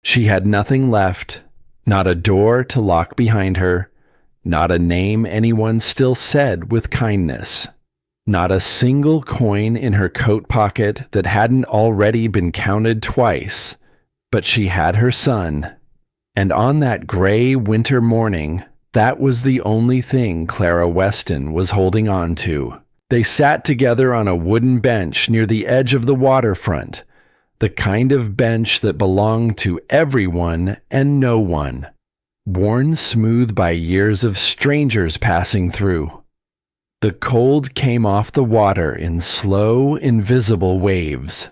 She had nothing left, not a door to lock behind her, not a name anyone still said with kindness, not a single coin in her coat pocket that hadn't already been counted twice, but she had her son. And on that gray winter morning, that was the only thing Clara Weston was holding on to. They sat together on a wooden bench near the edge of the waterfront, the kind of bench that belonged to everyone and no one, worn smooth by years of strangers passing through. The cold came off the water in slow, invisible waves,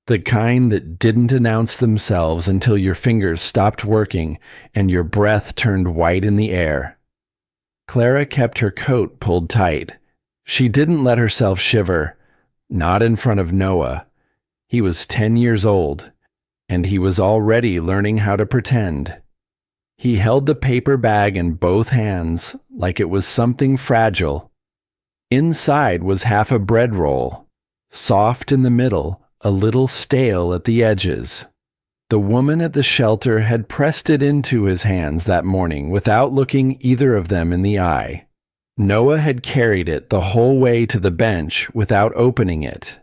the kind that didn't announce themselves until your fingers stopped working and your breath turned white in the air. Clara kept her coat pulled tight. She didn't let herself shiver, not in front of Noah. He was 10 years old, and he was already learning how to pretend. He held the paper bag in both hands like it was something fragile. Inside was half a bread roll, soft in the middle, a little stale at the edges. The woman at the shelter had pressed it into his hands that morning without looking either of them in the eye. Noah had carried it the whole way to the bench without opening it.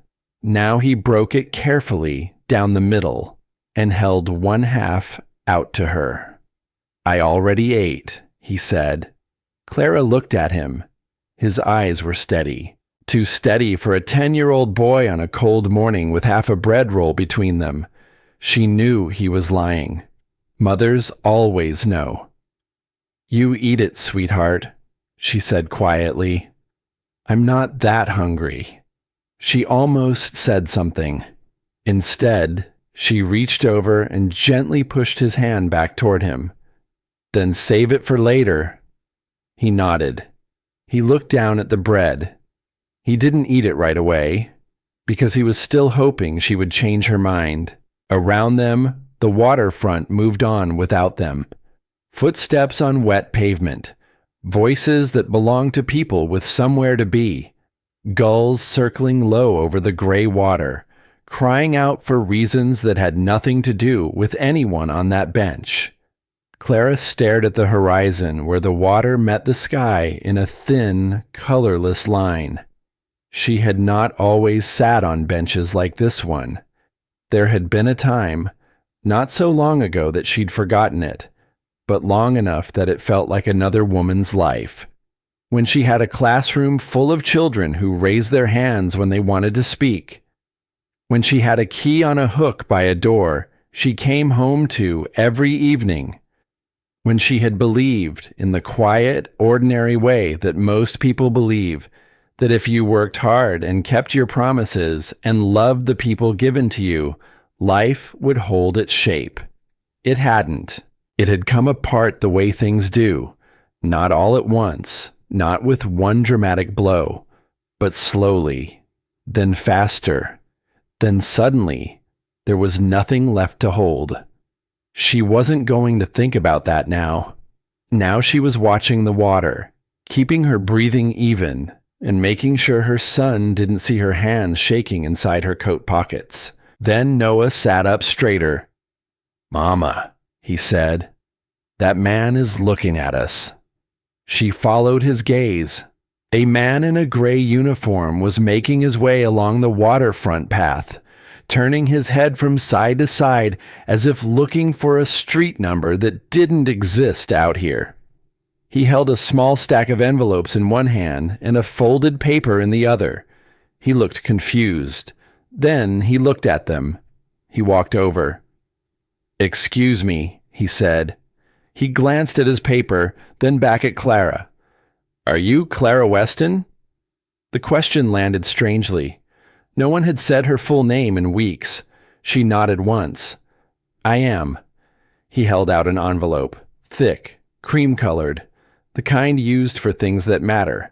Now he broke it carefully down the middle and held one half out to her. "I already ate," he said. Clara looked at him. His eyes were steady. Too steady for a 10-year-old boy on a cold morning with half a bread roll between them. She knew he was lying. Mothers always know. "You eat it, sweetheart," she said quietly. "I'm not that hungry." She almost said something. Instead, she reached over and gently pushed his hand back toward him. "Then save it for later." He nodded. He looked down at the bread. He didn't eat it right away, because he was still hoping she would change her mind. Around them, the waterfront moved on without them. Footsteps on wet pavement. Voices that belonged to people with somewhere to be. Gulls circling low over the gray water, crying out for reasons that had nothing to do with anyone on that bench. Clara stared at the horizon where the water met the sky in a thin, colorless line. She had not always sat on benches like this one. There had been a time, not so long ago that she'd forgotten it, but long enough that it felt like another woman's life, when she had a classroom full of children who raised their hands when they wanted to speak, when she had a key on a hook by a door she came home to every evening, when she had believed in the quiet, ordinary way that most people believe, that if you worked hard and kept your promises and loved the people given to you, life would hold its shape. It hadn't. It had come apart the way things do, not all at once, not with one dramatic blow, but slowly, then faster, then suddenly, there was nothing left to hold. She wasn't going to think about that now. Now she was watching the water, keeping her breathing even, and making sure her son didn't see her hands shaking inside her coat pockets. Then Noah sat up straighter. "Mama," he said, "that man is looking at us." She followed his gaze. A man in a gray uniform was making his way along the waterfront path, turning his head from side to side as if looking for a street number that didn't exist out here. He held a small stack of envelopes in one hand and a folded paper in the other. He looked confused. Then he looked at them. He walked over. "Excuse me," he said. He glanced at his paper, then back at Clara. "Are you Clara Weston?" The question landed strangely. No one had said her full name in weeks. She nodded once. "I am." He held out an envelope, thick, cream-colored, the kind used for things that matter.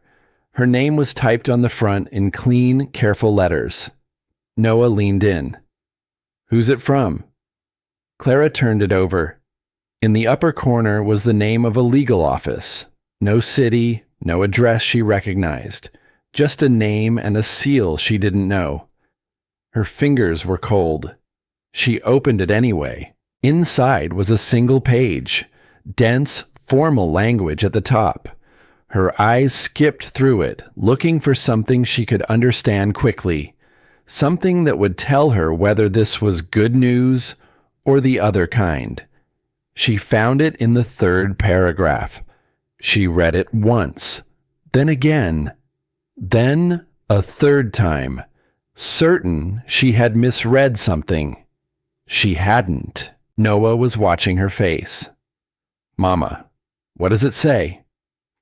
Her name was typed on the front in clean, careful letters. Noah leaned in. "Who's it from?" Clara turned it over. In the upper corner was the name of a legal office. No city, no address she recognized. Just a name and a seal she didn't know. Her fingers were cold. She opened it anyway, Inside was a single page, dense, formal language at the top. Her eyes skipped through it, looking for something she could understand quickly, something that would tell her whether this was good news or the other kind. She found it in the third paragraph. She read it once, then again, then a third time, certain she had misread something. She hadn't. Noah was watching her face. "Mama, what does it say?"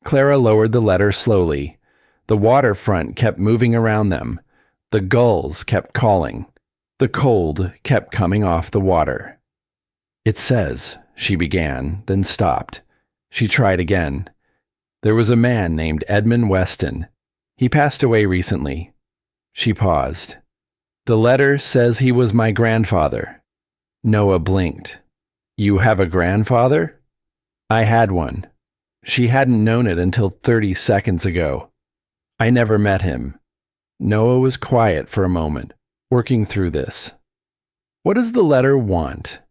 Clara lowered the letter slowly. The waterfront kept moving around them. The gulls kept calling. The cold kept coming off the water. "It says," she began, then stopped. She tried again. "There was a man named Edmund Weston. He passed away recently." She paused. "The letter says he was my grandfather." Noah blinked. "You have a grandfather?" "I had one." She hadn't known it until 30 seconds ago. "I never met him." Noah was quiet for a moment, working through this. "What does the letter want?"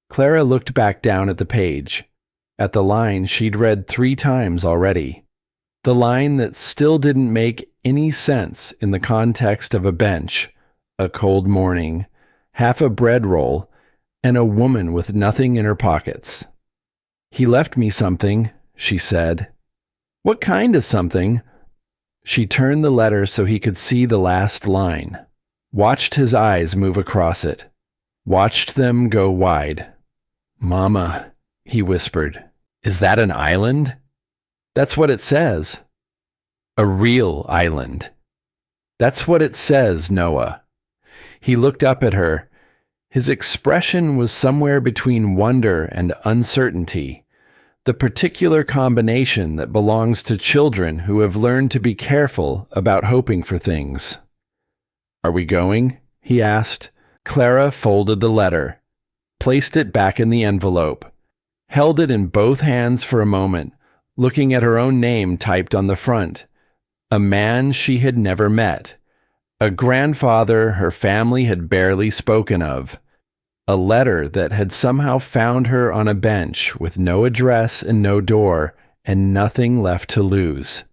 Clara looked back down at the page, at the line she'd read 3 times already. The line that still didn't make any sense in the context of a bench, a cold morning, half a bread roll, and a woman with nothing in her pockets. "He left me something," she said. "What kind of something?" She turned the letter so he could see the last line, watched his eyes move across it, watched them go wide. "Mama," he whispered, "is that an island?" "That's what it says." "A real island." "That's what it says, Noah." He looked up at her. His expression was somewhere between wonder and uncertainty, the particular combination that belongs to children who have learned to be careful about hoping for things. "Are we going?" he asked. Clara folded the letter, placed it back in the envelope, held it in both hands for a moment, looking at her own name typed on the front. A man she had never met. A grandfather her family had barely spoken of. A letter that had somehow found her on a bench with no address and no door and nothing left to lose.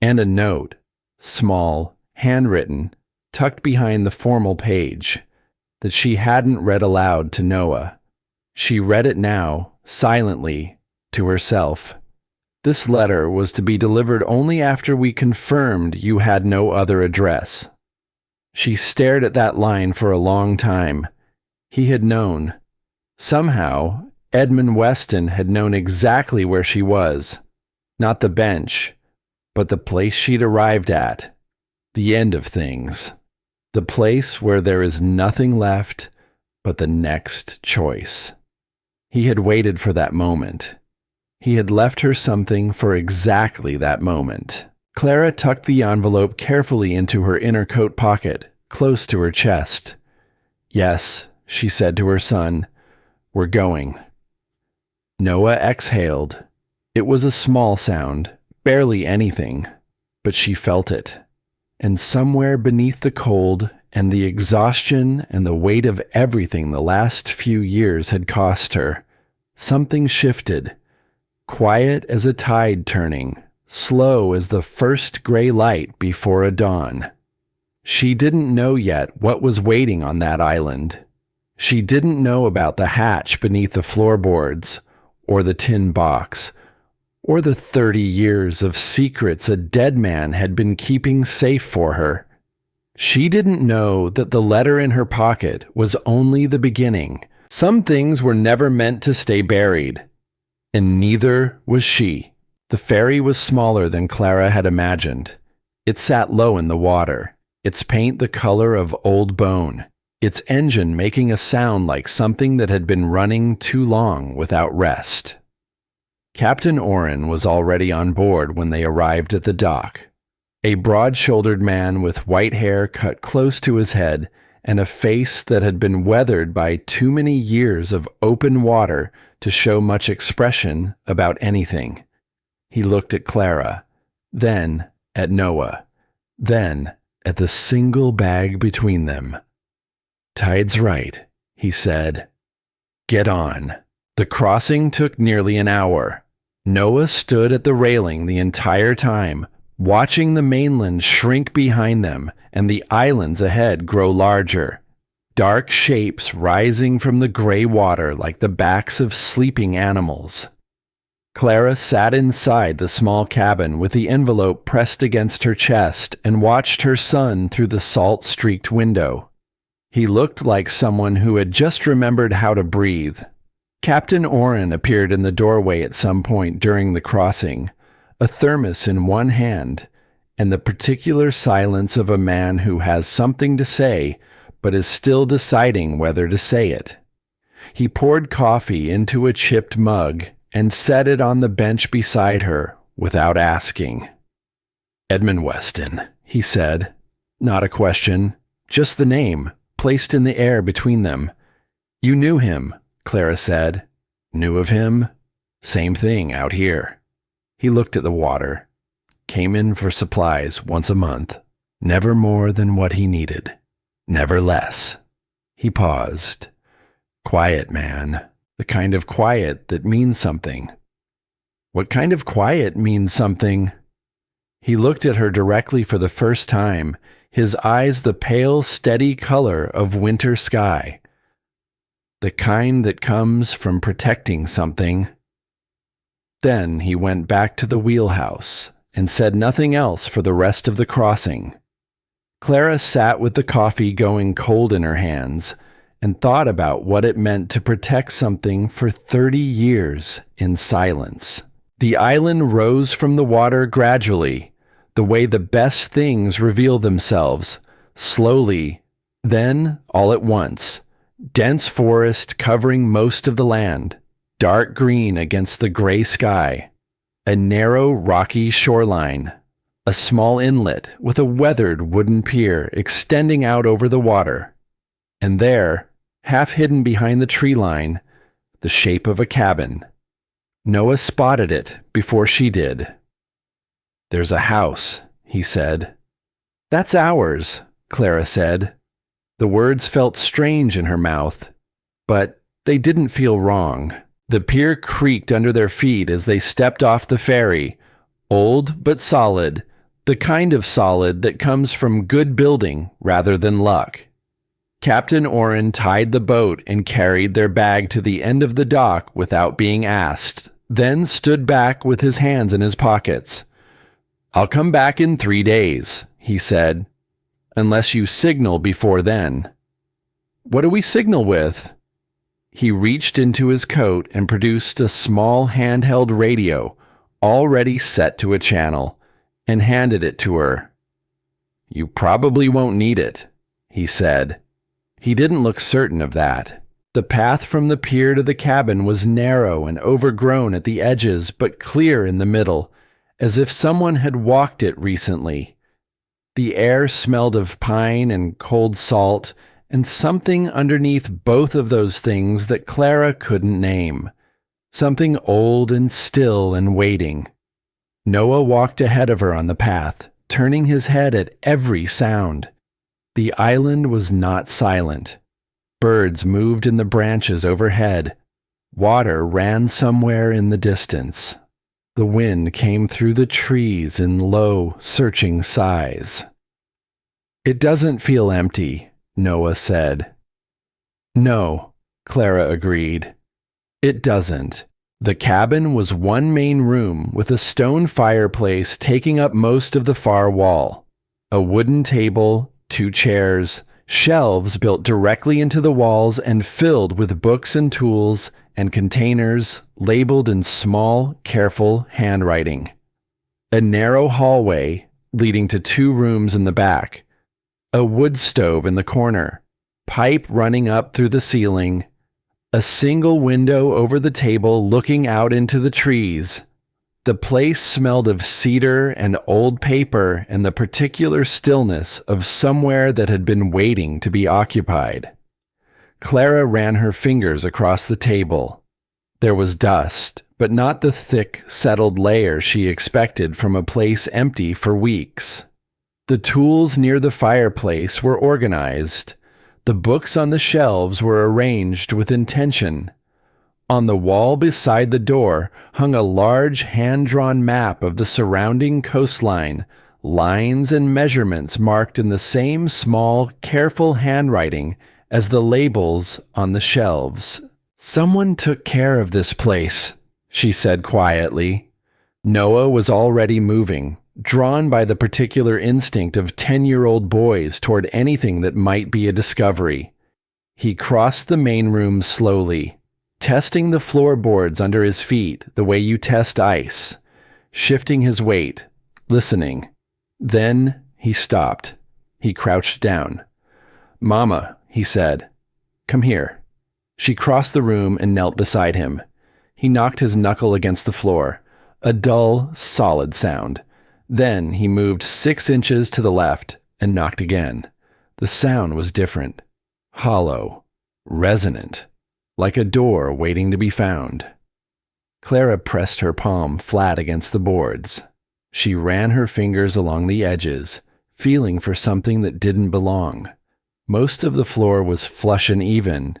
And a note, small, handwritten, tucked behind the formal page, that she hadn't read aloud to Noah. She read it now, silently, to herself. "This letter was to be delivered only after we confirmed you had no other address." She stared at that line for a long time. He had known. Somehow, Edmund Weston had known exactly where she was. Not the bench, but the place she'd arrived at. The end of things. The place where there is nothing left but the next choice. He had waited for that moment. He had left her something for exactly that moment. Clara tucked the envelope carefully into her inner coat pocket, close to her chest. "Yes," she said to her son, "we're going." Noah exhaled. It was a small sound, barely anything, but she felt it. And somewhere beneath the cold and the exhaustion and the weight of everything the last few years had cost her, something shifted, quiet as a tide turning, slow as the first gray light before a dawn. She didn't know yet what was waiting on that island. She didn't know about the hatch beneath the floorboards, or the tin box, or the 30 years of secrets a dead man had been keeping safe for her. She didn't know that the letter in her pocket was only the beginning. Some things were never meant to stay buried, and neither was she. The ferry was smaller than Clara had imagined. It sat low in the water, its paint the color of old bone, its engine making a sound like something that had been running too long without rest. Captain Oren was already on board when they arrived at the dock. A broad-shouldered man with white hair cut close to his head and a face that had been weathered by too many years of open water to show much expression about anything. He looked at Clara, then at Noah, then at the single bag between them. "Tide's right," he said. Get on. The crossing took nearly an hour. Noah stood at the railing the entire time, watching the mainland shrink behind them and the islands ahead grow larger. Dark shapes rising from the gray water like the backs of sleeping animals. Clara sat inside the small cabin with the envelope pressed against her chest and watched her son through the salt-streaked window. He looked like someone who had just remembered how to breathe. Captain Oren appeared in the doorway at some point during the crossing, a thermos in one hand, and the particular silence of a man who has something to say but is still deciding whether to say it. He poured coffee into a chipped mug and set it on the bench beside her without asking. "Edmund Weston," he said. Not a question, just the name, placed in the air between them. "You knew him," Clara said. "Knew of him? Same thing out here." He looked at the water. "Came in for supplies once a month. Never more than what he needed. Never less." He paused. "Quiet man. The kind of quiet that means something." "What kind of quiet means something?" He looked at her directly for the first time, his eyes the pale, steady color of winter sky. "The kind that comes from protecting something." Then he went back to the wheelhouse and said nothing else for the rest of the crossing. Clara sat with the coffee going cold in her hands and thought about what it meant to protect something for 30 years in silence. The island rose from the water gradually, the way the best things reveal themselves, slowly, then, all at once, dense forest covering most of the land, dark green against the gray sky, a narrow rocky shoreline, a small inlet with a weathered wooden pier extending out over the water, and there, half hidden behind the tree line, the shape of a cabin. Noah spotted it before she did. "There's a house," he said. "That's ours," Clara said. The words felt strange in her mouth, but they didn't feel wrong. The pier creaked under their feet as they stepped off the ferry, old but solid, the kind of solid that comes from good building rather than luck. Captain Oren tied the boat and carried their bag to the end of the dock without being asked, then stood back with his hands in his pockets. "I'll come back in 3 days," he said, "unless you signal before then." "What do we signal with?" He reached into his coat and produced a small handheld radio, already set to a channel, and handed it to her. "You probably won't need it," he said. He didn't look certain of that. The path from the pier to the cabin was narrow and overgrown at the edges, but clear in the middle, as if someone had walked it recently. The air smelled of pine and cold salt, and something underneath both of those things that Clara couldn't name. Something old and still and waiting. Noah walked ahead of her on the path, turning his head at every sound. The island was not silent. Birds moved in the branches overhead. Water ran somewhere in the distance. The wind came through the trees in low, searching sighs. "It doesn't feel empty," Noah said. "No," Clara agreed. "It doesn't." The cabin was one main room with a stone fireplace taking up most of the far wall. A wooden table, 2 chairs, shelves built directly into the walls and filled with books and tools and containers labeled in small, careful handwriting. A narrow hallway leading to 2 rooms in the back. A wood stove in the corner, pipe running up through the ceiling. A single window over the table looking out into the trees. The place smelled of cedar and old paper and the particular stillness of somewhere that had been waiting to be occupied. Clara ran her fingers across the table. There was dust, but not the thick, settled layer she expected from a place empty for weeks. The tools near the fireplace were organized. The books on the shelves were arranged with intention. On the wall beside the door hung a large hand-drawn map of the surrounding coastline, lines and measurements marked in the same small, careful handwriting as the labels on the shelves. "Someone took care of this place," she said quietly. Noah was already moving, drawn by the particular instinct of 10-year-old boys toward anything that might be a discovery. He crossed the main room slowly, testing the floorboards under his feet the way you test ice, shifting his weight, listening. Then he stopped. He crouched down. "Mama," he said, "come here." She crossed the room and knelt beside him. He knocked his knuckle against the floor, a dull, solid sound. Then he moved 6 inches to the left and knocked again. The sound was different, hollow, resonant, like a door waiting to be found. Clara pressed her palm flat against the boards. She ran her fingers along the edges, feeling for something that didn't belong. Most of the floor was flush and even,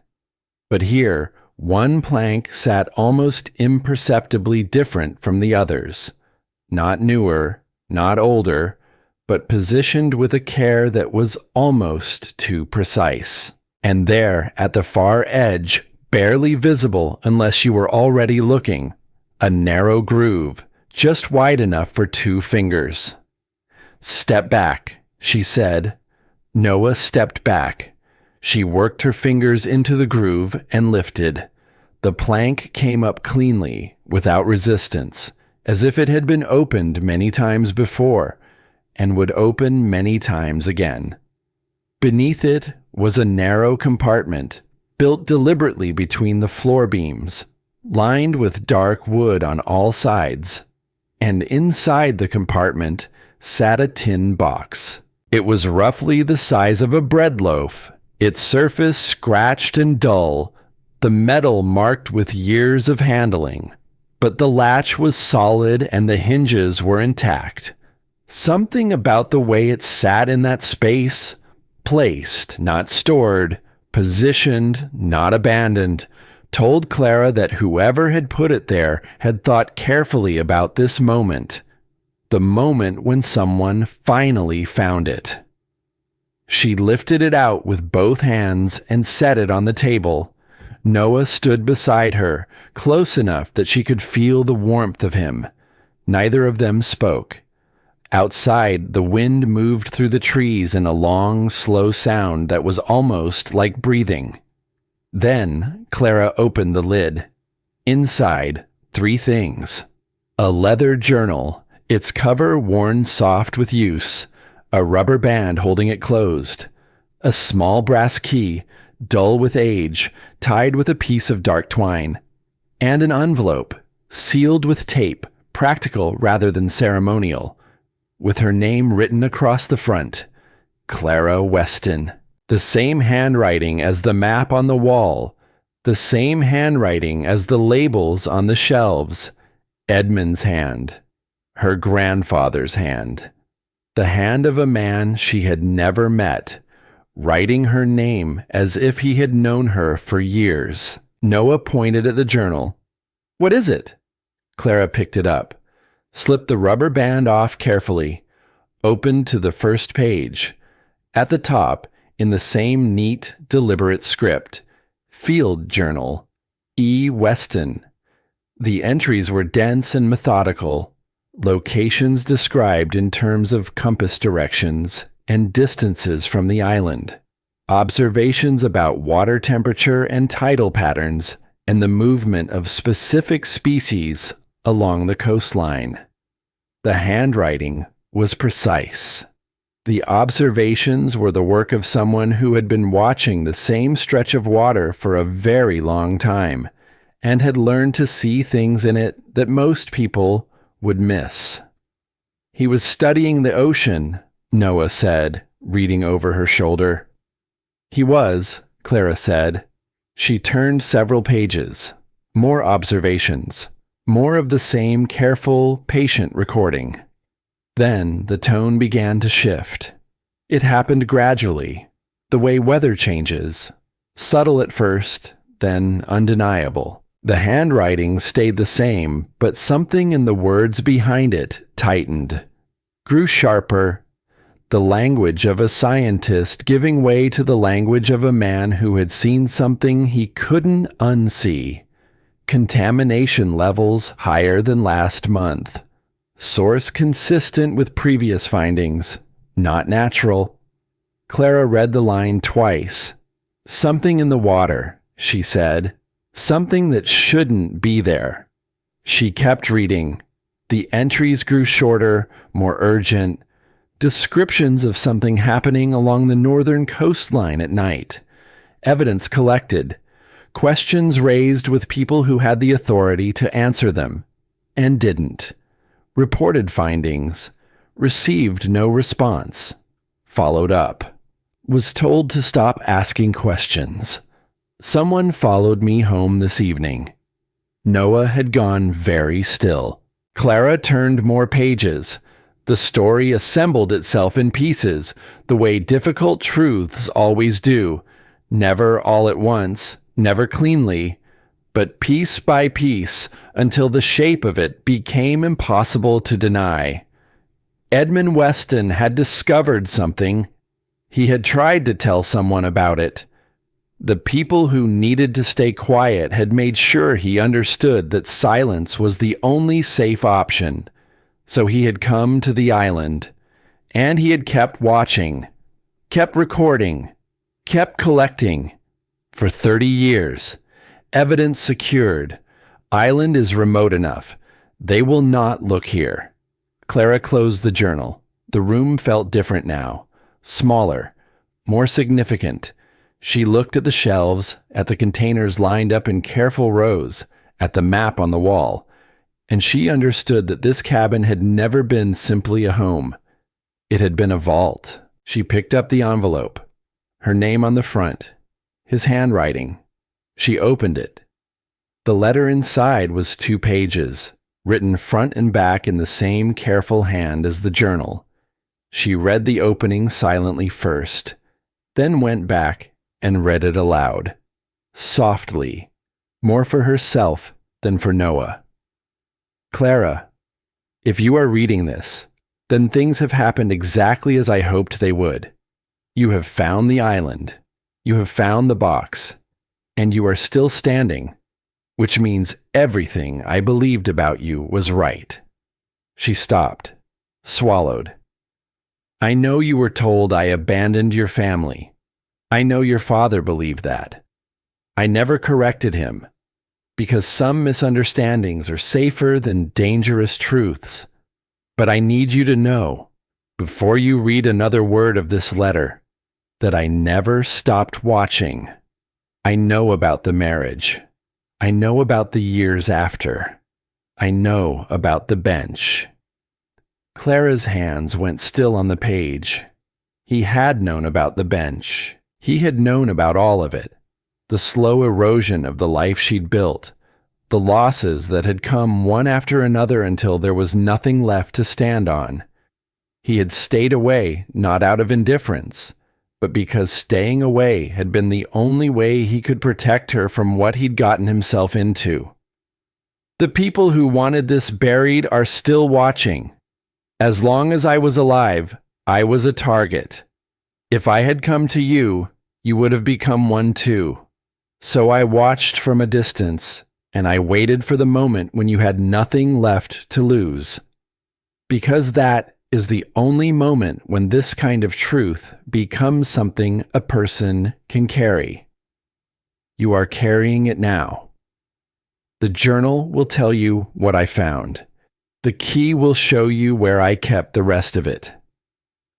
but here, one plank sat almost imperceptibly different from the others. Not newer, not older, but positioned with a care that was almost too precise. And there, at the far edge, barely visible unless you were already looking, a narrow groove, just wide enough for 2 fingers. "Step back," she said. Noah stepped back. She worked her fingers into the groove and lifted. The plank came up cleanly, without resistance, as if it had been opened many times before, and would open many times again. Beneath it was a narrow compartment, built deliberately between the floor beams, lined with dark wood on all sides. And inside the compartment sat a tin box. It was roughly the size of a bread loaf, its surface scratched and dull, the metal marked with years of handling. But the latch was solid and the hinges were intact. Something about the way it sat in that space, placed, not stored, positioned, not abandoned, told Clara that whoever had put it there had thought carefully about this moment, the moment when someone finally found it. She lifted it out with both hands and set it on the table. Noah stood beside her, close enough that she could feel the warmth of him. Neither of them spoke. Outside, the wind moved through the trees in a long, slow sound that was almost like breathing. Then Clara opened the lid. Inside, 3 things. A leather journal, its cover worn soft with use, a rubber band holding it closed, a small brass key, dull with age, tied with a piece of dark twine, and an envelope, sealed with tape, practical rather than ceremonial, with her name written across the front, Clara Weston. The same handwriting as the map on the wall, the same handwriting as the labels on the shelves. Edmund's hand, her grandfather's hand, the hand of a man she had never met, writing her name as if he had known her for years. Noah pointed at the journal. "What is it?" Clara picked it up, slipped the rubber band off carefully, opened to the first page. At the top, in the same neat, deliberate script, Field Journal, E. Weston. The entries were dense and methodical, locations described in terms of compass directions and distances from the island, observations about water temperature and tidal patterns, and the movement of specific species along the coastline. The handwriting was precise. The observations were the work of someone who had been watching the same stretch of water for a very long time, and had learned to see things in it that most people would miss. "He was studying the ocean," Noah said, reading over her shoulder. "He was," Clara said. She turned several pages. More observations. More of the same careful, patient recording. Then the tone began to shift. It happened gradually, the way weather changes, subtle at first, then undeniable. The handwriting stayed the same, but something in the words behind it tightened, grew sharper, the language of a scientist giving way to the language of a man who had seen something he couldn't unsee. Contamination levels higher than last month. Source consistent with previous findings. Not natural. Clara read the line twice. Something in the water, she said. Something that shouldn't be there. She kept reading. The entries grew shorter, more urgent. Descriptions of something happening along the northern coastline at night. Evidence collected. Questions raised with people who had the authority to answer them, and didn't. Reported findings. Received no response. Followed up. Was told to stop asking questions. Someone followed me home this evening. Noah had gone very still. Clara turned more pages. The story assembled itself in pieces, the way difficult truths always do, never all at once, never cleanly, but piece by piece until the shape of it became impossible to deny. Edmund Weston had discovered something. He had tried to tell someone about it. The people who needed to stay quiet had made sure he understood that silence was the only safe option. So he had come to the island, and he had kept watching, kept recording, kept collecting. For 30 years, evidence secured. Island is remote enough. They will not look here. Clara closed the journal. The room felt different now, smaller, more significant. She looked at the shelves, at the containers lined up in careful rows, at the map on the wall, and she understood that this cabin had never been simply a home. It had been a vault. She picked up the envelope, her name on the front, his handwriting. She opened it. The letter inside was 2 pages, written front and back in the same careful hand as the journal. She read the opening silently first, then went back and read it aloud, softly, more for herself than for Noah. Clara, if you are reading this, then things have happened exactly as I hoped they would. You have found the island. You have found the box. And you are still standing, which means everything I believed about you was right. She stopped, swallowed. I know you were told I abandoned your family. I know your father believed that. I never corrected him, because some misunderstandings are safer than dangerous truths. But I need you to know, before you read another word of this letter, that I never stopped watching. I know about the marriage. I know about the years after. I know about the bench. Clara's hands went still on the page. He had known about the bench. He had known about all of it. The slow erosion of the life she'd built. The losses that had come one after another until there was nothing left to stand on. He had stayed away, not out of indifference, but because staying away had been the only way he could protect her from what he'd gotten himself into. The people who wanted this buried are still watching. As long as I was alive, I was a target. If I had come to you, you would have become one too. So I watched from a distance, and I waited for the moment when you had nothing left to lose. Because that is the only moment when this kind of truth becomes something a person can carry. You are carrying it now. The journal will tell you what I found. The key will show you where I kept the rest of it.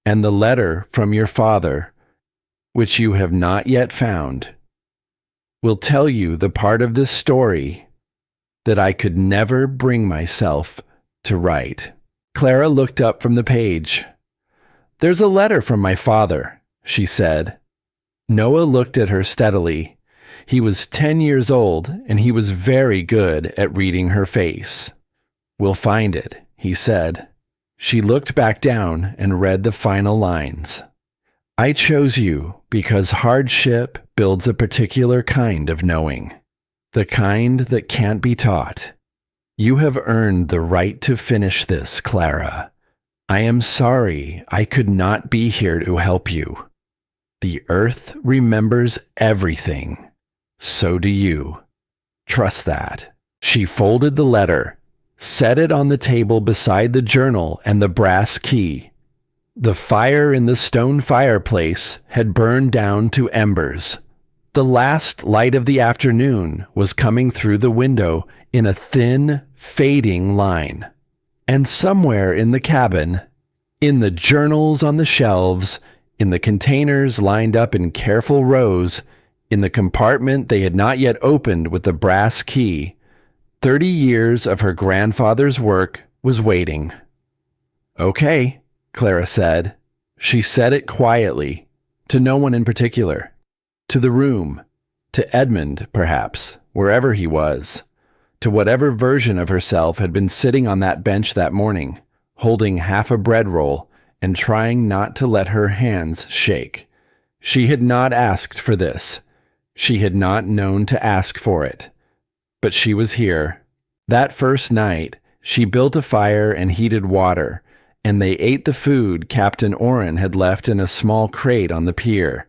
And the letter from your father, which you have not yet found, will tell you the part of this story that I could never bring myself to write. Clara looked up from the page. There's a letter from my father, she said. Noah looked at her steadily. He was 10 years old, and he was very good at reading her face. We'll find it, he said. She looked back down and read the final lines. I chose you because hardship builds a particular kind of knowing. The kind that can't be taught. You have earned the right to finish this, Clara. I am sorry I could not be here to help you. The earth remembers everything. So do you. Trust that. She folded the letter, set it on the table beside the journal and the brass key. The fire in the stone fireplace had burned down to embers. The last light of the afternoon was coming through the window in a thin, fading line. And somewhere in the cabin, in the journals on the shelves, in the containers lined up in careful rows, in the compartment they had not yet opened with the brass key, 30 years of her grandfather's work was waiting. "Okay," Clara said. She said it quietly, to no one in particular. To the room, to Edmund, perhaps, wherever he was, to whatever version of herself had been sitting on that bench that morning, holding half a bread roll and trying not to let her hands shake. She had not asked for this. She had not known to ask for it. But she was here. That first night, she built a fire and heated water, and they ate the food Captain Oren had left in a small crate on the pier.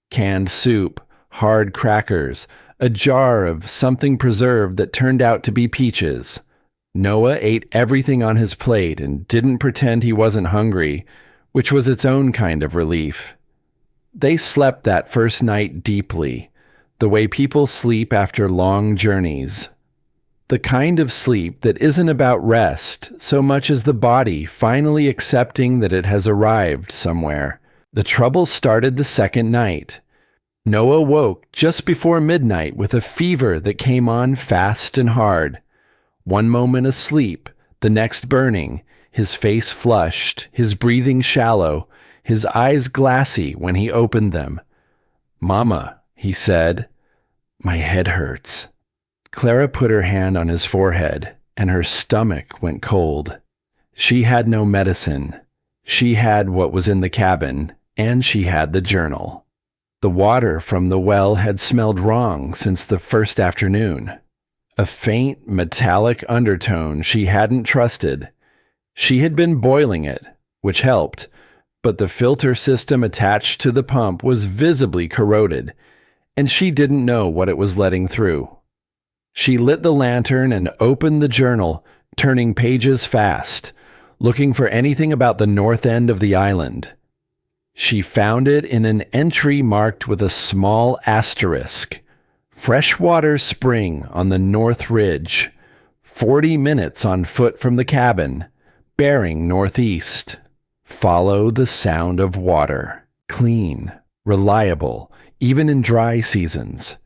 Canned soup, hard crackers, a jar of something preserved that turned out to be peaches. Noah ate everything on his plate and didn't pretend he wasn't hungry, which was its own kind of relief. They slept that first night deeply, the way people sleep after long journeys. The kind of sleep that isn't about rest so much as the body finally accepting that it has arrived somewhere. The trouble started the second night. Noah woke just before midnight with a fever that came on fast and hard. One moment asleep, the next burning, his face flushed, his breathing shallow, his eyes glassy when he opened them. "Mama," he said, "my head hurts." Clara put her hand on his forehead, and her stomach went cold. She had no medicine. She had what was in the cabin, and she had the journal. The water from the well had smelled wrong since the first afternoon. A faint, metallic undertone she hadn't trusted. She had been boiling it, which helped, but the filter system attached to the pump was visibly corroded, and she didn't know what it was letting through. She lit the lantern and opened the journal, turning pages fast, looking for anything about the north end of the island. She found it in an entry marked with a small asterisk. Freshwater spring on the North Ridge. 40 minutes on foot from the cabin. Bearing northeast. Follow the sound of water. Clean. Reliable. Even in dry seasons.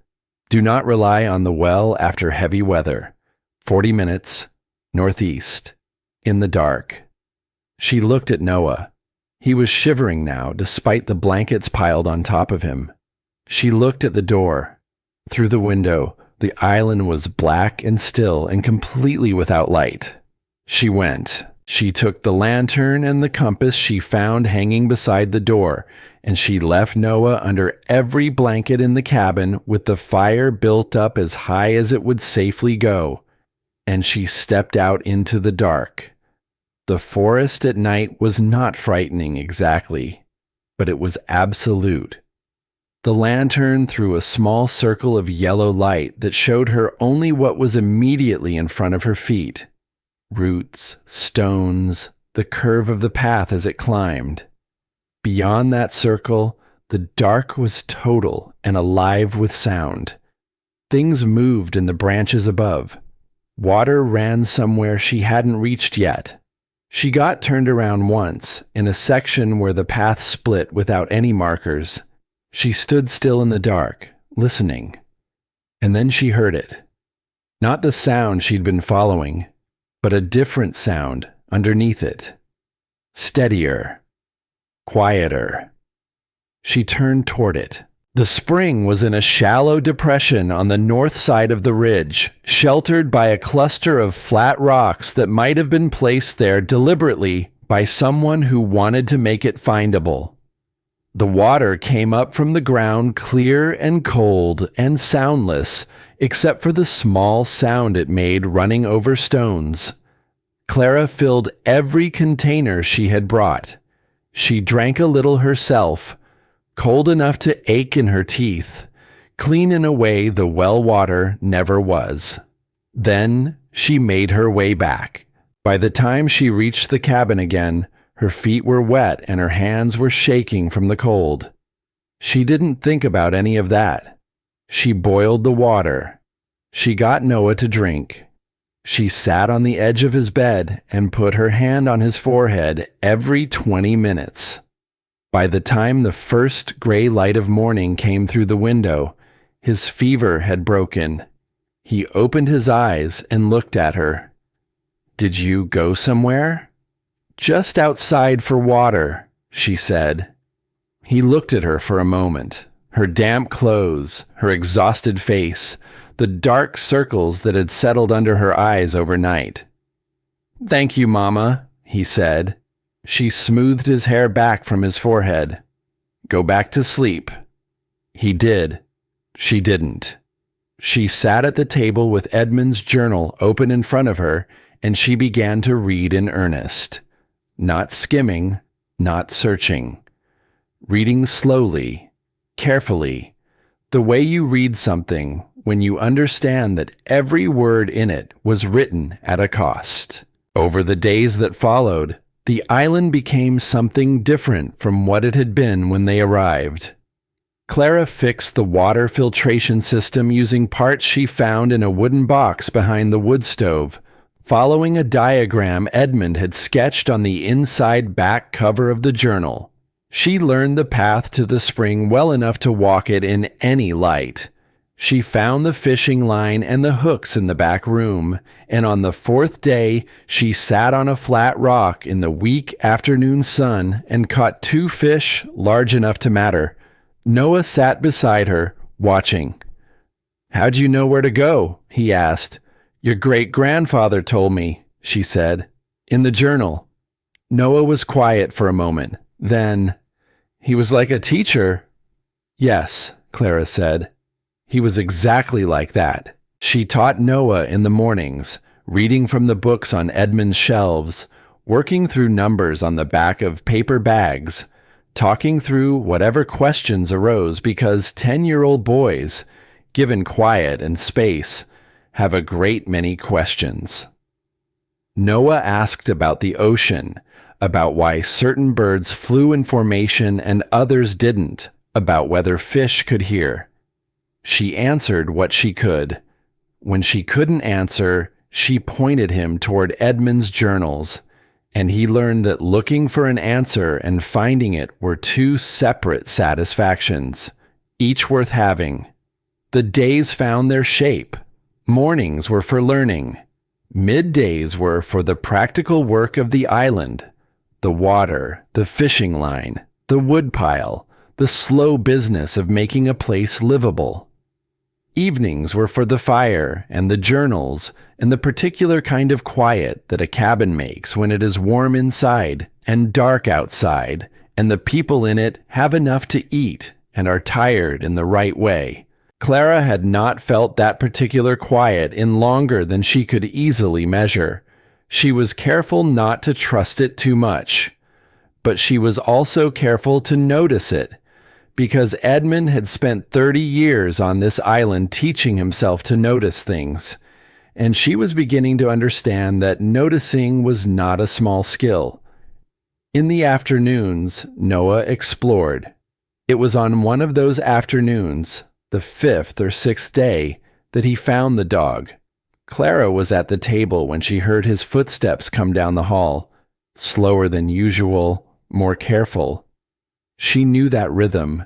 Do not rely on the well after heavy weather. 40 minutes. Northeast. In the dark. She looked at Noah. He was shivering now, despite the blankets piled on top of him. She looked at the door. Through the window, the island was black and still and completely without light. She went. She took the lantern and the compass she found hanging beside the door, and she left Noah under every blanket in the cabin with the fire built up as high as it would safely go. And she stepped out into the dark. The forest at night was not frightening exactly, but it was absolute. The lantern threw a small circle of yellow light that showed her only what was immediately in front of her feet. Roots, stones, the curve of the path as it climbed. Beyond that circle, the dark was total and alive with sound. Things moved in the branches above. Water ran somewhere she hadn't reached yet. She got turned around once, in a section where the path split without any markers. She stood still in the dark, listening. And then she heard it. Not the sound she'd been following, but a different sound underneath it. Steadier. Quieter. She turned toward it. The spring was in a shallow depression on the north side of the ridge, sheltered by a cluster of flat rocks that might have been placed there deliberately by someone who wanted to make it findable. The water came up from the ground clear and cold and soundless, except for the small sound it made running over stones. Clara filled every container she had brought. She drank a little herself, cold enough to ache in her teeth, clean in a way the well water never was. Then she made her way back. By the time she reached the cabin again, her feet were wet and her hands were shaking from the cold. She didn't think about any of that. She boiled the water. She got Noah to drink. She sat on the edge of his bed and put her hand on his forehead every 20 minutes. By the time the first gray light of morning came through the window, his fever had broken. He opened his eyes and looked at her. "Did you go somewhere?" "Just outside for water," she said. He looked at her for a moment. Her damp clothes, her exhausted face, the dark circles that had settled under her eyes overnight. "Thank you, Mama," he said. She smoothed his hair back from his forehead. "Go back to sleep." He did. She didn't. She sat at the table with Edmund's journal open in front of her, and she began to read in earnest. Not skimming, not searching. Reading slowly, carefully, the way you read something when you understand that every word in it was written at a cost. Over the days that followed, the island became something different from what it had been when they arrived. Clara fixed the water filtration system using parts she found in a wooden box behind the wood stove, following a diagram Edmund had sketched on the inside back cover of the journal. She learned the path to the spring well enough to walk it in any light. She found the fishing line and the hooks in the back room, and on the fourth day, she sat on a flat rock in the weak afternoon sun and caught 2 fish large enough to matter. Noah sat beside her, watching. "How'd you know where to go?" he asked. "Your great-grandfather told me," she said. "In the journal." Noah was quiet for a moment. Then, "He was like a teacher." "Yes," Clara said. "He was exactly like that." She taught Noah in the mornings, reading from the books on Edmund's shelves, working through numbers on the back of paper bags, talking through whatever questions arose because 10-year-old boys, given quiet and space, have a great many questions. Noah asked about the ocean, about why certain birds flew in formation and others didn't, about whether fish could hear. She answered what she could. When she couldn't answer, she pointed him toward Edmund's journals, and he learned that looking for an answer and finding it were 2 separate satisfactions, each worth having. The days found their shape. Mornings were for learning. Middays were for the practical work of the island, the water, the fishing line, the woodpile, the slow business of making a place livable. Evenings were for the fire and the journals and the particular kind of quiet that a cabin makes when it is warm inside and dark outside, and the people in it have enough to eat and are tired in the right way. Clara had not felt that particular quiet in longer than she could easily measure. She was careful not to trust it too much, but she was also careful to notice it, because Edmund had spent 30 years on this island teaching himself to notice things, and she was beginning to understand that noticing was not a small skill. In the afternoons, Noah explored. It was on one of those afternoons, the 5th or 6th day, that he found the dog. Clara was at the table when she heard his footsteps come down the hall, slower than usual, more careful. She knew that rhythm.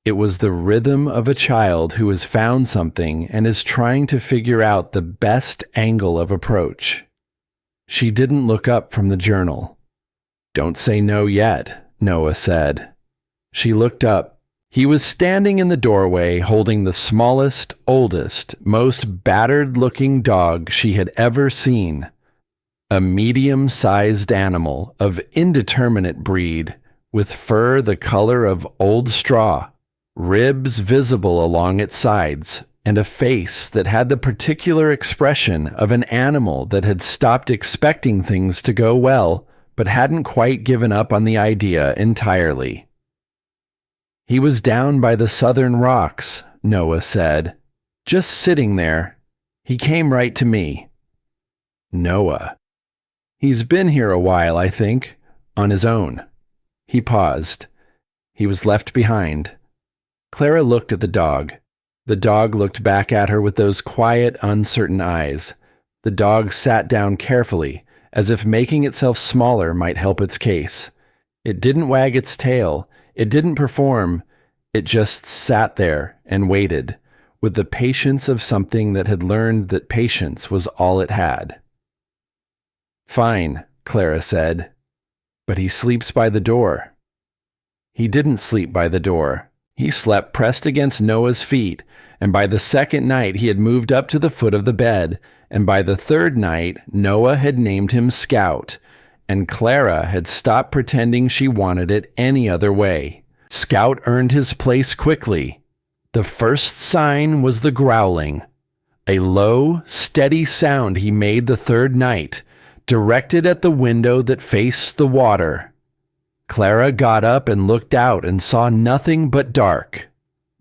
It was the rhythm of a child who has found something and is trying to figure out the best angle of approach. She didn't look up from the journal. "Don't say no yet," Noah said. She looked up. He was standing in the doorway holding the smallest, oldest, most battered-looking dog she had ever seen. A medium-sized animal of indeterminate breed, with fur the color of old straw, ribs visible along its sides, and a face that had the particular expression of an animal that had stopped expecting things to go well, but hadn't quite given up on the idea entirely. "He was down by the southern rocks," Noah said. "Just sitting there. He came right to me." Noah. "He's been here a while, I think, on his own." He paused. He was left behind. Clara looked at the dog. The dog looked back at her with those quiet, uncertain eyes. The dog sat down carefully, as if making itself smaller might help its case. It didn't wag its tail. It didn't perform. It just sat there and waited, with the patience of something that had learned that patience was all it had. "Fine," Clara said. "But he sleeps by the door." He didn't sleep by the door. He slept pressed against Noah's feet, and by the second night he had moved up to the foot of the bed, and by the third night Noah had named him Scout, and Clara had stopped pretending she wanted it any other way. Scout earned his place quickly. The first sign was the growling, a low, steady sound he made the third night, directed at the window that faced the water. Clara got up and looked out and saw nothing but dark.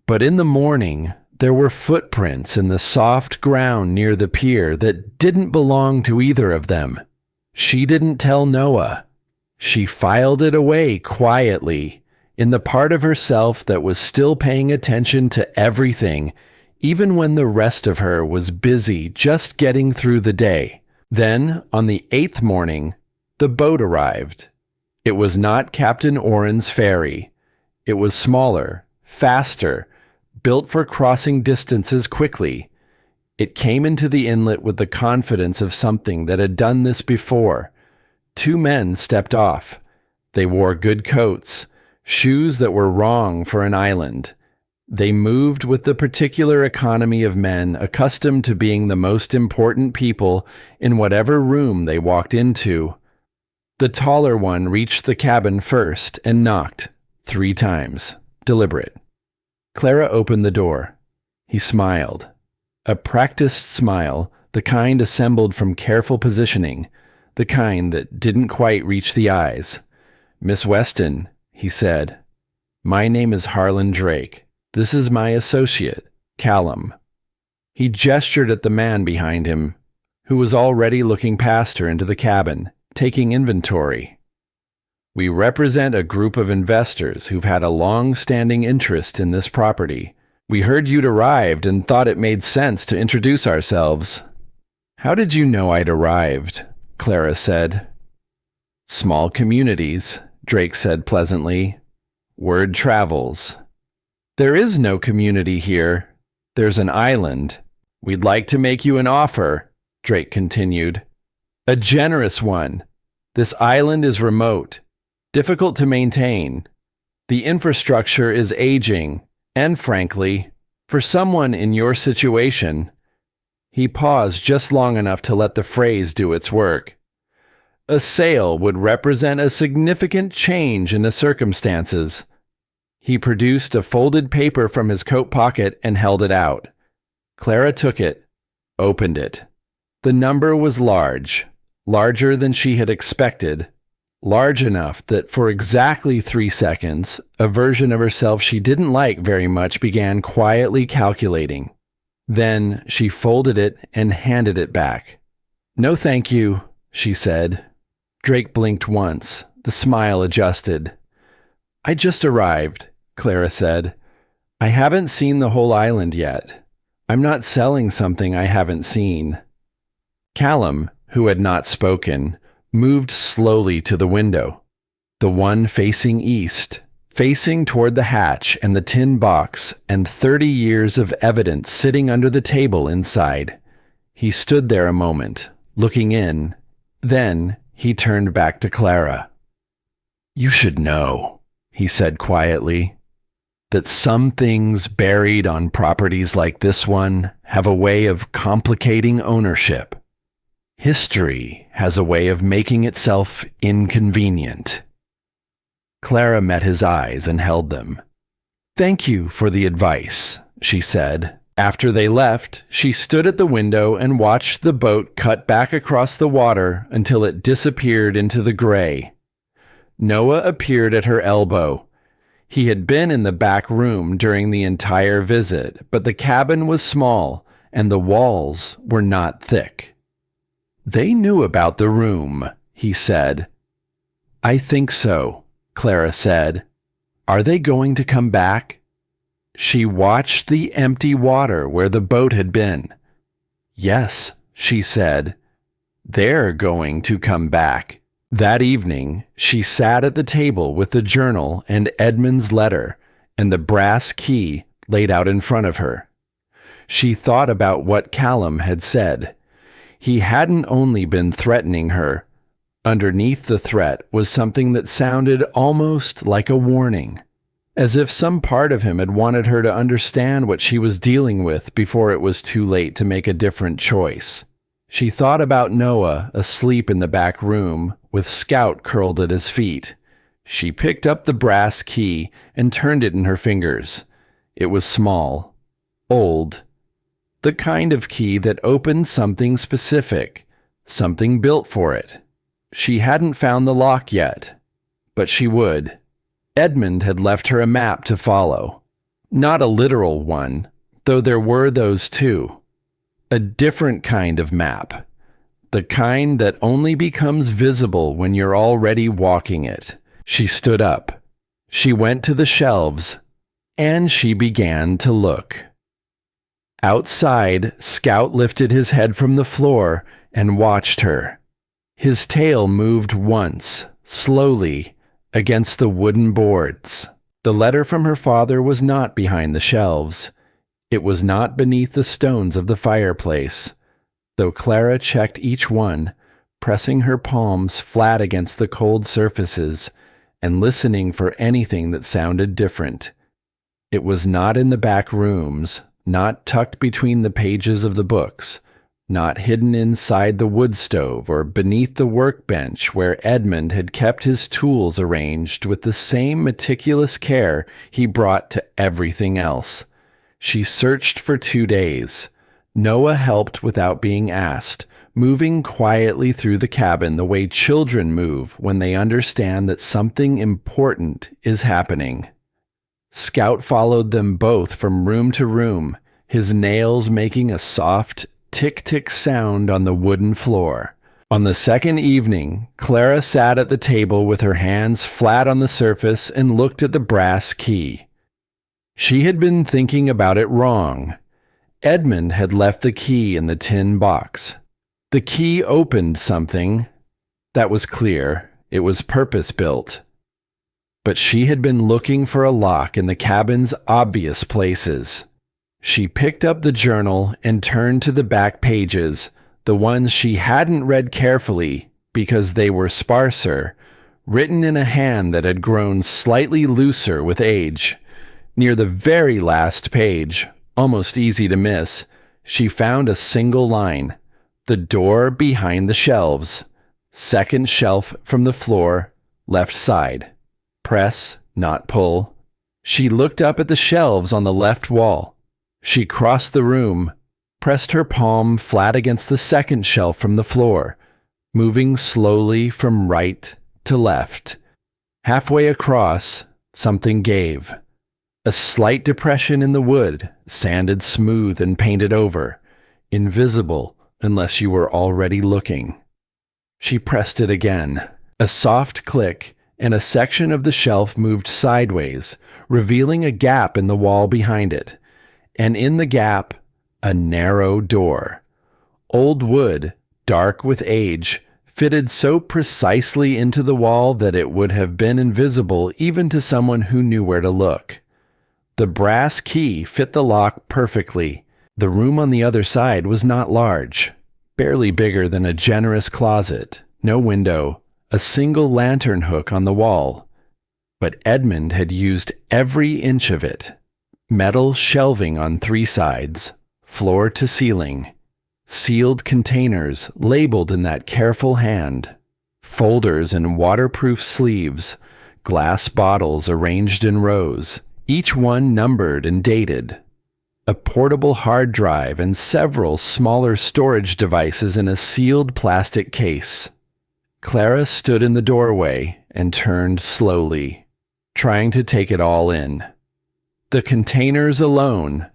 But in the morning, there were footprints in the soft ground near the pier that didn't belong to either of them. She didn't tell Noah. She filed it away quietly, in the part of herself that was still paying attention to everything, even when the rest of her was busy just getting through the day. Then, on the 8th morning, the boat arrived. It was not Captain Oren's ferry. It was smaller, faster, built for crossing distances quickly. It came into the inlet with the confidence of something that had done this before. 2 men stepped off. They wore good coats, shoes that were wrong for an island. They moved with the particular economy of men accustomed to being the most important people in whatever room they walked into. The taller one reached the cabin first and knocked 3 times, deliberate. Clara opened the door. He smiled. A practiced smile, the kind assembled from careful positioning, the kind that didn't quite reach the eyes. "Miss Weston," he said. "My name is Harlan Drake. This is my associate, Callum." He gestured at the man behind him, who was already looking past her into the cabin, taking inventory. "We represent a group of investors who've had a long-standing interest in this property. We heard you'd arrived and thought it made sense to introduce ourselves." "How did you know I'd arrived?" Clara said. "Small communities," Drake said pleasantly. "Word travels." "There is no community here. There's an island. We'd like to make you an offer," Drake continued. "A generous one. This island is remote, difficult to maintain. The infrastructure is aging, and frankly, for someone in your situation—" He paused just long enough to let the phrase do its work. "A sale would represent a significant change in the circumstances." He produced a folded paper from his coat pocket and held it out. Clara took it, opened it. The number was large, larger than she had expected, large enough that for exactly 3 seconds, a version of herself she didn't like very much began quietly calculating. Then she folded it and handed it back. "No thank you," she said. Drake blinked once. The smile adjusted. "I just arrived," Clara said. "I haven't seen the whole island yet. I'm not selling something I haven't seen." Callum, who had not spoken, moved slowly to the window, the one facing east, facing toward the hatch and the tin box and 30 years of evidence sitting under the table inside. He stood there a moment, looking in. Then he turned back to Clara. "You should know," he said quietly, "that some things buried on properties like this one have a way of complicating ownership. History has a way of making itself inconvenient." Clara met his eyes and held them. "Thank you for the advice," she said, After they left, she stood at the window and watched the boat cut back across the water until it disappeared into the gray. Noah appeared at her elbow. He had been in the back room during the entire visit, but the cabin was small and the walls were not thick. "They knew about the room," he said. "I think so," Clara said. "Are they going to come back?" She watched the empty water where the boat had been. "Yes," she said. "They're going to come back." That evening, she sat at the table with the journal and Edmund's letter and the brass key laid out in front of her. She thought about what Callum had said. He hadn't only been threatening her. Underneath the threat was something that sounded almost like a warning, as if some part of him had wanted her to understand what she was dealing with before it was too late to make a different choice. She thought about Noah asleep in the back room, with Scout curled at his feet. She picked up the brass key and turned it in her fingers. It was small, old, the kind of key that opened something specific, something built for it. She hadn't found the lock yet, but she would. Edmund had left her a map to follow. Not a literal one, though there were those too. A different kind of map. The kind that only becomes visible when you're already walking it. She stood up. She went to the shelves, and she began to look. Outside, Scout lifted his head from the floor and watched her. His tail moved once, slowly, against the wooden boards. The letter from her father was not behind the shelves. It was not beneath the stones of the fireplace, though Clara checked each one, pressing her palms flat against the cold surfaces and listening for anything that sounded different. It was not in the back rooms, not tucked between the pages of the books, not hidden inside the wood stove or beneath the workbench where Edmund had kept his tools arranged with the same meticulous care he brought to everything else. She searched for 2 days. Noah helped without being asked, moving quietly through the cabin the way children move when they understand that something important is happening. Scout followed them both from room to room, his nails making a soft tick-tick sound on the wooden floor. On the second evening, Clara sat at the table with her hands flat on the surface and looked at the brass key. She had been thinking about it wrong. Edmund had left the key in the tin box. The key opened something. That was clear. It was purpose-built. But she had been looking for a lock in the cabin's obvious places. She picked up the journal and turned to the back pages, the ones she hadn't read carefully because they were sparser, written in a hand that had grown slightly looser with age. Near the very last page, almost easy to miss, she found a single line. The door behind the shelves. Second shelf from the floor, left side. Press, not pull. She looked up at the shelves on the left wall. She crossed the room, pressed her palm flat against the second shelf from the floor, moving slowly from right to left. Halfway across, something gave. A slight depression in the wood, sanded smooth and painted over, invisible unless you were already looking. She pressed it again. A soft click, and a section of the shelf moved sideways, revealing a gap in the wall behind it. And in the gap, a narrow door. Old wood, dark with age, fitted so precisely into the wall that it would have been invisible even to someone who knew where to look. The brass key fit the lock perfectly. The room on the other side was not large, barely bigger than a generous closet, no window, a single lantern hook on the wall. But Edmund had used every inch of it. Metal shelving on 3 sides, floor to ceiling, sealed containers labeled in that careful hand, folders and waterproof sleeves, glass bottles arranged in rows, each one numbered and dated. a portable hard drive, and several smaller storage devices in a sealed plastic case. Clara stood in the doorway and turned slowly, trying to take it all in. The containers alone.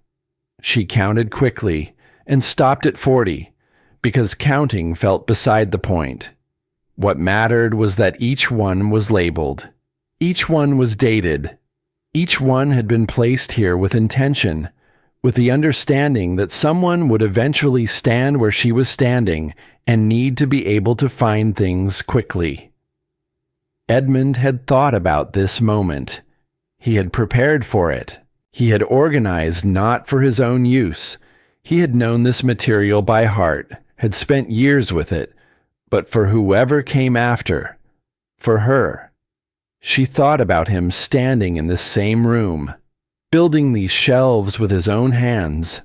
She counted quickly and stopped at 40, because counting felt beside the point. What mattered was that each one was labeled. Each one was dated. Each one had been placed here with intention, with the understanding that someone would eventually stand where she was standing and need to be able to find things quickly. Edmund had thought about this moment. He had prepared for it. He had organized not for his own use. He had known this material by heart, had spent years with it, but for whoever came after, for her. She thought about him standing in this same room, building these shelves with his own hands,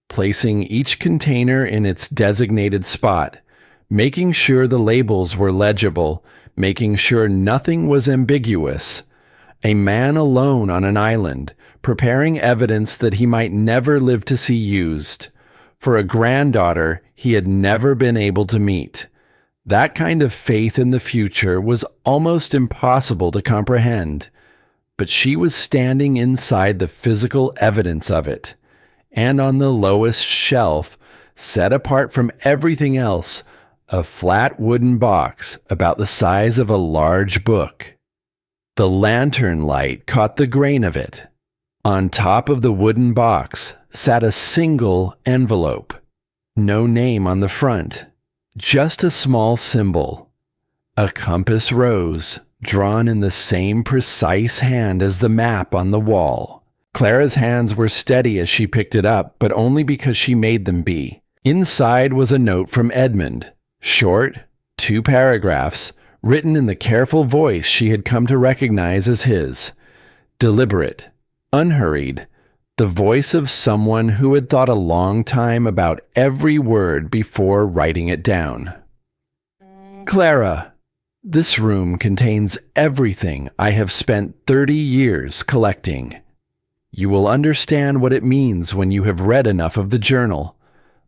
placing each container in its designated spot, making sure the labels were legible, making sure nothing was ambiguous. A man alone on an island, preparing evidence that he might never live to see used, for a granddaughter he had never been able to meet. That kind of faith in the future was almost impossible to comprehend, but she was standing inside the physical evidence of it, and on the lowest shelf, set apart from everything else, a flat wooden box about the size of a large book. The lantern light caught the grain of it. On top of the wooden box sat a single envelope. No name on the front, just a small symbol. A compass rose, drawn in the same precise hand as the map on the wall. Clara's hands were steady as she picked it up, but only because she made them be. Inside was a note from Edmund, short, 2 paragraphs, written in the careful voice she had come to recognize as his. Deliberate, unhurried, the voice of someone who had thought a long time about every word before writing it down. Clara, this room contains everything I have spent 30 years collecting. You will understand what it means when you have read enough of the journal.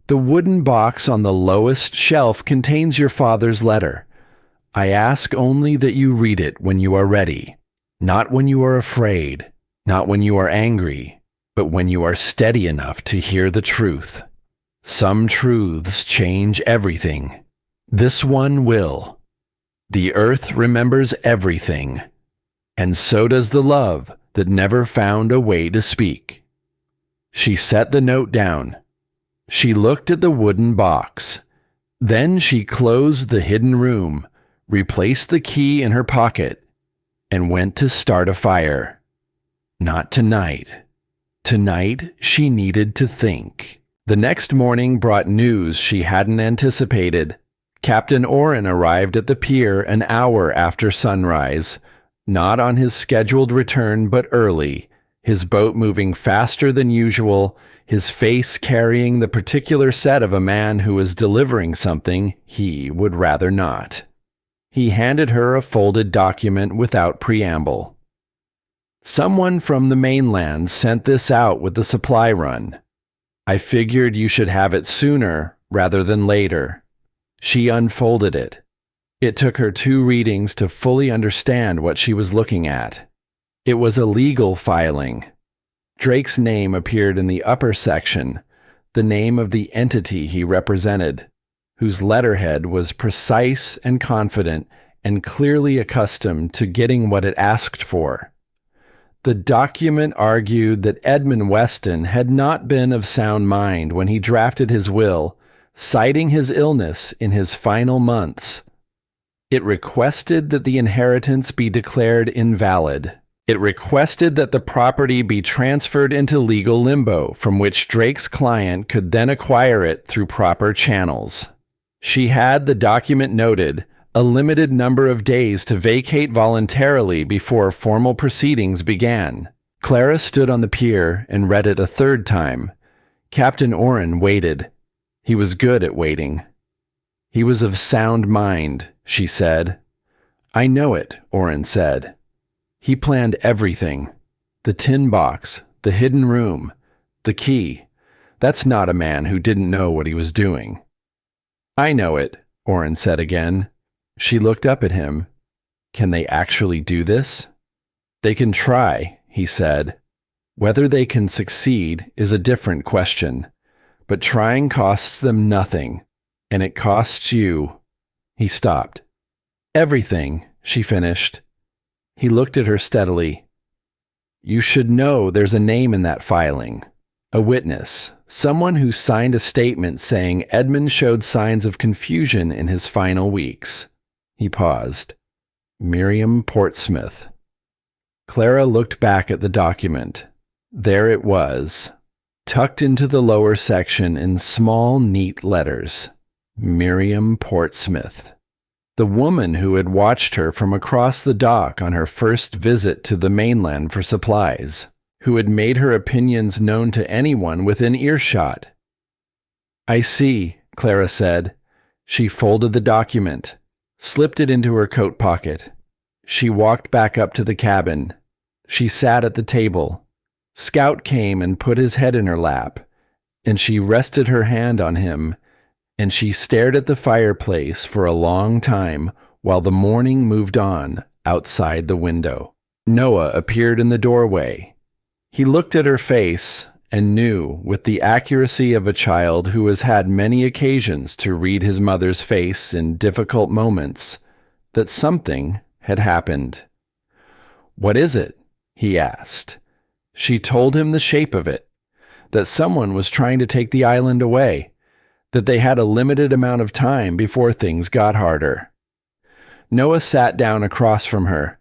The wooden box on the lowest shelf contains your father's letter. I ask only that you read it when you are ready, not when you are afraid, not when you are angry, but when you are steady enough to hear the truth. Some truths change everything. This one will. The earth remembers everything, and so does the love that never found a way to speak. She set the note down. She looked at the wooden box. Then she closed the hidden room, replaced the key in her pocket, and went to start a fire. Not tonight. Tonight, she needed to think. The next morning brought news she hadn't anticipated. Captain Oren arrived at the pier an hour after sunrise, not on his scheduled return but early, his boat moving faster than usual, his face carrying the particular set of a man who was delivering something he would rather not. He handed her a folded document without preamble. Someone from the mainland sent this out with the supply run. I figured you should have it sooner rather than later. She unfolded it. It took her 2 readings to fully understand what she was looking at. It was a legal filing. Drake's name appeared in the upper section, the name of the entity he represented, whose letterhead was precise and confident and clearly accustomed to getting what it asked for. The document argued that Edmund Weston had not been of sound mind when he drafted his will, citing his illness in his final months. It requested that the inheritance be declared invalid. It requested that the property be transferred into legal limbo, from which Drake's client could then acquire it through proper channels. She had, the document noted, a limited number of days to vacate voluntarily before formal proceedings began. Clara stood on the pier and read it a 3rd time. Captain Oren waited. He was good at waiting. He was of sound mind, she said. I know it, Oren said. He planned everything. The tin box, the hidden room, the key, That's not a man who didn't know what he was doing. I know it, Oren said again. She looked up at him. Can they actually do this? They can try, he said. Whether they can succeed is a different question. But trying costs them nothing, and it costs you. He stopped. Everything, she finished. He looked at her steadily. You should know there's a name in that filing. A witness, someone who signed a statement saying Edmund showed signs of confusion in his final weeks. He paused. Miriam Portsmouth. Clara looked back at the document. There it was, tucked into the lower section in small, neat letters. Miriam Portsmouth. The woman who had watched her from across the dock on her first visit to the mainland for supplies, who had made her opinions known to anyone within earshot. I see, Clara said. She folded the document, slipped it into her coat pocket. She walked back up to the cabin. She sat at the table. Scout came and put his head in her lap, and she rested her hand on him, and she stared at the fireplace for a long time while the morning moved on outside the window. Noah appeared in the doorway. He looked at her face and knew, with the accuracy of a child who has had many occasions to read his mother's face in difficult moments, that something had happened. What is it? He asked. She told him the shape of it, that someone was trying to take the island away, that they had a limited amount of time before things got harder. Noah sat down across from her.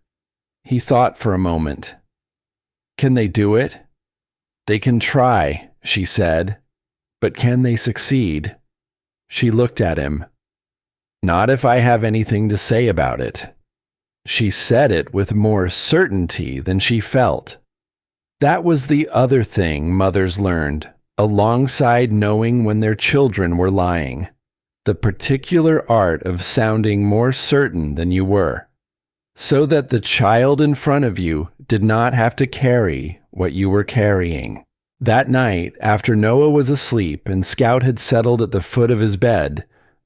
He thought for a moment. Can they do it? They can try, she said, but can they succeed? She looked at him. Not if I have anything to say about it. She said it with more certainty than she felt. That was the other thing mothers learned, alongside knowing when their children were lying. The particular art of sounding more certain than you were, so that the child in front of you did not have to carry what you were carrying. That night, after Noah was asleep and Scout had settled at the foot of his bed,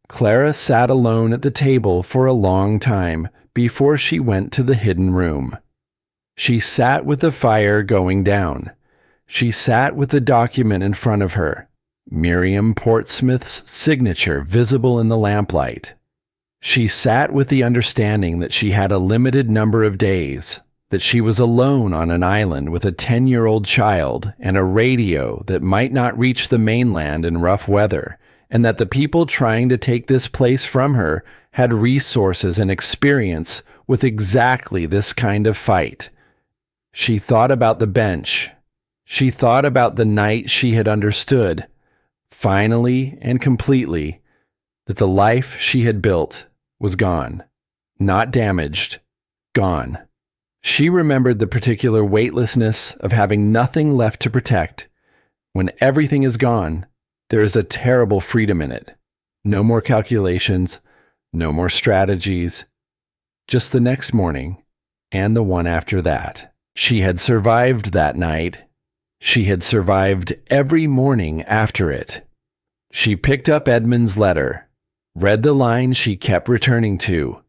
Clara sat alone at the table for a long time before she went to the hidden room. She sat with the fire going down. She sat with the document in front of her, Miriam Portsmouth's signature visible in the lamplight. She sat with the understanding that she had a limited number of days, that she was alone on an island with a 10-year-old child and a radio that might not reach the mainland in rough weather, and that the people trying to take this place from her had resources and experience with exactly this kind of fight. She thought about the bench. She thought about the night she had understood, finally and completely, that the life she had built was gone. Not damaged, gone. She remembered the particular weightlessness of having nothing left to protect. When everything is gone, there is a terrible freedom in it. No more calculations, no more strategies. Just the next morning, and the one after that. She had survived that night. She had survived every morning after it. She picked up Edmund's letter, read the line she kept returning to,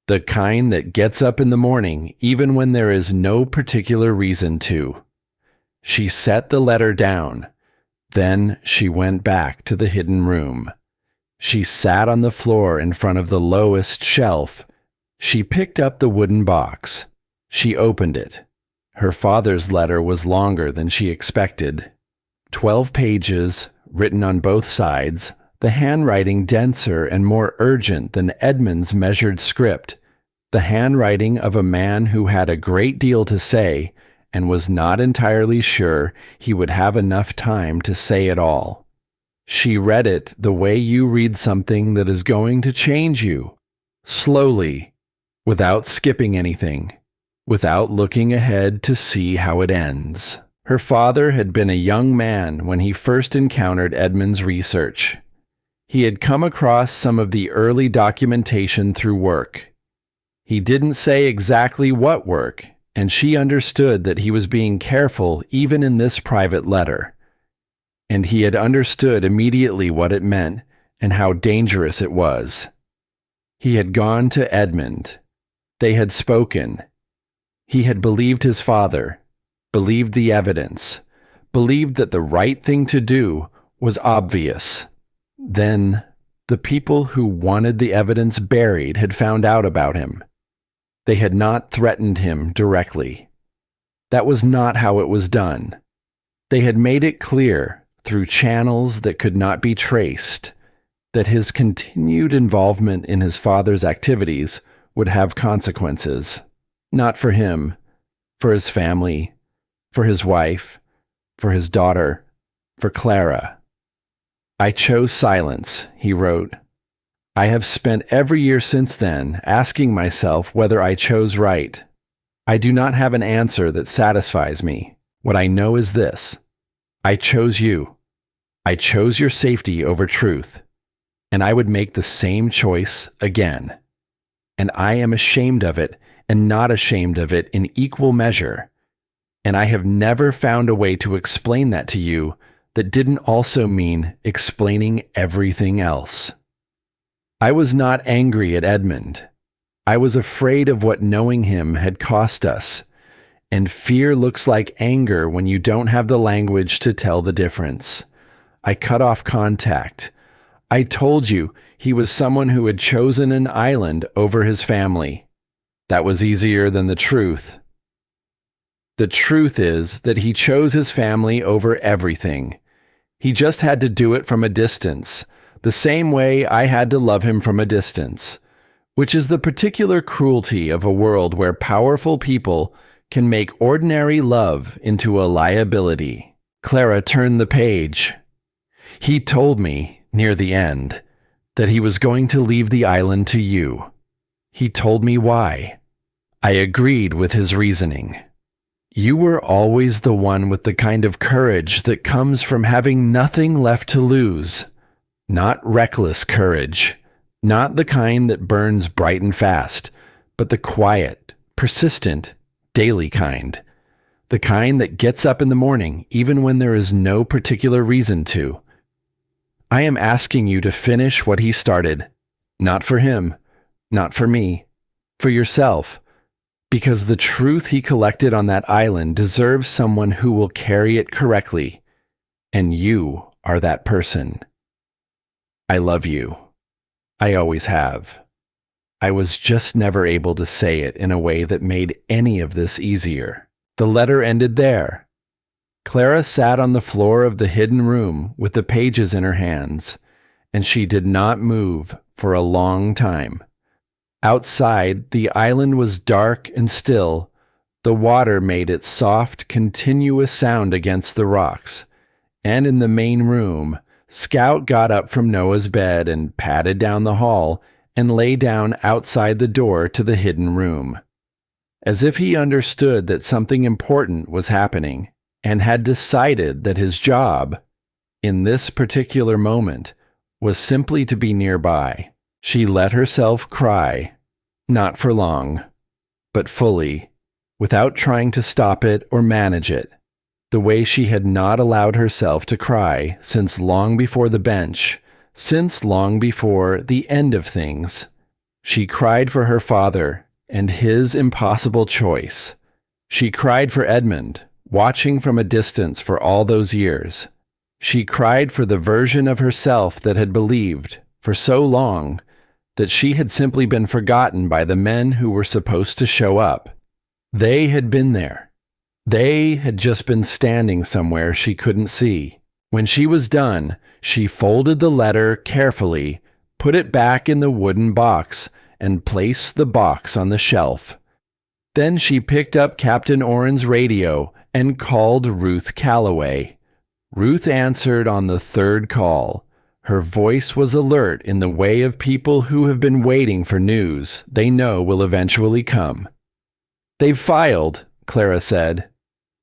the kind that gets up in the morning even when there is no particular reason to. She set the letter down. Then she went back to the hidden room. She sat on the floor in front of the lowest shelf. She picked up the wooden box. She opened it. Her father's letter was longer than she expected. 12 pages, written on both sides, the handwriting denser and more urgent than Edmund's measured script, the handwriting of a man who had a great deal to say and was not entirely sure he would have enough time to say it all. She read it the way you read something that is going to change you, slowly, without skipping anything, without looking ahead to see how it ends. Her father had been a young man when he first encountered Edmund's research. He had come across some of the early documentation through work. He didn't say exactly what work, and she understood that he was being careful even in this private letter. and he had understood immediately what it meant and how dangerous it was. He had gone to Edmund. They had spoken. He had believed his father, believed the evidence, believed that the right thing to do was obvious. Then, the people who wanted the evidence buried had found out about him. They had not threatened him directly. That was not how it was done. They had made it clear, through channels that could not be traced, that his continued involvement in his father's activities would have consequences. Not for him, for his family, for his wife, for his daughter, for Clara. "I chose silence," he wrote. "I have spent every year since then asking myself whether I chose right. I do not have an answer that satisfies me. What I know is this: I chose you. I chose your safety over truth, and I would make the same choice again. And I am ashamed of it, and not ashamed of it in equal measure. And I have never found a way to explain that to you that didn't also mean explaining everything else." I was not angry at Edmund. I was afraid of what knowing him had cost us, and fear looks like anger when you don't have the language to tell the difference. I cut off contact. I told you he was someone who had chosen an island over his family. That was easier than the truth. The truth is that he chose his family over everything. He just had to do it from a distance, the same way I had to love him from a distance, which is the particular cruelty of a world where powerful people can make ordinary love into a liability. Clara turned the page. "He told me, near the end, that he was going to leave the island to you. He told me why. I agreed with his reasoning. You were always the one with the kind of courage that comes from having nothing left to lose. Not reckless courage, not the kind that burns bright and fast, but the quiet, persistent, daily kind. The kind that gets up in the morning even when there is no particular reason to. I am asking you to finish what he started. Not for him, not for me, for yourself. Because the truth he collected on that island deserves someone who will carry it correctly, and you are that person. I love you. I always have. I was just never able to say it in a way that made any of this easier." The letter ended there. Clara sat on the floor of the hidden room with the pages in her hands, and she did not move for a long time. Outside, the island was dark and still. The water made its soft, continuous sound against the rocks. And in the main room, Scout got up from Noah's bed and padded down the hall and lay down outside the door to the hidden room. As if he understood that something important was happening and had decided that his job, in this particular moment, was simply to be nearby. She let herself cry, not for long, but fully, without trying to stop it or manage it, the way she had not allowed herself to cry since long before the bench, since long before the end of things. She cried for her father and his impossible choice. She cried for Edmund, watching from a distance for all those years. She cried for the version of herself that had believed, for so long, that she had simply been forgotten by the men who were supposed to show up. They had been there. They had just been standing somewhere she couldn't see. When she was done, she folded the letter carefully, put it back in the wooden box, and placed the box on the shelf. Then she picked up Captain Oren's radio and called Ruth Calloway. Ruth answered on the third call. Her voice was alert in the way of people who have been waiting for news they know will eventually come. "They've filed," Clara said.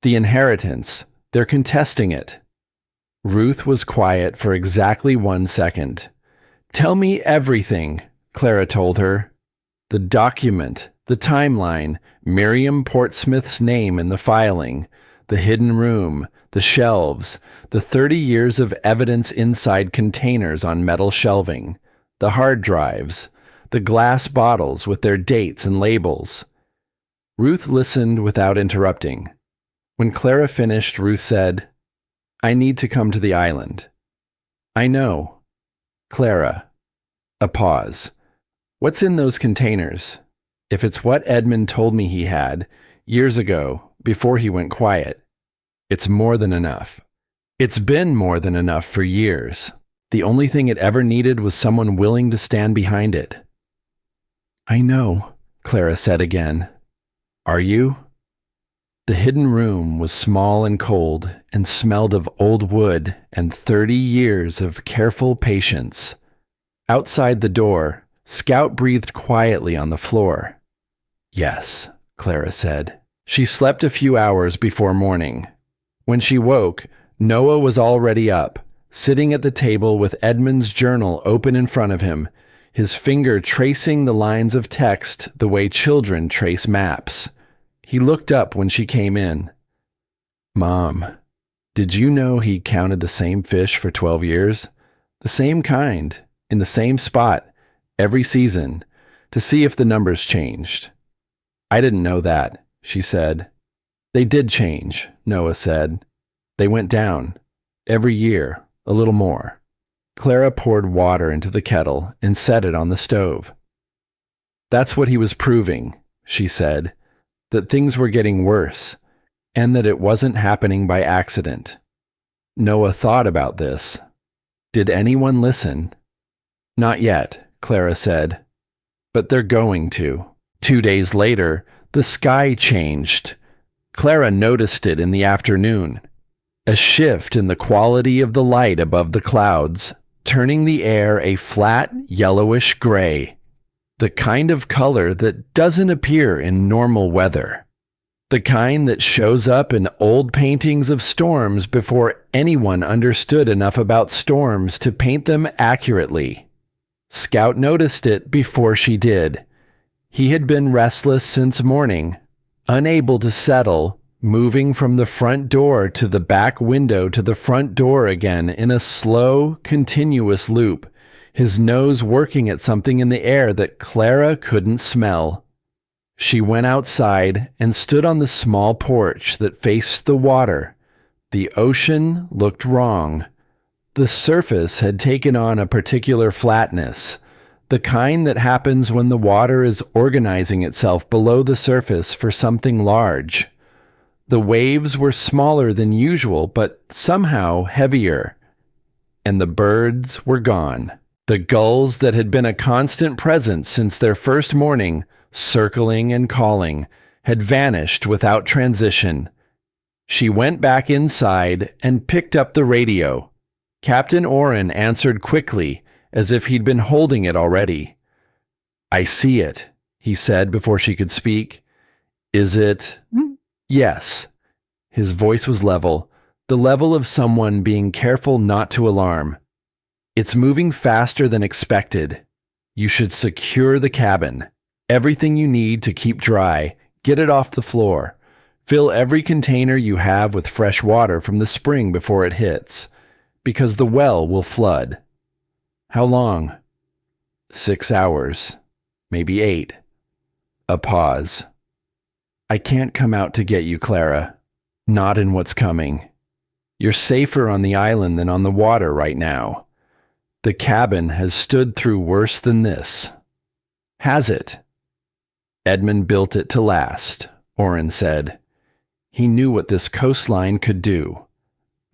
"The inheritance. They're contesting it." Ruth was quiet for exactly 1 second. "Tell me everything," Clara told her. The document, the timeline, Miriam Portsmouth's name in the filing, the hidden room, the shelves, the 30 years of evidence inside containers on metal shelving, the hard drives, the glass bottles with their dates and labels. Ruth listened without interrupting. When Clara finished, Ruth said, "I need to come to the island." "I know." "Clara." A pause. "What's in those containers? If it's what Edmund told me he had, years ago, before he went quiet, it's more than enough. It's been more than enough for years. The only thing it ever needed was someone willing to stand behind it." "I know," Clara said again. "Are you?" The hidden room was small and cold and smelled of old wood and 30 years of careful patience. Outside the door, Scout breathed quietly on the floor. "Yes," Clara said. She slept a few hours before morning. When she woke, Noah was already up, sitting at the table with Edmund's journal open in front of him, his finger tracing the lines of text the way children trace maps. He looked up when she came in. "Mom, did you know he counted the same fish for 12 years? The same kind, in the same spot, every season, to see if the numbers changed." "I didn't know that," she said. "They did change," Noah said. "They went down. Every year, a little more." Clara poured water into the kettle and set it on the stove. "That's what he was proving," she said, "that things were getting worse, and that it wasn't happening by accident." Noah thought about this. Did anyone listen? "Not yet," Clara said. "But they're going to." 2 days later, the sky changed. Clara noticed it in the afternoon. A shift in the quality of the light above the clouds, turning the air a flat, yellowish gray. The kind of color that doesn't appear in normal weather. The kind that shows up in old paintings of storms before anyone understood enough about storms to paint them accurately. Scout noticed it before she did. He had been restless since morning, unable to settle, moving from the front door to the back window to the front door again in a slow, continuous loop, his nose working at something in the air that Clara couldn't smell. She went outside and stood on the small porch that faced the water. The ocean looked wrong. The surface had taken on a particular flatness, the kind that happens when the water is organizing itself below the surface for something large. The waves were smaller than usual, but somehow heavier. And the birds were gone. The gulls that had been a constant presence since their first morning, circling and calling, had vanished without transition. She went back inside and picked up the radio. Captain Oren answered quickly, as if he'd been holding it already. "I see it," he said before she could speak. "Is it?" "Yes." His voice was level, the level of someone being careful not to alarm. "It's moving faster than expected. You should secure the cabin. Everything you need to keep dry, get it off the floor. Fill every container you have with fresh water from the spring before it hits, because the well will flood." "How long?" 6 hours, maybe 8. A pause. "I can't come out to get you, Clara. Not in what's coming. You're safer on the island than on the water right now. The cabin has stood through worse than this." "Has it?" "Edmund built it to last," Oren said. "He knew what this coastline could do.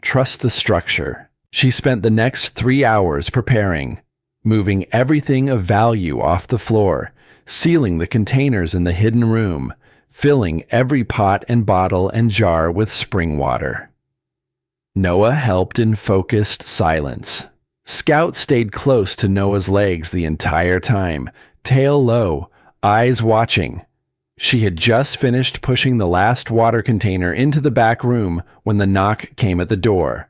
Trust the structure." She spent the next 3 hours preparing, moving everything of value off the floor, sealing the containers in the hidden room, filling every pot and bottle and jar with spring water. Noah helped in focused silence. Scout stayed close to Noah's legs the entire time, tail low, eyes watching. She had just finished pushing the last water container into the back room when the knock came at the door.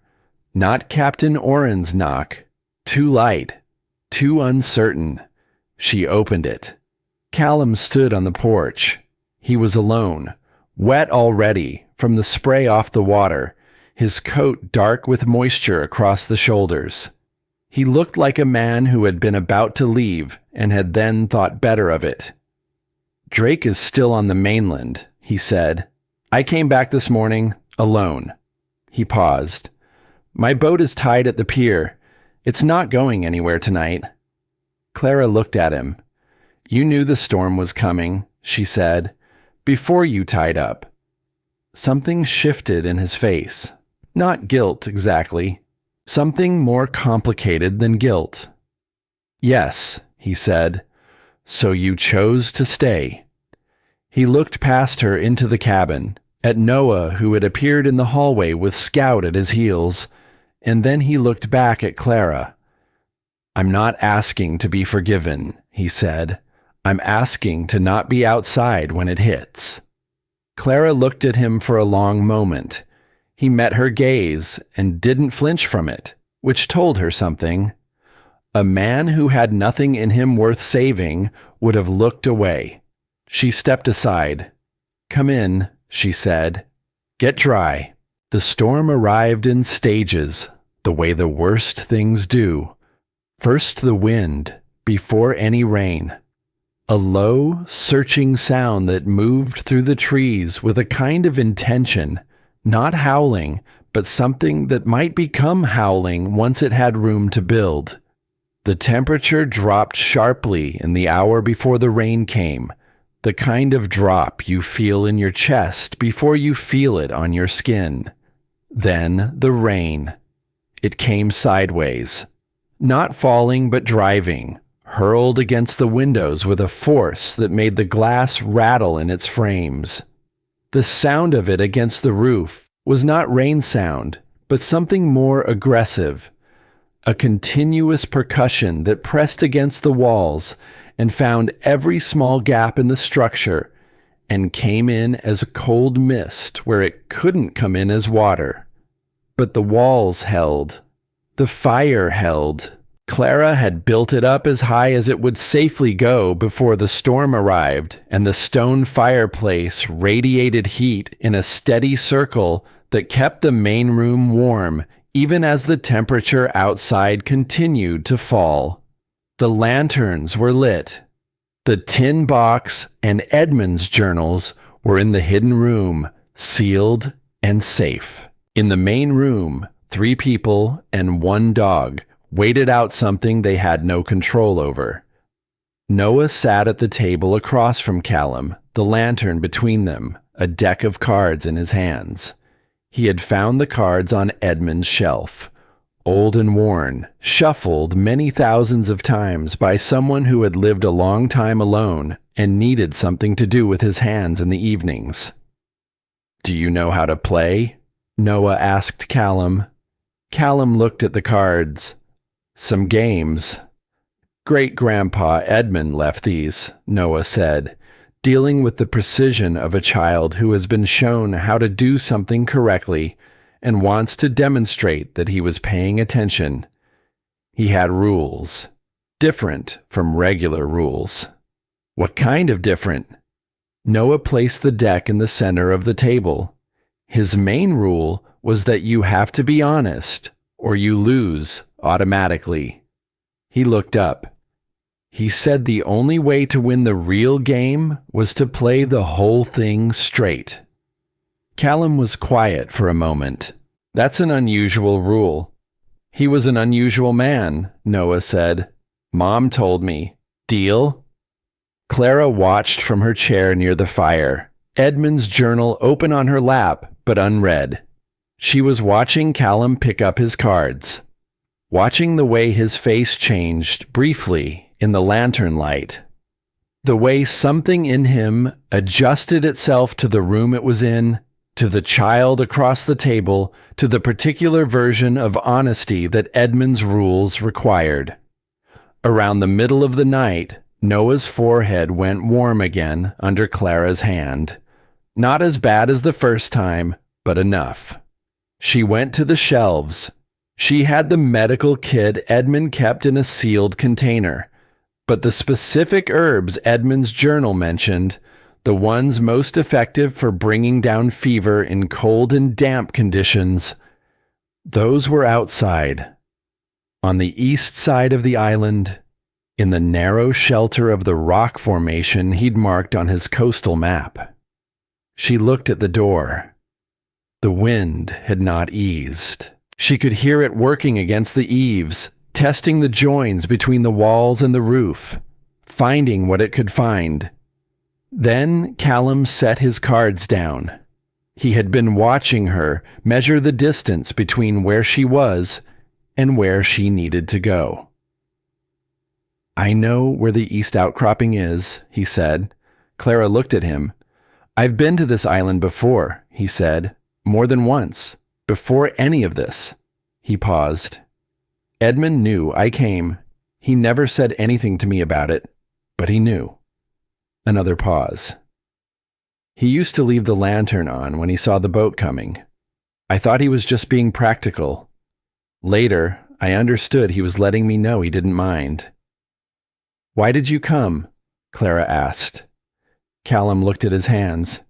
Not Captain Oren's knock. Too light. Too uncertain. She opened it. Callum stood on the porch. He was alone, wet already from the spray off the water, his coat dark with moisture across the shoulders. He looked like a man who had been about to leave and had then thought better of it. "Drake is still on the mainland," he said. "I came back this morning, alone." He paused. "My boat is tied at the pier. It's not going anywhere tonight." Clara looked at him. "You knew the storm was coming," she said, "before you tied up." Something shifted in his face. Not guilt, exactly. Something more complicated than guilt. "Yes," he said. "So you chose to stay." He looked past her into the cabin, at Noah, who had appeared in the hallway with Scout at his heels, and then he looked back at Clara. "I'm not asking to be forgiven," he said. "I'm asking to not be outside when it hits." Clara looked at him for a long moment. He met her gaze and didn't flinch from it, which told her something. A man who had nothing in him worth saving would have looked away. She stepped aside. "Come in," she said. "Get dry." The storm arrived in stages, the way the worst things do. First the wind, before any rain. A low, searching sound that moved through the trees with a kind of intention, not howling, but something that might become howling once it had room to build. The temperature dropped sharply in the hour before the rain came, the kind of drop you feel in your chest before you feel it on your skin. Then the rain. It came sideways. Not falling but driving, hurled against the windows with a force that made the glass rattle in its frames. The sound of it against the roof was not rain sound, but something more aggressive. A continuous percussion that pressed against the walls and found every small gap in the structure and came in as a cold mist where it couldn't come in as water. But the walls held. The fire held. Clara had built it up as high as it would safely go before the storm arrived, and the stone fireplace radiated heat in a steady circle that kept the main room warm even as the temperature outside continued to fall. The lanterns were lit. The tin box and Edmund's journals were in the hidden room, sealed and safe. In the main room, 3 people and 1 dog waited out something they had no control over. Noah sat at the table across from Callum, the lantern between them, a deck of cards in his hands. He had found the cards on Edmund's shelf, old and worn, shuffled many thousands of times by someone who had lived a long time alone and needed something to do with his hands in the evenings. "Do you know how to play?" Noah asked Callum. Callum looked at the cards. "Some games." "Great-grandpa Edmund left these," Noah said, dealing with the precision of a child who has been shown how to do something correctly and wants to demonstrate that he was paying attention. He had rules, different from regular rules. "What kind of different?" Noah placed the deck in the center of the table. His main rule was that you have to be honest, or you lose automatically. He looked up. He said the only way to win the real game was to play the whole thing straight. Callum was quiet for a moment. "That's an unusual rule." "He was an unusual man," Noah said. "Mom told me. Deal?" Clara watched from her chair near the fire, Edmund's journal open on her lap, but unread. She was watching Callum pick up his cards, watching the way his face changed briefly in the lantern light, the way something in him adjusted itself to the room it was in, to the child across the table, to the particular version of honesty that Edmund's rules required. Around the middle of the night, Noah's forehead went warm again under Clara's hand. Not as bad as the first time, but enough. She went to the shelves. She had the medical kit Edmund kept in a sealed container. But the specific herbs Edmund's journal mentioned, the ones most effective for bringing down fever in cold and damp conditions, Those were outside. On the east side of the island, in the narrow shelter of the rock formation he'd marked on his coastal map. She looked at the door. The wind had not eased. She could hear it working against the eaves, testing the joins between the walls and the roof, finding what it could find. Then Callum set his cards down. He had been watching her measure the distance between where she was and where she needed to go. "I know where the east outcropping is," he said. Clara looked at him. "I've been to this island before," he said, "more than once, before any of this." He paused. "Edmund knew I came. He never said anything to me about it, but he knew." Another pause. "He used to leave the lantern on when he saw the boat coming. I thought he was just being practical. Later, I understood he was letting me know he didn't mind." "Why did you come?" Clara asked. Callum looked at his hands.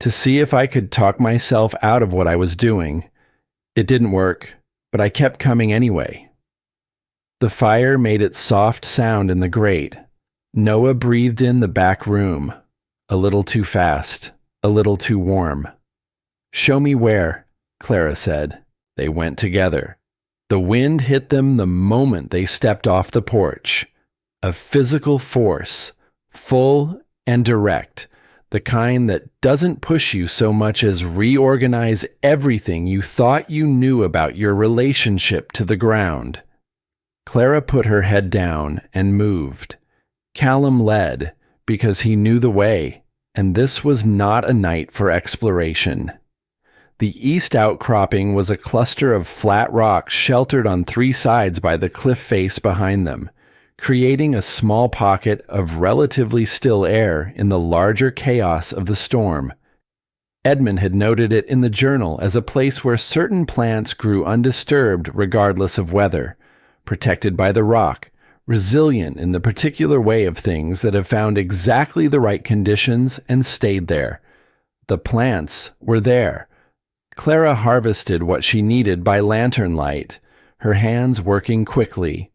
"To see if I could talk myself out of what I was doing. It didn't work, but I kept coming anyway." The fire made its soft sound in the grate. Noah breathed in the back room. A little too fast, a little too warm. "Show me where," Clara said. They went together. The wind hit them the moment they stepped off the porch. A physical force, full and direct, the kind that doesn't push you so much as reorganize everything you thought you knew about your relationship to the ground. Clara put her head down and moved. Callum led, because he knew the way, and this was not a night for exploration. The east outcropping was a cluster of flat rocks sheltered on three sides by the cliff face behind them, creating a small pocket of relatively still air in the larger chaos of the storm. Edmund had noted it in the journal as a place where certain plants grew undisturbed regardless of weather, protected by the rock, resilient in the particular way of things that have found exactly the right conditions and stayed there. The plants were there. Clara harvested what she needed by lantern light, her hands working quickly,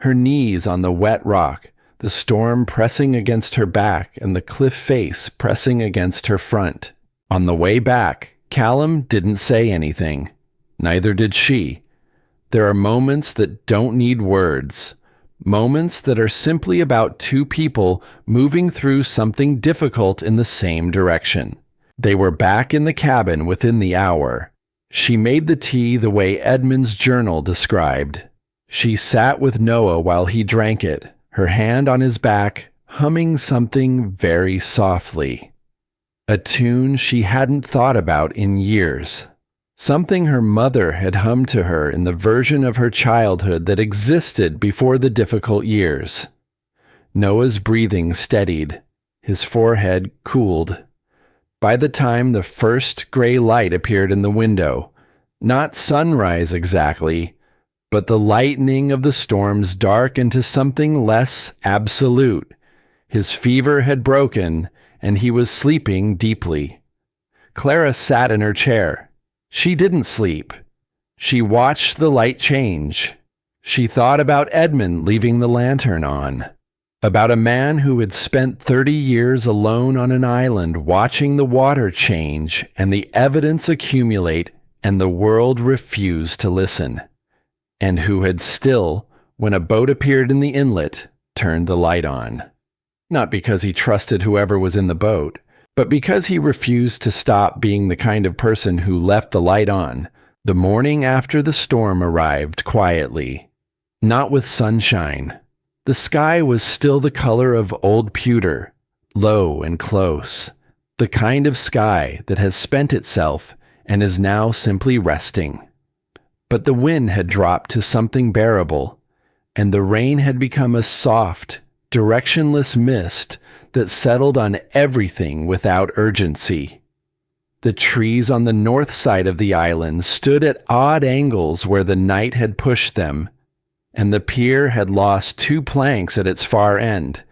her knees on the wet rock, the storm pressing against her back and the cliff face pressing against her front. On the way back, Callum didn't say anything. Neither did she. There are moments that don't need words. Moments that are simply about two people moving through something difficult in the same direction. They were back in the cabin within the hour. She made the tea the way Edmund's journal described. She sat with Noah while he drank it, her hand on his back, humming something very softly. A tune she hadn't thought about in years. Something her mother had hummed to her in the version of her childhood that existed before the difficult years. Noah's breathing steadied. His forehead cooled. By the time the first gray light appeared in the window, not sunrise exactly, but the lightning of the storm's dark into something less absolute. His fever had broken, and he was sleeping deeply. Clara sat in her chair. She didn't sleep. She watched the light change. She thought about Edmund leaving the lantern on. About a man who had spent 30 years alone on an island watching the water change and the evidence accumulate, and the world refused to listen. And who had still, when a boat appeared in the inlet, turned the light on. Not because he trusted whoever was in the boat, but because he refused to stop being the kind of person who left the light on. The morning after the storm arrived quietly, not with sunshine. The sky was still the color of old pewter, low and close, the kind of sky that has spent itself and is now simply resting. But the wind had dropped to something bearable, and the rain had become a soft, directionless mist that settled on everything without urgency. The trees on the north side of the island stood at odd angles where the night had pushed them, and the pier had lost 2 planks at its far end,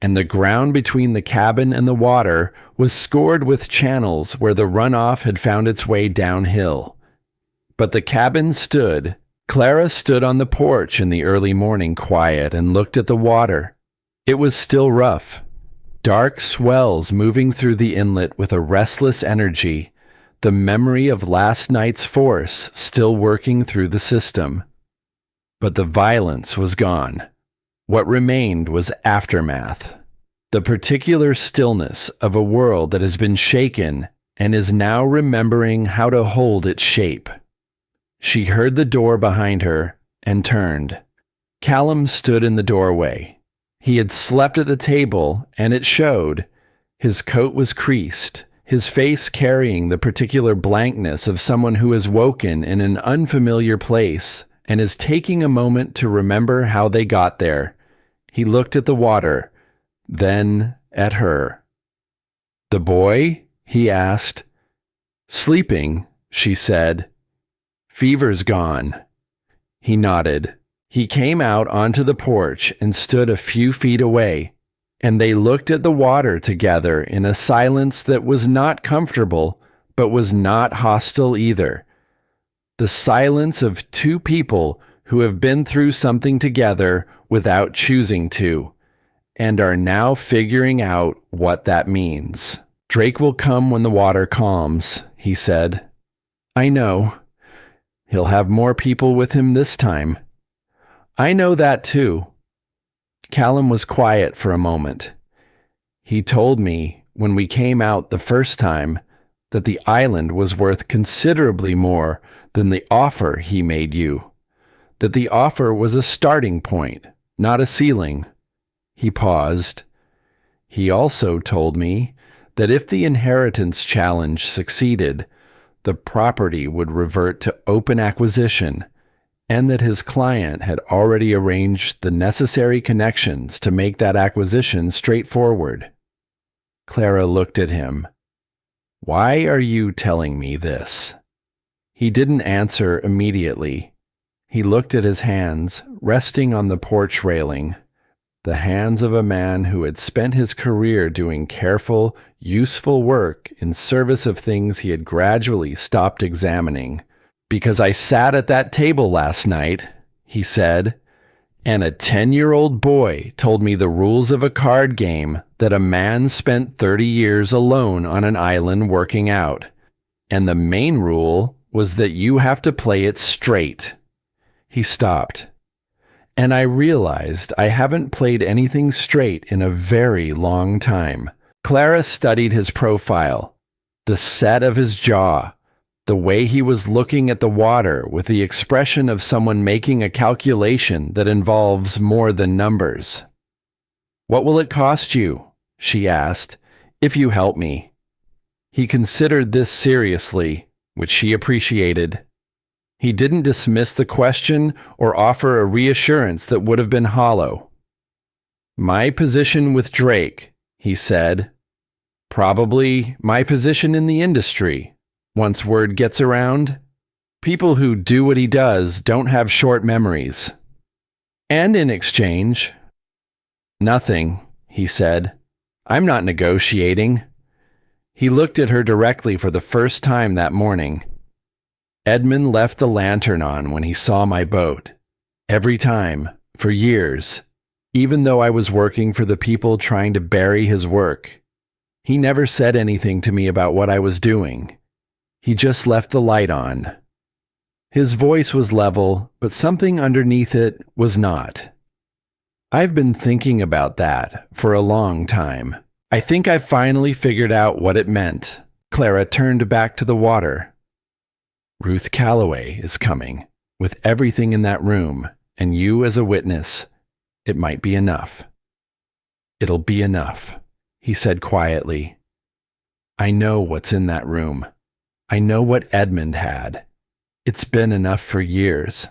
and the ground between the cabin and the water was scored with channels where the runoff had found its way downhill. But the cabin stood. Clara stood on the porch in the early morning quiet and looked at the water. It was still rough. Dark swells moving through the inlet with a restless energy, the memory of last night's force still working through the system. But the violence was gone. What remained was aftermath, the particular stillness of a world that has been shaken and is now remembering how to hold its shape. She heard the door behind her and turned. Callum stood in the doorway. He had slept at the table, and it showed. His coat was creased, his face carrying the particular blankness of someone who has woken in an unfamiliar place and is taking a moment to remember how they got there. He looked at the water, then at her. "The boy?" he asked. "Sleeping," she said. "Fever's gone." He nodded. He came out onto the porch and stood a few feet away, and they looked at the water together in a silence that was not comfortable, but was not hostile either. The silence of two people who have been through something together without choosing to, and are now figuring out what that means. "Drake will come when the water calms," he said. "I know. He'll have more people with him this time." "I know that too." Callum was quiet for a moment. "He told me when we came out the first time that the island was worth considerably more than the offer he made you. That the offer was a starting point, not a ceiling." He paused. "He also told me that if the inheritance challenge succeeded, the property would revert to open acquisition, and that his client had already arranged the necessary connections to make that acquisition straightforward." Clara looked at him. "Why are you telling me this?" He didn't answer immediately. He looked at his hands, resting on the porch railing, the hands of a man who had spent his career doing careful, useful work in service of things he had gradually stopped examining. "Because I sat at that table last night," he said, "and a 10-year-old boy told me the rules of a card game that a man spent 30 years alone on an island working out. And the main rule was that you have to play it straight." He stopped. "And I realized I haven't played anything straight in a very long time." Clara studied his profile, the set of his jaw, the way he was looking at the water with the expression of someone making a calculation that involves more than numbers. "What will it cost you," she asked, "if you help me?" He considered this seriously, which she appreciated. He didn't dismiss the question or offer a reassurance that would have been hollow. "My position with Drake," he said. "Probably my position in the industry. Once word gets around, people who do what he does don't have short memories." "And in exchange?" "Nothing," he said. "I'm not negotiating." He looked at her directly for the first time that morning. "Edmund left the lantern on when he saw my boat. Every time, for years, even though I was working for the people trying to bury his work. He never said anything to me about what I was doing. He just left the light on." His voice was level, but something underneath it was not. "I've been thinking about that for a long time. I think I've finally figured out what it meant." Clara turned back to the water. "Ruth Calloway is coming, with everything in that room, and you as a witness. It might be enough." "It'll be enough," he said quietly. "I know what's in that room. I know what Edmund had. It's been enough for years.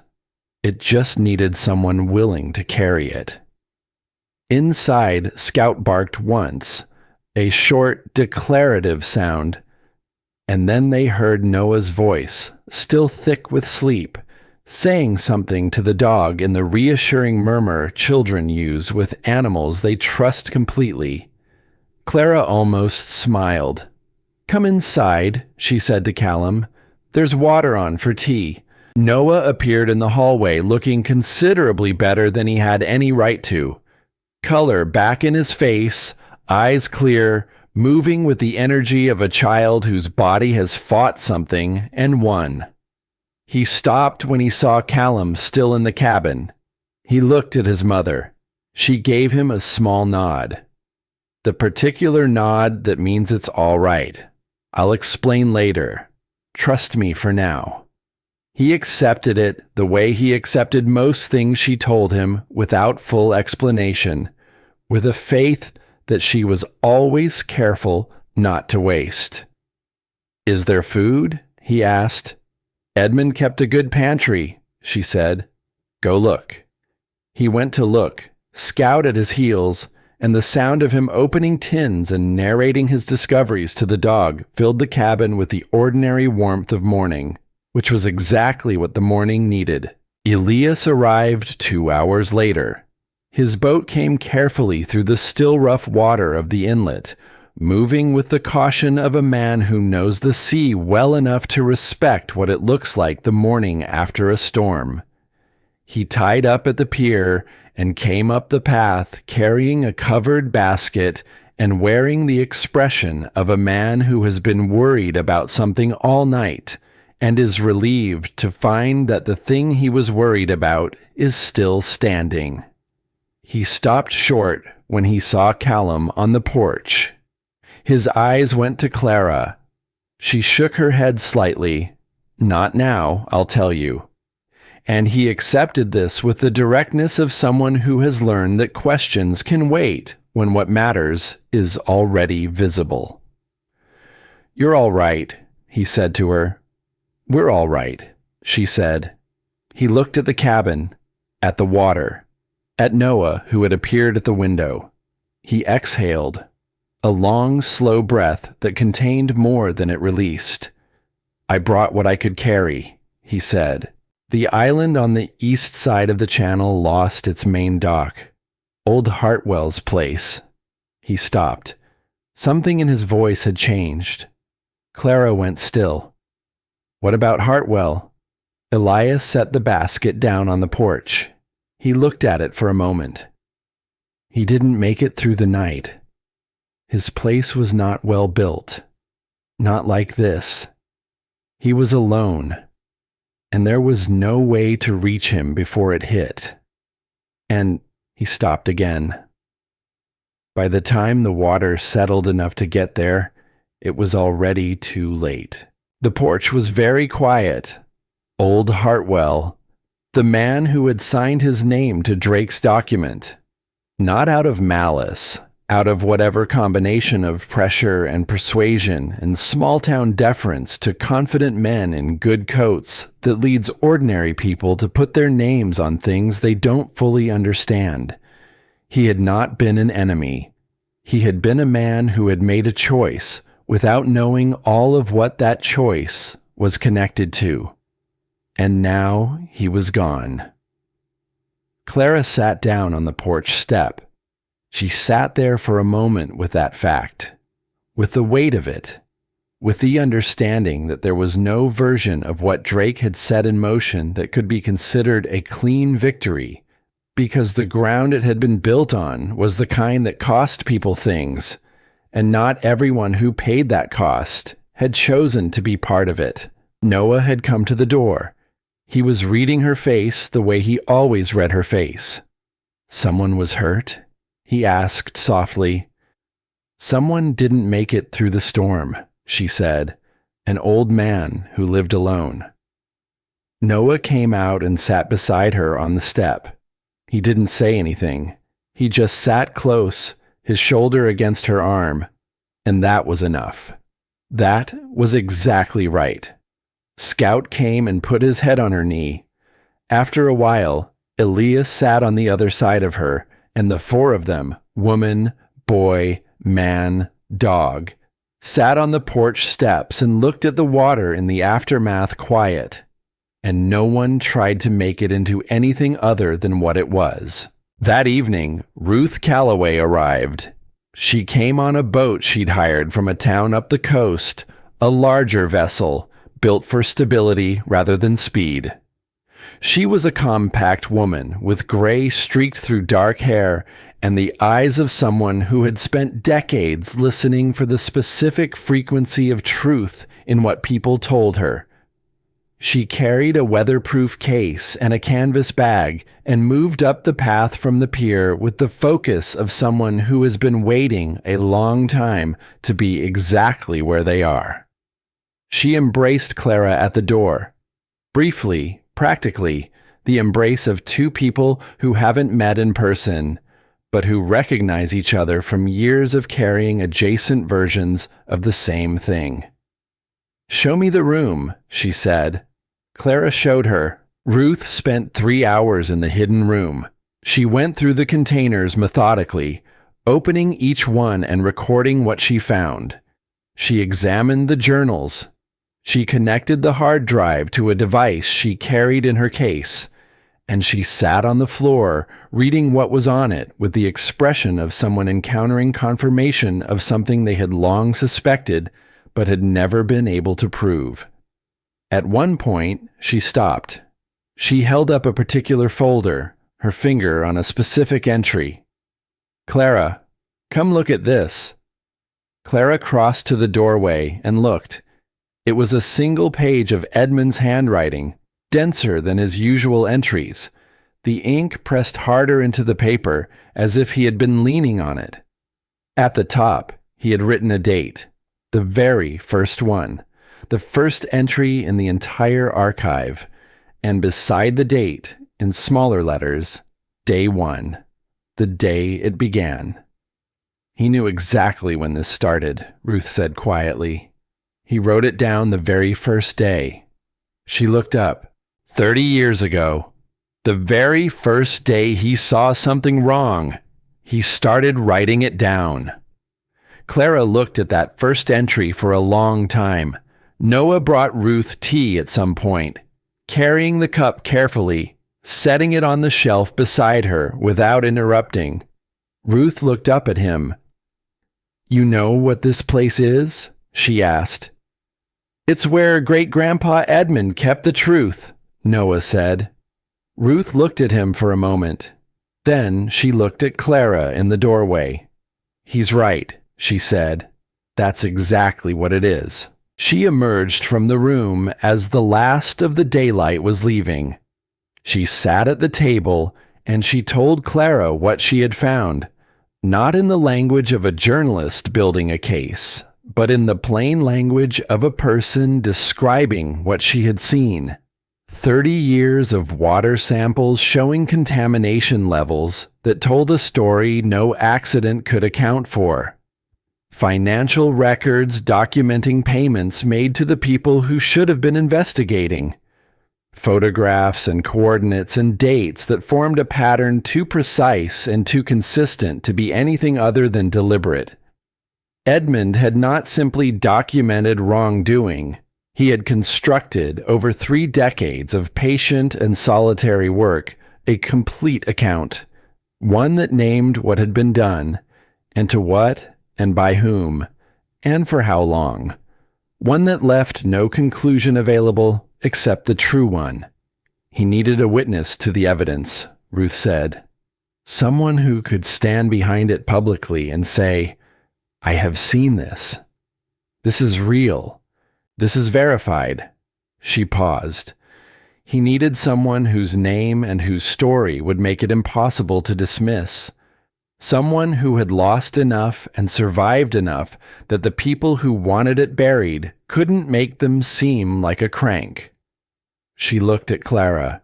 It just needed someone willing to carry it." Inside, Scout barked once, a short, declarative sound, and then they heard Noah's voice, still thick with sleep, saying something to the dog in the reassuring murmur children use with animals they trust completely. Clara almost smiled. "Come inside," she said to Callum. There's water on for tea." Noah appeared in the hallway looking considerably better than he had any right to. Color back in his face, eyes clear, moving with the energy of a child whose body has fought something and won. He stopped when he saw Callum still in the cabin. He looked at his mother. She gave him a small nod. The particular nod that means it's all right. I'll explain later. Trust me for now. He accepted it the way he accepted most things she told him without full explanation, with a faith that she was always careful not to waste. "Is there food?" he asked. "Edmund kept a good pantry," she said. "Go look." He went to look, Scout at his heels, and the sound of him opening tins and narrating his discoveries to the dog filled the cabin with the ordinary warmth of morning, which was exactly what the morning needed. Elias arrived 2 hours later. His boat came carefully through the still rough water of the inlet, moving with the caution of a man who knows the sea well enough to respect what it looks like the morning after a storm. He tied up at the pier and came up the path carrying a covered basket and wearing the expression of a man who has been worried about something all night and is relieved to find that the thing he was worried about is still standing. He stopped short when he saw Callum on the porch. His eyes went to Clara. She shook her head slightly. "Not now, I'll tell you." And he accepted this with the directness of someone who has learned that questions can wait when what matters is already visible. "You're all right," he said to her. "We're all right," she said. He looked at the cabin, at the water, at Noah who had appeared at the window. He exhaled, a long, slow breath that contained more than it released. "I brought what I could carry," he said. The island on the east side of the channel lost its main dock. Old Hartwell's place. He stopped. Something in his voice had changed. Clara went still. "What about Hartwell?" Elias set the basket down on the porch. He looked at it for a moment. He didn't make it through the night. His place was not well built. Not like this. He was alone. And there was no way to reach him before it hit. And he stopped again. By the time the water settled enough to get there, it was already too late. The porch was very quiet. Old Hartwell, the man who had signed his name to Drake's document, not out of malice, out of whatever combination of pressure and persuasion and small-town deference to confident men in good coats that leads ordinary people to put their names on things they don't fully understand. He had not been an enemy. He had been a man who had made a choice without knowing all of what that choice was connected to. And now he was gone. Clara sat down on the porch step. She sat there for a moment with that fact, with the weight of it, with the understanding that there was no version of what Drake had set in motion that could be considered a clean victory, because the ground it had been built on was the kind that cost people things, and not everyone who paid that cost had chosen to be part of it. Noah had come to the door. He was reading her face the way he always read her face. "Someone was hurt?" he asked softly. "Someone didn't make it through the storm," she said, "an old man who lived alone." Noah came out and sat beside her on the step. He didn't say anything. He just sat close, his shoulder against her arm, and that was enough. That was exactly right. Scout came and put his head on her knee. After a while, Elias sat on the other side of her, and the four of them, woman, boy, man, dog, sat on the porch steps and looked at the water in the aftermath quiet, and no one tried to make it into anything other than what it was. That evening, Ruth Calloway arrived. She came on a boat she'd hired from a town up the coast, a larger vessel, built for stability rather than speed. She was a compact woman with gray streaked through dark hair and the eyes of someone who had spent decades listening for the specific frequency of truth in what people told her. She carried a weatherproof case and a canvas bag and moved up the path from the pier with the focus of someone who has been waiting a long time to be exactly where they are. She embraced Clara at the door. Briefly, practically, the embrace of two people who haven't met in person, but who recognize each other from years of carrying adjacent versions of the same thing. "Show me the room," she said. Clara showed her. Ruth spent 3 hours in the hidden room. She went through the containers methodically, opening each one and recording what she found. She examined the journals. She connected the hard drive to a device she carried in her case, and she sat on the floor reading what was on it with the expression of someone encountering confirmation of something they had long suspected but had never been able to prove. At one point, she stopped. She held up a particular folder, her finger on a specific entry. "Clara, come look at this." Clara crossed to the doorway and looked. It was a single page of Edmund's handwriting, denser than his usual entries. The ink pressed harder into the paper as if he had been leaning on it. At the top, he had written a date, the very first one, the first entry in the entire archive, and beside the date, in smaller letters, Day 1, the day it began. "He knew exactly when this started," Ruth said quietly. "He wrote it down the very first day." She looked up. 30 years ago, the very first day he saw something wrong, he started writing it down. Clara looked at that first entry for a long time. Noah brought Ruth tea at some point, carrying the cup carefully, setting it on the shelf beside her without interrupting. Ruth looked up at him. "You know what this place is?" she asked. "It's where Great-Grandpa Edmund kept the truth," Noah said. Ruth looked at him for a moment. Then she looked at Clara in the doorway. "He's right," she said. "That's exactly what it is." She emerged from the room as the last of the daylight was leaving. She sat at the table and she told Clara what she had found, not in the language of a journalist building a case, but in the plain language of a person describing what she had seen. 30 years of water samples showing contamination levels that told a story no accident could account for. Financial records documenting payments made to the people who should have been investigating. Photographs and coordinates and dates that formed a pattern too precise and too consistent to be anything other than deliberate. Edmund had not simply documented wrongdoing. He had constructed, over 3 decades of patient and solitary work, a complete account, one that named what had been done, and to what and by whom, and for how long. One that left no conclusion available except the true one. He needed a witness to the evidence, Ruth said. Someone who could stand behind it publicly and say, "I have seen this. This is real. This is verified." She paused. He needed someone whose name and whose story would make it impossible to dismiss. Someone who had lost enough and survived enough that the people who wanted it buried couldn't make them seem like a crank. She looked at Clara.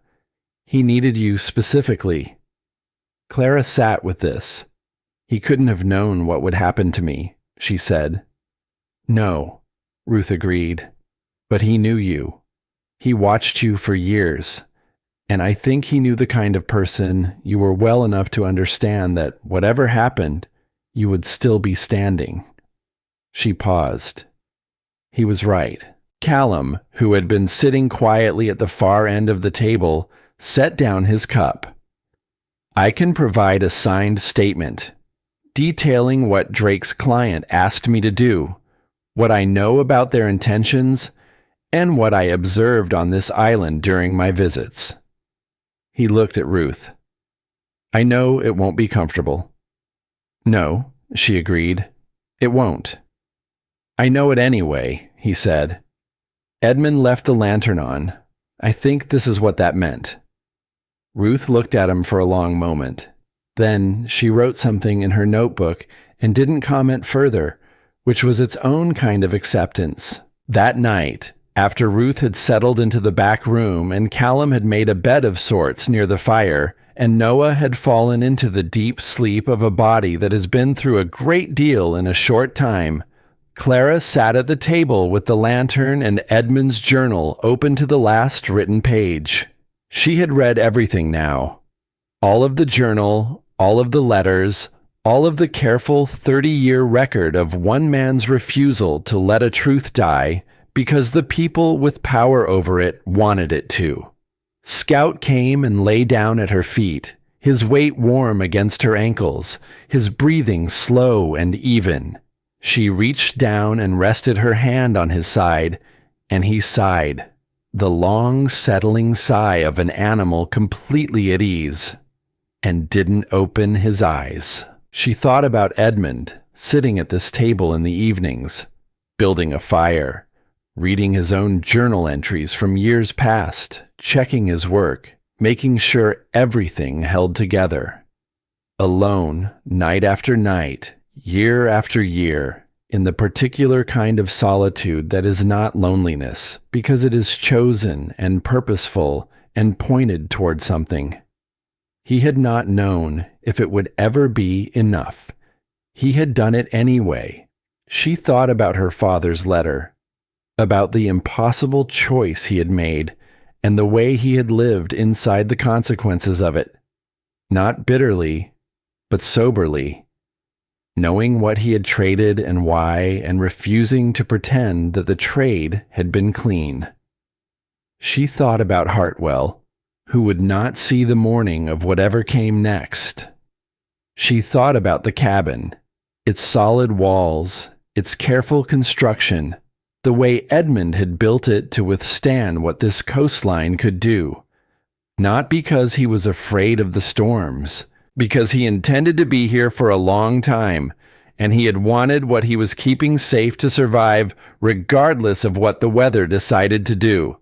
"He needed you specifically." Clara sat with this. "He couldn't have known what would happen to me," she said. "No," Ruth agreed. "But he knew you. He watched you for years. And I think he knew the kind of person you were well enough to understand that whatever happened, you would still be standing." She paused. He was right. Callum, who had been sitting quietly at the far end of the table, set down his cup. "I can provide a signed statement, detailing what Drake's client asked me to do, what I know about their intentions, and what I observed on this island during my visits." He looked at Ruth. "I know it won't be comfortable." "No," she agreed. "It won't." "I know it anyway," he said. "Edmund left the lantern on. I think this is what that meant." Ruth looked at him for a long moment. Then she wrote something in her notebook and didn't comment further, which was its own kind of acceptance. That night, after Ruth had settled into the back room and Callum had made a bed of sorts near the fire, and Noah had fallen into the deep sleep of a body that has been through a great deal in a short time, Clara sat at the table with the lantern and Edmund's journal open to the last written page. She had read everything now. All of the journal, all of the letters, all of the careful 30-year record of one man's refusal to let a truth die because the people with power over it wanted it to. Scout came and lay down at her feet, his weight warm against her ankles, his breathing slow and even. She reached down and rested her hand on his side, and he sighed, the long, settling sigh of an animal completely at ease, and didn't open his eyes. She thought about Edmund, sitting at this table in the evenings, building a fire, reading his own journal entries from years past, checking his work, making sure everything held together. Alone, night after night, year after year, in the particular kind of solitude that is not loneliness, because it is chosen and purposeful and pointed toward something. He had not known if it would ever be enough. He had done it anyway. She thought about her father's letter, about the impossible choice he had made, and the way he had lived inside the consequences of it. Not bitterly, but soberly, knowing what he had traded and why, and refusing to pretend that the trade had been clean. She thought about Hartwell, who would not see the morning of whatever came next. She thought about the cabin, its solid walls, its careful construction, the way Edmund had built it to withstand what this coastline could do. Not because he was afraid of the storms, because he intended to be here for a long time, and he had wanted what he was keeping safe to survive regardless of what the weather decided to do.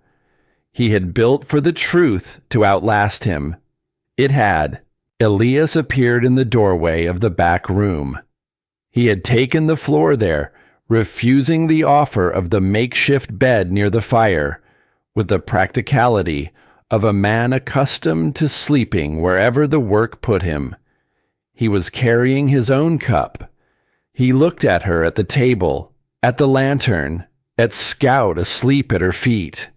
He had built for the truth to outlast him. It had. Elias appeared in the doorway of the back room. He had taken the floor there, refusing the offer of the makeshift bed near the fire, with the practicality of a man accustomed to sleeping wherever the work put him. He was carrying his own cup. He looked at her at the table, at the lantern, at Scout asleep at her feet.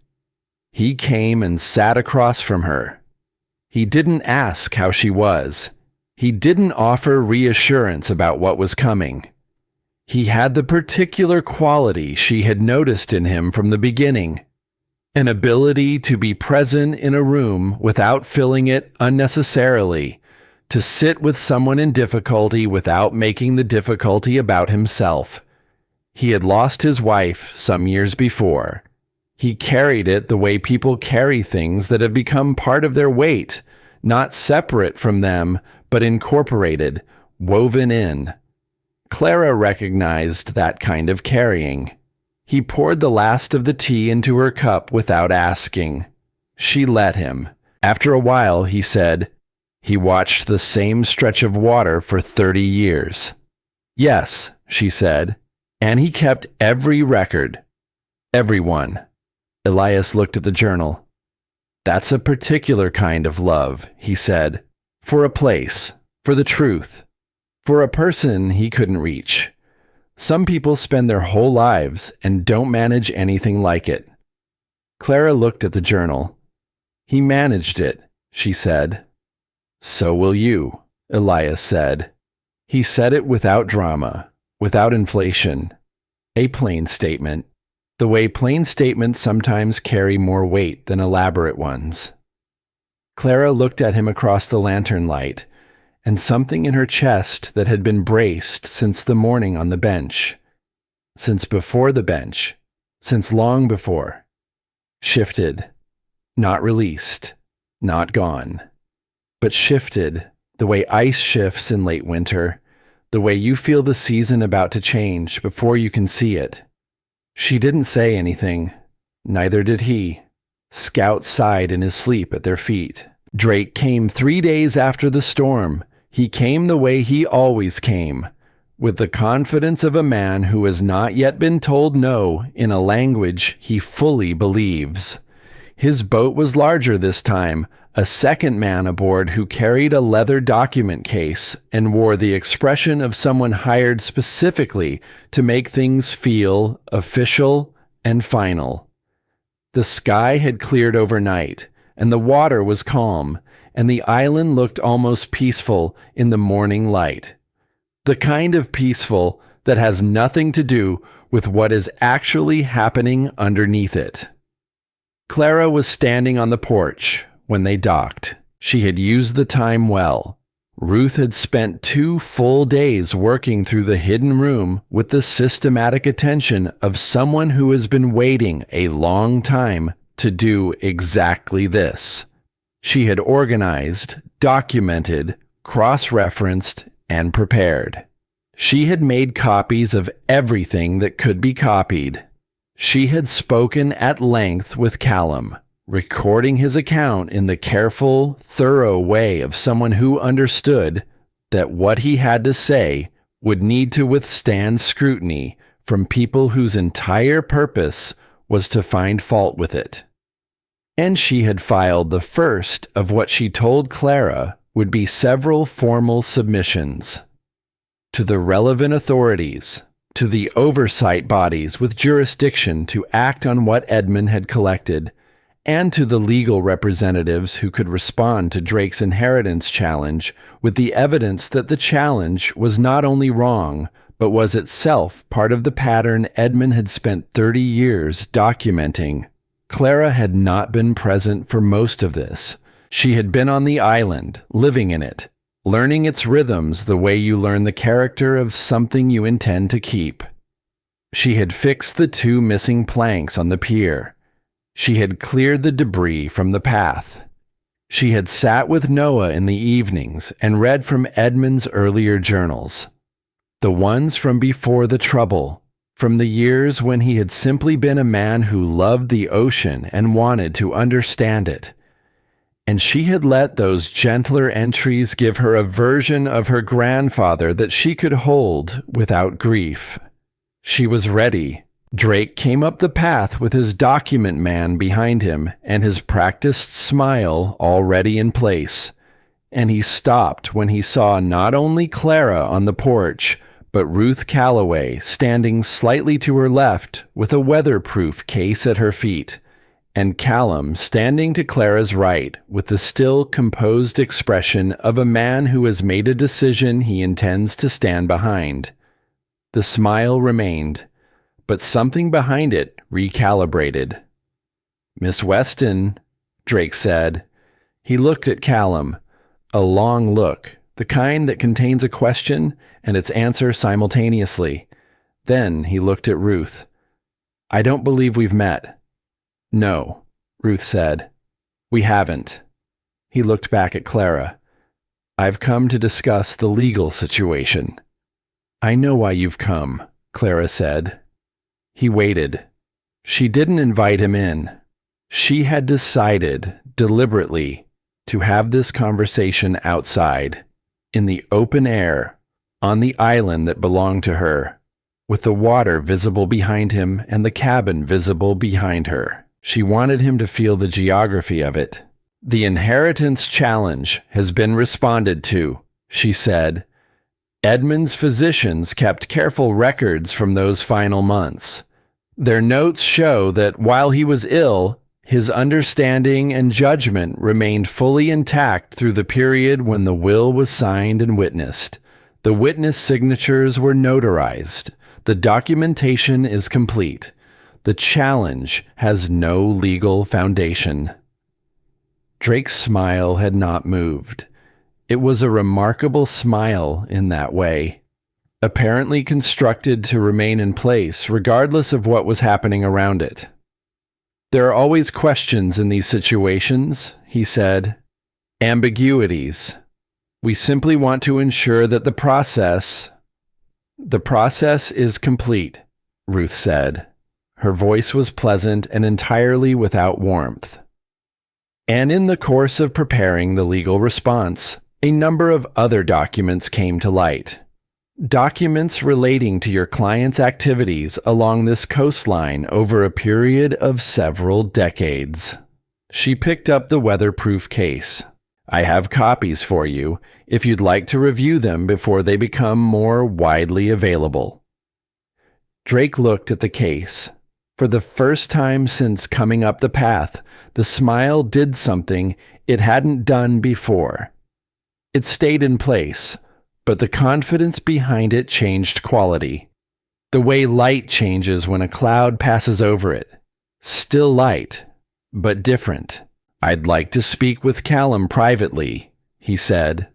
He came and sat across from her. He didn't ask how she was. He didn't offer reassurance about what was coming. He had the particular quality she had noticed in him from the beginning, an ability to be present in a room without filling it unnecessarily, to sit with someone in difficulty without making the difficulty about himself. He had lost his wife some years before. He carried it the way people carry things that have become part of their weight, not separate from them, but incorporated, woven in. Clara recognized that kind of carrying. He poured the last of the tea into her cup without asking. She let him. After a while, he said, he watched the same stretch of water for 30 years. Yes, she said, and he kept every record. Everyone. Elias looked at the journal. That's a particular kind of love, he said, for a place, for the truth, for a person he couldn't reach. Some people spend their whole lives and don't manage anything like it. Clara looked at the journal. He managed it, she said. So will you, Elias said. He said it without drama, without inflation. A plain statement, the way plain statements sometimes carry more weight than elaborate ones. Clara looked at him across the lantern light, and something in her chest that had been braced since the morning on the bench, since before the bench, since long before, Shifted. Not released. Not gone. But shifted, the way ice shifts in late winter, the way you feel the season about to change before you can see it. She didn't say anything. Neither did he. Scout sighed in his sleep at their feet. Drake came 3 days after the storm. He came the way he always came, with the confidence of a man who has not yet been told no in a language he fully believes. His boat was larger this time, a second man aboard who carried a leather document case and wore the expression of someone hired specifically to make things feel official and final. The sky had cleared overnight, and the water was calm, and the island looked almost peaceful in the morning light. The kind of peaceful that has nothing to do with what is actually happening underneath it. Clara was standing on the porch when they docked. She had used the time well. Ruth had spent 2 full days working through the hidden room with the systematic attention of someone who has been waiting a long time to do exactly this. She had organized, documented, cross-referenced, and prepared. She had made copies of everything that could be copied. She had spoken at length with Callum, recording his account in the careful, thorough way of someone who understood that what he had to say would need to withstand scrutiny from people whose entire purpose was to find fault with it. And she had filed the first of what she told Clara would be several formal submissions to the relevant authorities, to the oversight bodies with jurisdiction to act on what Edmund had collected, and to the legal representatives who could respond to Drake's inheritance challenge with the evidence that the challenge was not only wrong, but was itself part of the pattern Edmund had spent 30 years documenting. Clara had not been present for most of this. She had been on the island, living in it, learning its rhythms the way you learn the character of something you intend to keep. She had fixed the 2 missing planks on the pier. She had cleared the debris from the path. She had sat with Noah in the evenings and read from Edmund's earlier journals. The ones from before the trouble, from the years when he had simply been a man who loved the ocean and wanted to understand it. And she had let those gentler entries give her a version of her grandfather that she could hold without grief. She was ready. Drake came up the path with his document man behind him and his practiced smile already in place. And he stopped when he saw not only Clara on the porch, but Ruth Calloway standing slightly to her left with a weatherproof case at her feet, and Callum standing to Clara's right with the still composed expression of a man who has made a decision he intends to stand behind. The smile remained, but something behind it recalibrated. "Miss Weston," Drake said. He looked at Callum, a long look, the kind that contains a question and its answer simultaneously. Then he looked at Ruth. "I don't believe we've met." "No," Ruth said. "We haven't." He looked back at Clara. "I've come to discuss the legal situation." "I know why you've come," Clara said. He waited. She didn't invite him in. She had decided, deliberately, to have this conversation outside, in the open air, on the island that belonged to her, with the water visible behind him and the cabin visible behind her. She wanted him to feel the geography of it. "The inheritance challenge has been responded to," she said. Edmund's physicians kept careful records from those final months. Their notes show that while he was ill, his understanding and judgment remained fully intact through the period when the will was signed and witnessed. The witness signatures were notarized. The documentation is complete. The challenge has no legal foundation. Drake's smile had not moved. It was a remarkable smile in that way, apparently constructed to remain in place regardless of what was happening around it. There are always questions in these situations, he said. Ambiguities. We simply want to ensure that the process is complete, Ruth said. Her voice was pleasant and entirely without warmth. And in the course of preparing the legal response, a number of other documents came to light. Documents relating to your client's activities along this coastline over a period of several decades. She picked up the weatherproof case. I have copies for you if you'd like to review them before they become more widely available. Drake looked at the case. For the first time since coming up the path, the smile did something it hadn't done before. It stayed in place, but the confidence behind it changed quality. The way light changes when a cloud passes over it. Still light, but different. I'd like to speak with Callum privately, he said.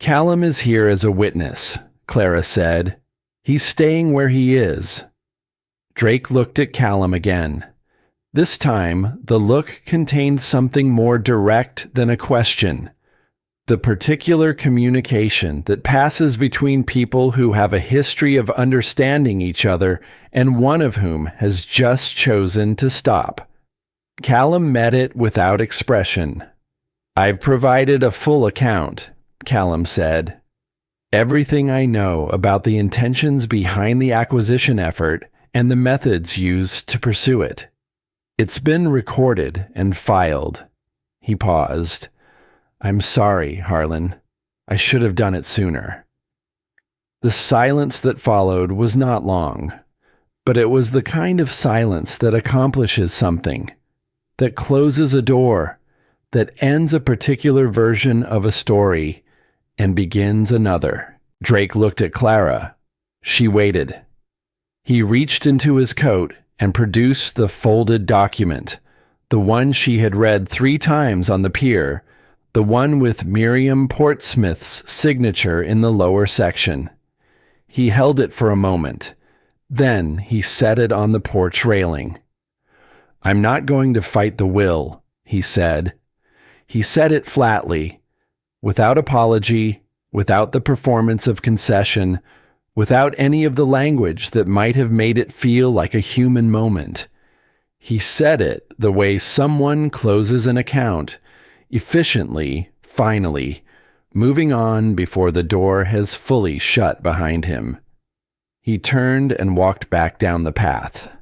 Callum is here as a witness, Clara said. He's staying where he is. Drake looked at Callum again. This time, the look contained something more direct than a question. The particular communication that passes between people who have a history of understanding each other and one of whom has just chosen to stop. Callum met it without expression. I've provided a full account, Callum said. Everything I know about the intentions behind the acquisition effort and the methods used to pursue it. It's been recorded and filed. He paused. I'm sorry, Harlan. I should have done it sooner. The silence that followed was not long, but it was the kind of silence that accomplishes something, that closes a door, that ends a particular version of a story and begins another. Drake looked at Clara. She waited. He reached into his coat and produced the folded document, the one she had read 3 times on the pier, the one with Miriam Portsmouth's signature in the lower section. He held it for a moment. Then he set it on the porch railing. I'm not going to fight the will, he said. He said it flatly, without apology, without the performance of concession, without any of the language that might have made it feel like a human moment. He said it the way someone closes an account, efficiently, finally, moving on before the door has fully shut behind him. He turned and walked back down the path.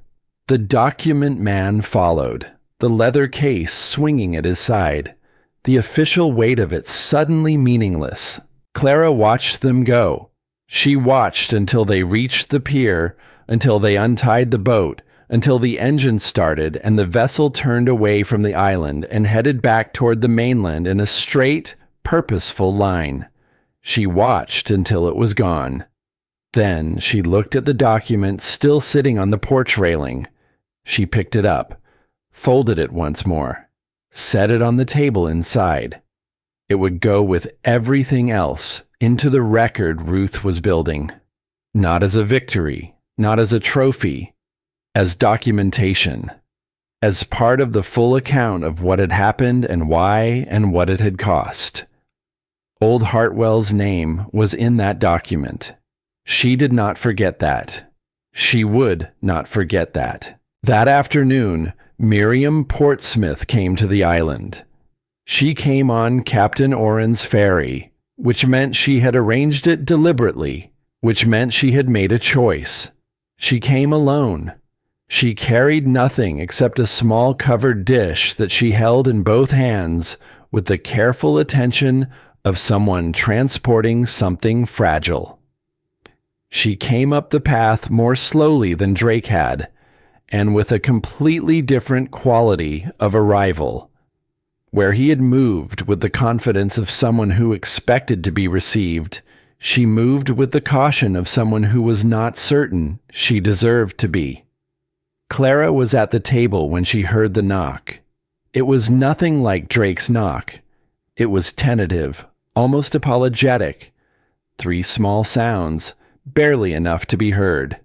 The document man followed, the leather case swinging at his side, the official weight of it suddenly meaningless. Clara watched them go. She watched until they reached the pier, until they untied the boat, until the engine started and the vessel turned away from the island and headed back toward the mainland in a straight, purposeful line. She watched until it was gone. Then she looked at the document still sitting on the porch railing. She picked it up, folded it once more, set it on the table inside. It would go with everything else into the record Ruth was building. Not as a victory, not as a trophy, as documentation, as part of the full account of what had happened and why and what it had cost. Old Hartwell's name was in that document. She did not forget that. She would not forget that. That afternoon, Miriam Portsmouth came to the island. She came on Captain Oren's ferry, which meant she had arranged it deliberately, which meant she had made a choice. She came alone. She carried nothing except a small covered dish that she held in both hands with the careful attention of someone transporting something fragile. She came up the path more slowly than Drake had, and with a completely different quality of arrival. Where he had moved with the confidence of someone who expected to be received, she moved with the caution of someone who was not certain she deserved to be. Clara was at the table when she heard the knock. It was nothing like Drake's knock. It was tentative, almost apologetic. 3 small sounds, barely enough to be heard.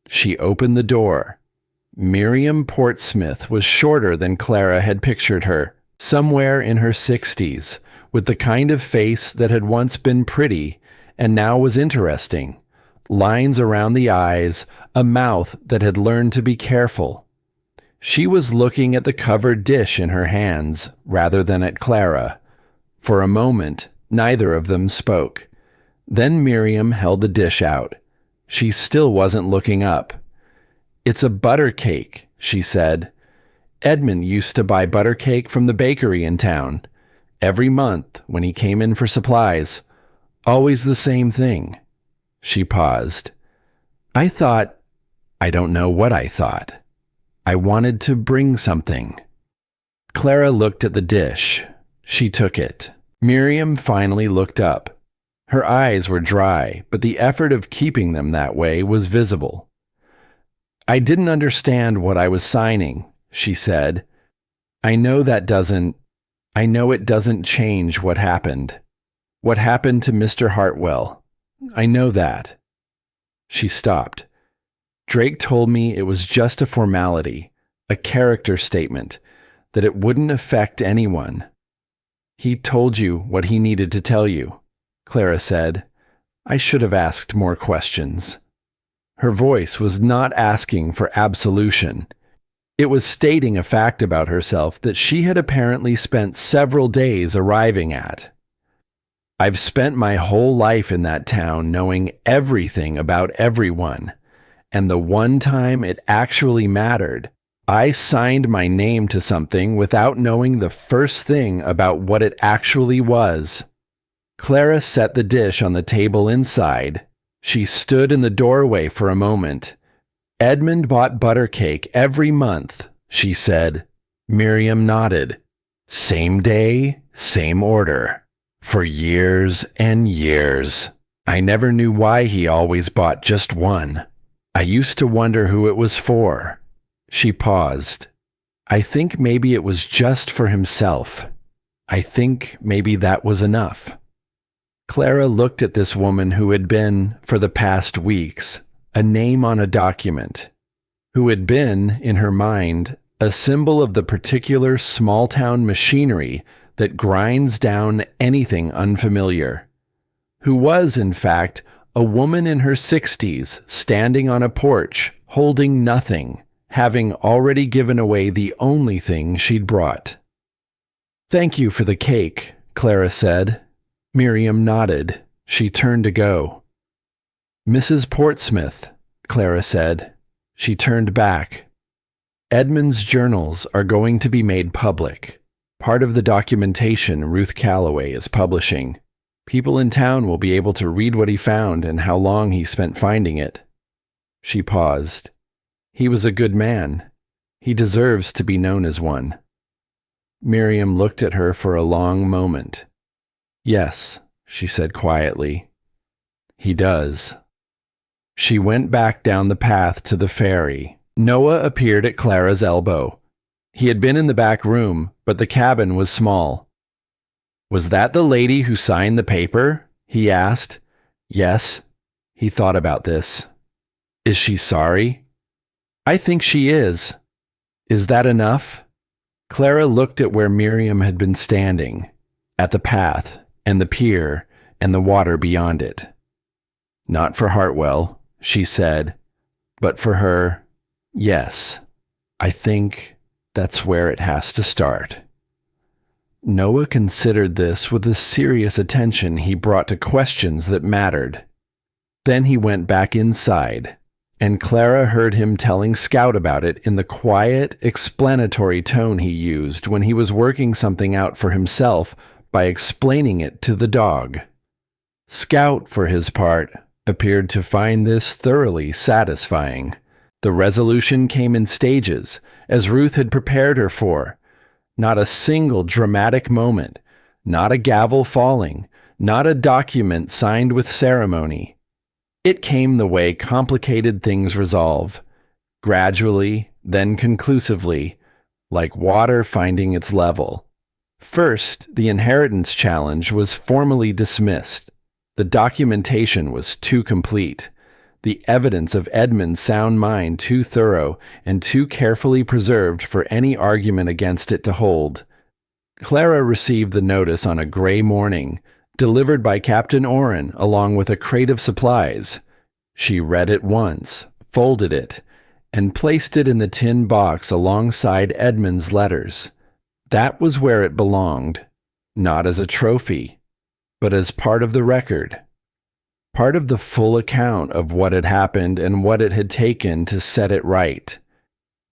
She opened the door. Miriam Portsmouth was shorter than Clara had pictured her, somewhere in her 60s, with the kind of face that had once been pretty and now was interesting. Lines around the eyes, a mouth that had learned to be careful. She was looking at the covered dish in her hands rather than at Clara. For a moment, neither of them spoke. Then Miriam held the dish out. She still wasn't looking up. "It's a butter cake," she said. "Edmund used to buy butter cake from the bakery in town. Every month when he came in for supplies. Always the same thing." She paused. "I don't know what I thought. I wanted to bring something." Clara looked at the dish. She took it. Miriam finally looked up. Her eyes were dry, but the effort of keeping them that way was visible. "I didn't understand what I was signing," she said. I know it doesn't change what happened. What happened to Mr. Hartwell. I know that." She stopped. "Drake told me it was just a formality, a character statement, that it wouldn't affect anyone." "He told you what he needed to tell you," Clara said. "I should have asked more questions." Her voice was not asking for absolution. It was stating a fact about herself that she had apparently spent several days arriving at. "I've spent my whole life in that town knowing everything about everyone, and the one time it actually mattered, I signed my name to something without knowing the first thing about what it actually was." Clara set the dish on the table inside. She stood in the doorway for a moment. "Edmund bought butter cake every month," she said. Miriam nodded. "Same day, same order. For years and years. I never knew why he always bought just one. I used to wonder who it was for." She paused. "I think maybe it was just for himself. I think maybe that was enough." Clara looked at this woman who had been, for the past weeks, a name on a document, who had been, in her mind, a symbol of the particular small-town machinery that grinds down anything unfamiliar, who was, in fact, a woman in her 60s standing on a porch, holding nothing, having already given away the only thing she'd brought. "Thank you for the cake," Clara said. Miriam nodded. She turned to go. "Mrs. Portsmouth," Clara said. She turned back. "Edmund's journals are going to be made public. Part of the documentation Ruth Calloway is publishing. People in town will be able to read what he found and how long he spent finding it." She paused. "He was a good man. He deserves to be known as one." Miriam looked at her for a long moment. "Yes," she said quietly. "He does." She went back down the path to the ferry. Noah appeared at Clara's elbow. He had been in the back room, but the cabin was small. "Was that the lady who signed the paper?" he asked. "Yes." He thought about this. "Is she sorry?" "I think she is." "Is that enough?" Clara looked at where Miriam had been standing, at the path, and the pier, and the water beyond it. "Not for Hartwell," she said, "but for her, yes. I think that's where it has to start." Noah considered this with the serious attention he brought to questions that mattered. Then he went back inside, and Clara heard him telling Scout about it in the quiet, explanatory tone he used when he was working something out for himself by explaining it to the dog. Scout, for his part, appeared to find this thoroughly satisfying. The resolution came in stages, as Ruth had prepared her for. Not a single dramatic moment, not a gavel falling, not a document signed with ceremony. It came the way complicated things resolve, gradually, then conclusively, like water finding its level. First, the inheritance challenge was formally dismissed. The documentation was too complete. the evidence of Edmund's sound mind too thorough and too carefully preserved for any argument against it to hold. Clara received the notice on a gray morning, delivered by Captain Orrin along with a crate of supplies. She read it once, folded it, and placed it in the tin box alongside Edmund's letters. That was where it belonged, not as a trophy, but as part of the record. Part of the full account of what had happened and what it had taken to set it right.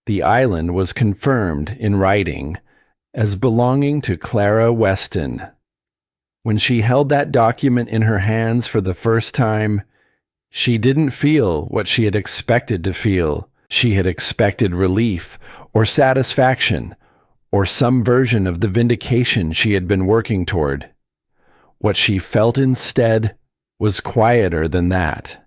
The island was confirmed in writing as belonging to Clara Weston. When she held that document in her hands for the first time, she didn't feel what she had expected to feel. She had expected relief or satisfaction or some version of the vindication she had been working toward. What she felt instead was quieter than that.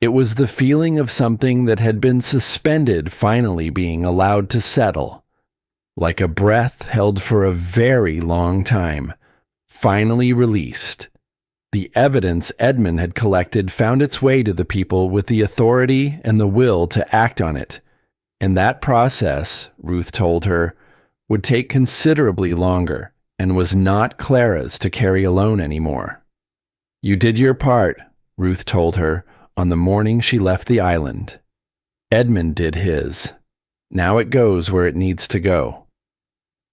It was the feeling of something that had been suspended finally being allowed to settle, like a breath held for a very long time, finally released. The evidence Edmund had collected found its way to the people with the authority and the will to act on it, and that process, Ruth told her, would take considerably longer and was not Clara's to carry alone anymore. You did your part, Ruth told her on the morning she left the island. Edmund did his. Now it goes where it needs to go.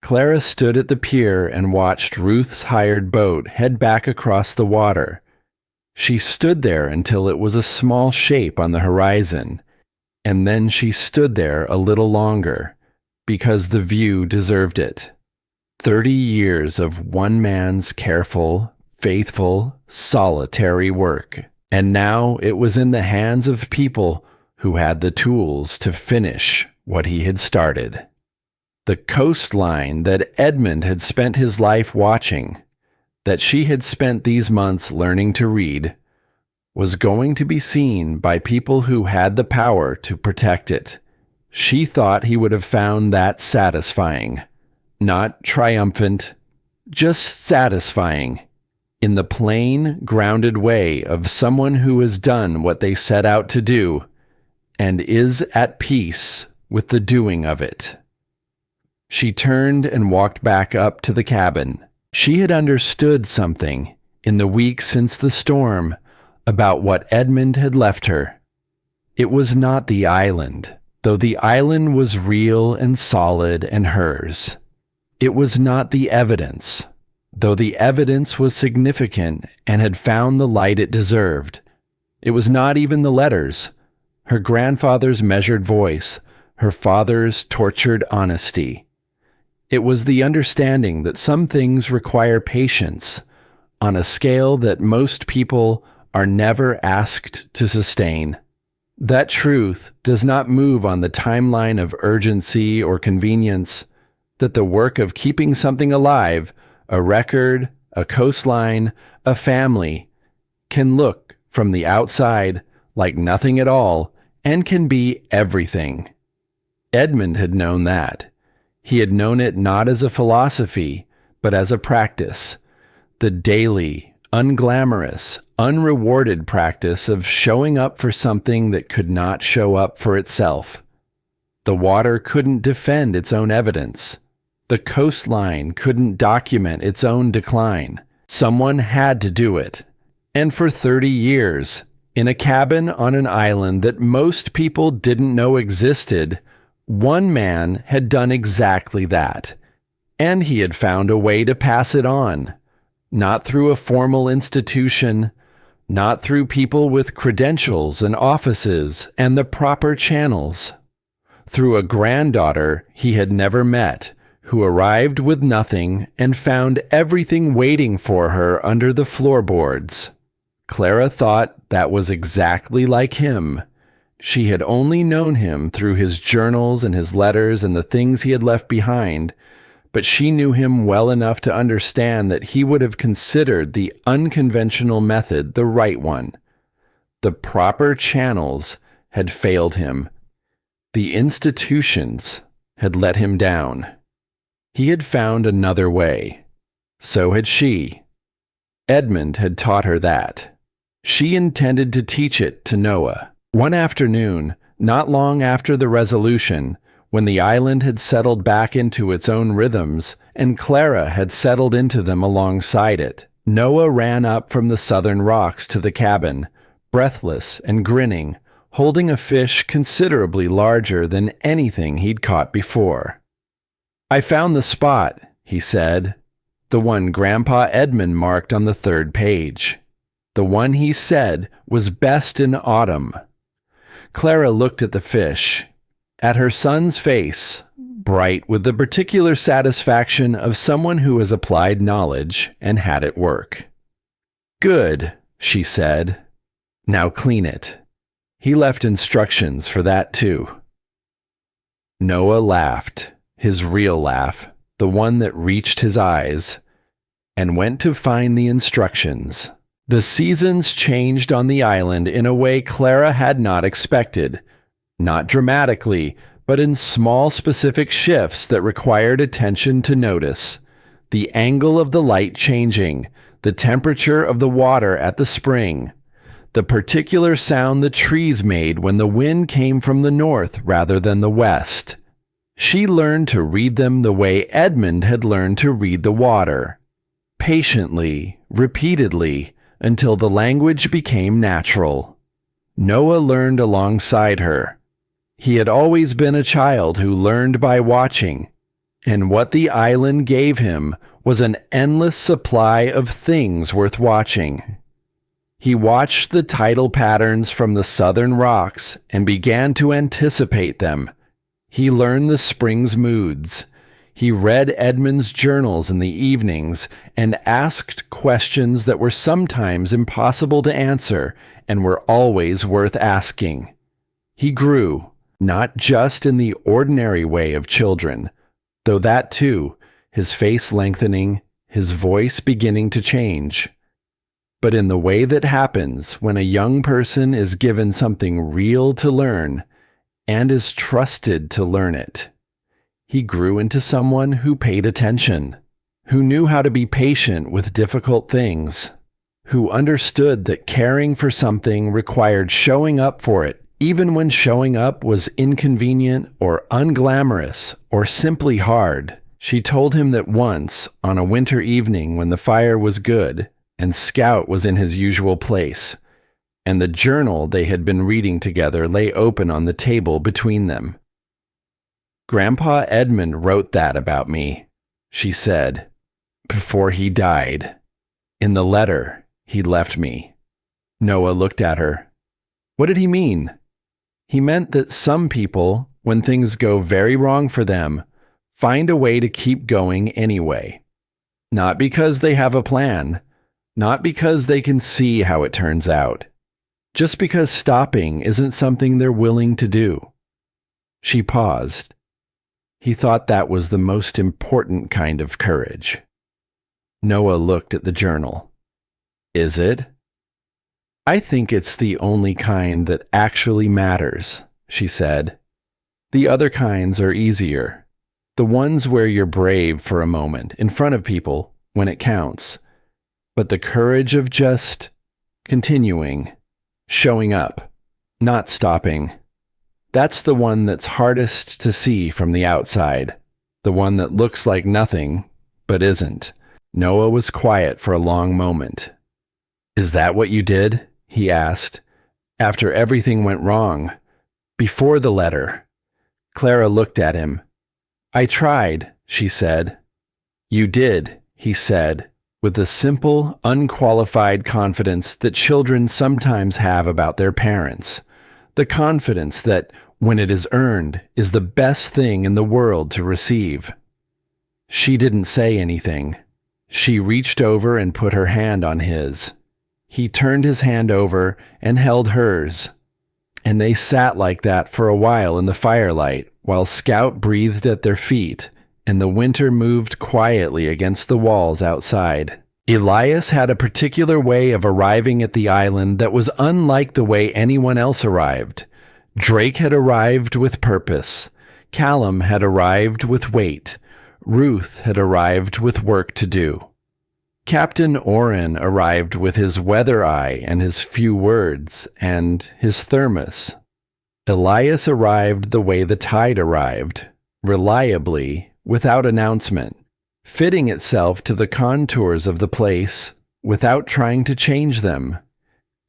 Clara stood at the pier and watched Ruth's hired boat head back across the water. She stood there until it was a small shape on the horizon, and then she stood there a little longer, because the view deserved it. 30 years of one man's careful, faithful, solitary work. And now it was in the hands of people who had the tools to finish what he had started. The coastline that Edmund had spent his life watching, that she had spent these months learning to read, was going to be seen by people who had the power to protect it. She thought he would have found that satisfying, not triumphant, just satisfying, in the plain, grounded way of someone who has done what they set out to do and is at peace with the doing of it. She turned and walked back up to the cabin. She had understood something in the weeks since the storm about what Edmund had left her. It was not the island, though the island was real and solid and hers. It was not the evidence, though the evidence was significant and had found the light it deserved. It was not even the letters, her grandfather's measured voice, her father's tortured honesty. It was the understanding that some things require patience on a scale that most people are never asked to sustain. That truth does not move on the timeline of urgency or convenience, that the work of keeping something alive, a record, a coastline, a family, can look from the outside like nothing at all and can be everything. Edmund had known that. He had known it not as a philosophy, but as a practice, the daily, unglamorous, unrewarded practice of showing up for something that could not show up for itself. The water couldn't defend its own evidence. The coastline couldn't document its own decline. Someone had to do it. And for 30 years, in a cabin on an island that most people didn't know existed, one man had done exactly that. And he had found a way to pass it on. Not through a formal institution, not through people with credentials and offices and the proper channels. Through a granddaughter he had never met, who arrived with nothing and found everything waiting for her under the floorboards. Clara thought that was exactly like him. She had only known him through his journals and his letters and the things he had left behind, but she knew him well enough to understand that he would have considered the unconventional method the right one. The proper channels had failed him. The institutions had let him down. He had found another way. So had she. Edmund had taught her that. She intended to teach it to Noah. One afternoon, not long after the resolution, when the island had settled back into its own rhythms and Clara had settled into them alongside it, Noah ran up from the southern rocks to the cabin, breathless and grinning, holding a fish considerably larger than anything he'd caught before. "I found the spot," he said, "the one Grandpa Edmund marked on the 3rd page. The one he said was best in autumn." Clara looked at the fish, at her son's face, bright with the particular satisfaction of someone who has applied knowledge and had it work. "Good," she said. "Now clean it." He left instructions for that too. Noah laughed, his real laugh, the one that reached his eyes, and went to find the instructions. The seasons changed on the island in a way Clara had not expected, not dramatically, but in small specific shifts that required attention to notice. The angle of the light changing, the temperature of the water at the spring, the particular sound the trees made when the wind came from the north rather than the west. She learned to read them the way Edmund had learned to read the water, patiently, repeatedly, until the language became natural. Noah learned alongside her. He had always been a child who learned by watching, and what the island gave him was an endless supply of things worth watching. He watched the tidal patterns from the southern rocks and began to anticipate them. He learned the spring's moods. He read Edmund's journals in the evenings and asked questions that were sometimes impossible to answer and were always worth asking. He grew, not just in the ordinary way of children, though that too, his face lengthening, his voice beginning to change, but in the way that happens when a young person is given something real to learn and is trusted to learn it. He grew into someone who paid attention, who knew how to be patient with difficult things, who understood that caring for something required showing up for it, even when showing up was inconvenient or unglamorous or simply hard. She told him that once, on a winter evening when the fire was good and Scout was in his usual place, and the journal they had been reading together lay open on the table between them. "Grandpa Edmund wrote that about me," she said, "before he died. In the letter he left me." Noah looked at her. What did he mean? He meant that some people, when things go very wrong for them, find a way to keep going anyway. Not because they have a plan, not because they can see how it turns out, just because stopping isn't something they're willing to do. She paused. He thought that was the most important kind of courage. Noah looked at the journal. "Is it?" "I think it's the only kind that actually matters," she said. "The other kinds are easier. The ones where you're brave for a moment, in front of people, when it counts. But the courage of just continuing, showing up, not stopping, that's the one that's hardest to see from the outside, the one that looks like nothing, but isn't." Noah was quiet for a long moment. "Is that what you did?" he asked. "After everything went wrong, before the letter?" Clara looked at him. "I tried," she said. "You did," he said, with the simple, unqualified confidence that children sometimes have about their parents. The confidence that, when it is earned, is the best thing in the world to receive. She didn't say anything. She reached over and put her hand on his. He turned his hand over and held hers, and they sat like that for a while in the firelight, while Scout breathed at their feet, and the winter moved quietly against the walls outside. Elias had a particular way of arriving at the island that was unlike the way anyone else arrived. Drake had arrived with purpose. Callum had arrived with weight. Ruth had arrived with work to do. Captain Oren arrived with his weather eye and his few words and his thermos. Elias arrived the way the tide arrived, reliably, without announcement, fitting itself to the contours of the place without trying to change them.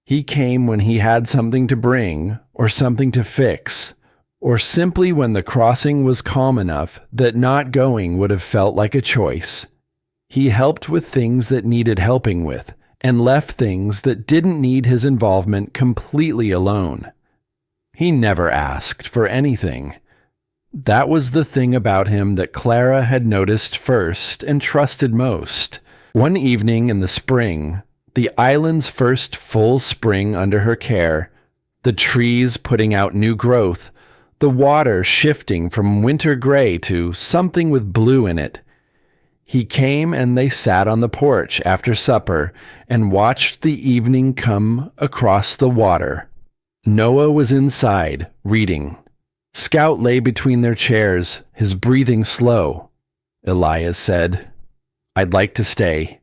He came when he had something to bring, or something to fix, or simply when the crossing was calm enough that not going would have felt like a choice. He helped with things that needed helping with, and left things that didn't need his involvement completely alone. He never asked for anything. That was the thing about him that Clara had noticed first and trusted most. One evening in the spring, the island's first full spring under her care, the trees putting out new growth, the water shifting from winter gray to something with blue in it. He came and they sat on the porch after supper and watched the evening come across the water. Noah was inside, reading. Scout lay between their chairs, his breathing slow. Elias said, "I'd like to stay."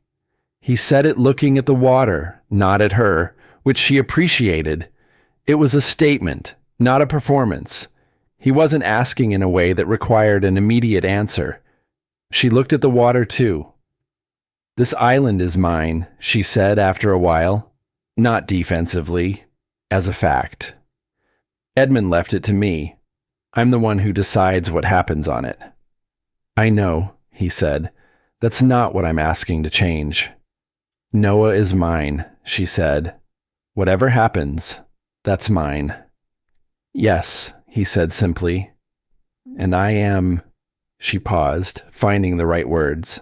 He said it looking at the water, not at her, which she appreciated. It was a statement, not a performance. He wasn't asking in a way that required an immediate answer. She looked at the water too. "This island is mine," she said after a while. Not defensively, as a fact. "Edmund left it to me. I'm the one who decides what happens on it." "I know," he said. "That's not what I'm asking to change." "Noah is mine," she said. "Whatever happens, that's mine." "Yes," he said simply. "And I am..." She paused, finding the right words.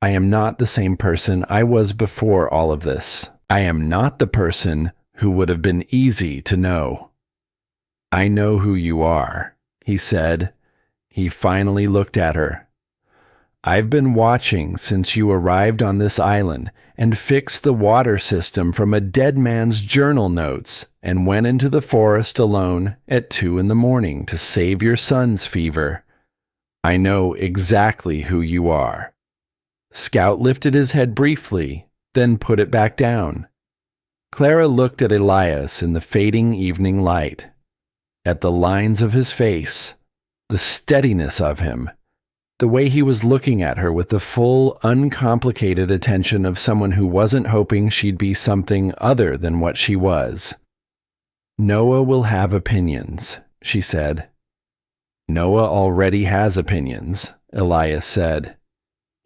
"I am not the same person I was before all of this. I am not the person who would have been easy to know." "I know who you are," he said. He finally looked at her. "I've been watching since you arrived on this island and fixed the water system from a dead man's journal notes and went into the forest alone at 2 a.m. to save your son's fever. I know exactly who you are." Scout lifted his head briefly, then put it back down. Clara looked at Elias in the fading evening light, at the lines of his face, the steadiness of him, the way he was looking at her with the full, uncomplicated attention of someone who wasn't hoping she'd be something other than what she was. "Noah will have opinions," she said. "Noah already has opinions," Elias said.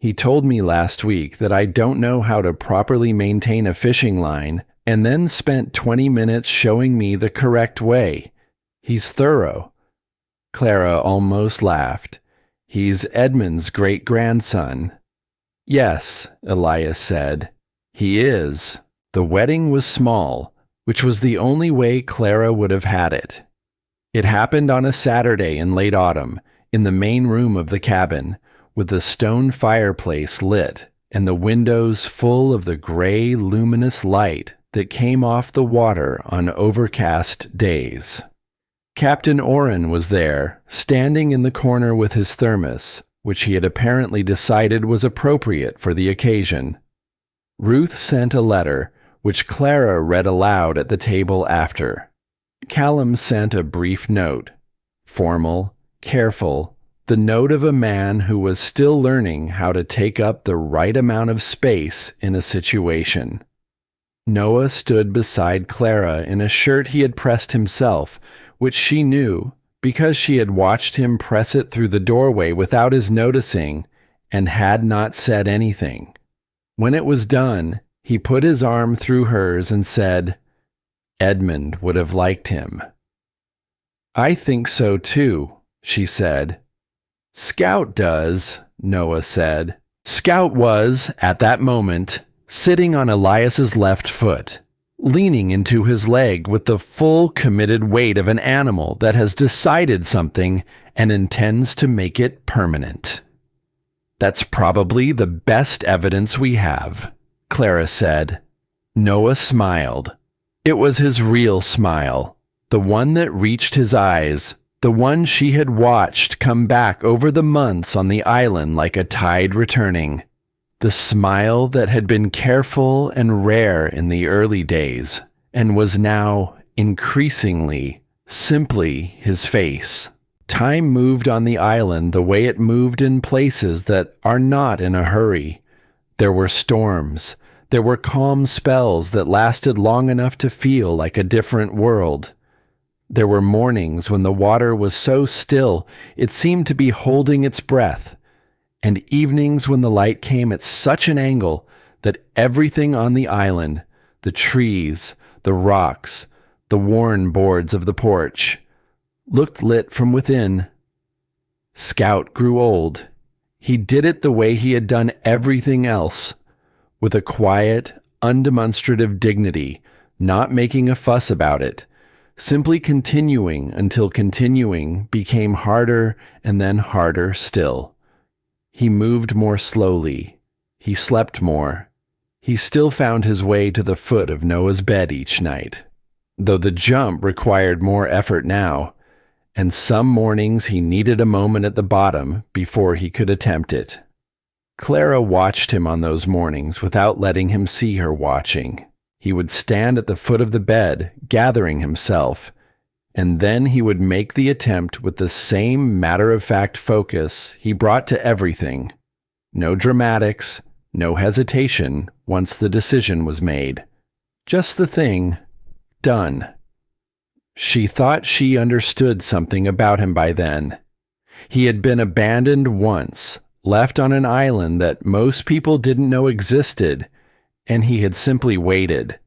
"He told me last week that I don't know how to properly maintain a fishing line and then spent 20 minutes showing me the correct way. He's thorough." Clara almost laughed. "He's Edmund's great-grandson." "Yes," Elias said. "He is." The wedding was small, which was the only way Clara would have had it. It happened on a Saturday in late autumn, in the main room of the cabin, with the stone fireplace lit and the windows full of the gray, luminous light that came off the water on overcast days. Captain Oren was there, standing in the corner with his thermos, which he had apparently decided was appropriate for the occasion. Ruth sent a letter, which Clara read aloud at the table after. Callum sent a brief note, formal, careful, the note of a man who was still learning how to take up the right amount of space in a situation. Noah stood beside Clara in a shirt he had pressed himself, which she knew because she had watched him press it through the doorway without his noticing and had not said anything. When it was done, he put his arm through hers and said, "Edmund would have liked him." "I think so too," she said. "Scout does," Noah said. Scout was, at that moment, sitting on Elias's left foot, leaning into his leg with the full committed weight of an animal that has decided something and intends to make it permanent. "That's probably the best evidence we have," Clara said. Noah smiled. It was his real smile, the one that reached his eyes, the one she had watched come back over the months on the island like a tide returning. The smile that had been careful and rare in the early days and was now increasingly simply his face. Time moved on the island the way it moved in places that are not in a hurry. There were storms. There were calm spells that lasted long enough to feel like a different world. There were mornings when the water was so still it seemed to be holding its breath, and evenings when the light came at such an angle that everything on the island, the trees, the rocks, the worn boards of the porch, looked lit from within. Scout grew old. He did it the way he had done everything else, with a quiet, undemonstrative dignity, not making a fuss about it, simply continuing until continuing became harder and then harder still. He moved more slowly. He slept more. He still found his way to the foot of Noah's bed each night, though the jump required more effort now, and some mornings he needed a moment at the bottom before he could attempt it. Clara watched him on those mornings without letting him see her watching. He would stand at the foot of the bed, gathering himself, and then he would make the attempt with the same matter-of-fact focus he brought to everything. No dramatics, no hesitation once the decision was made. Just the thing, done. She thought she understood something about him by then. He had been abandoned once, left on an island that most people didn't know existed, and he had simply waited.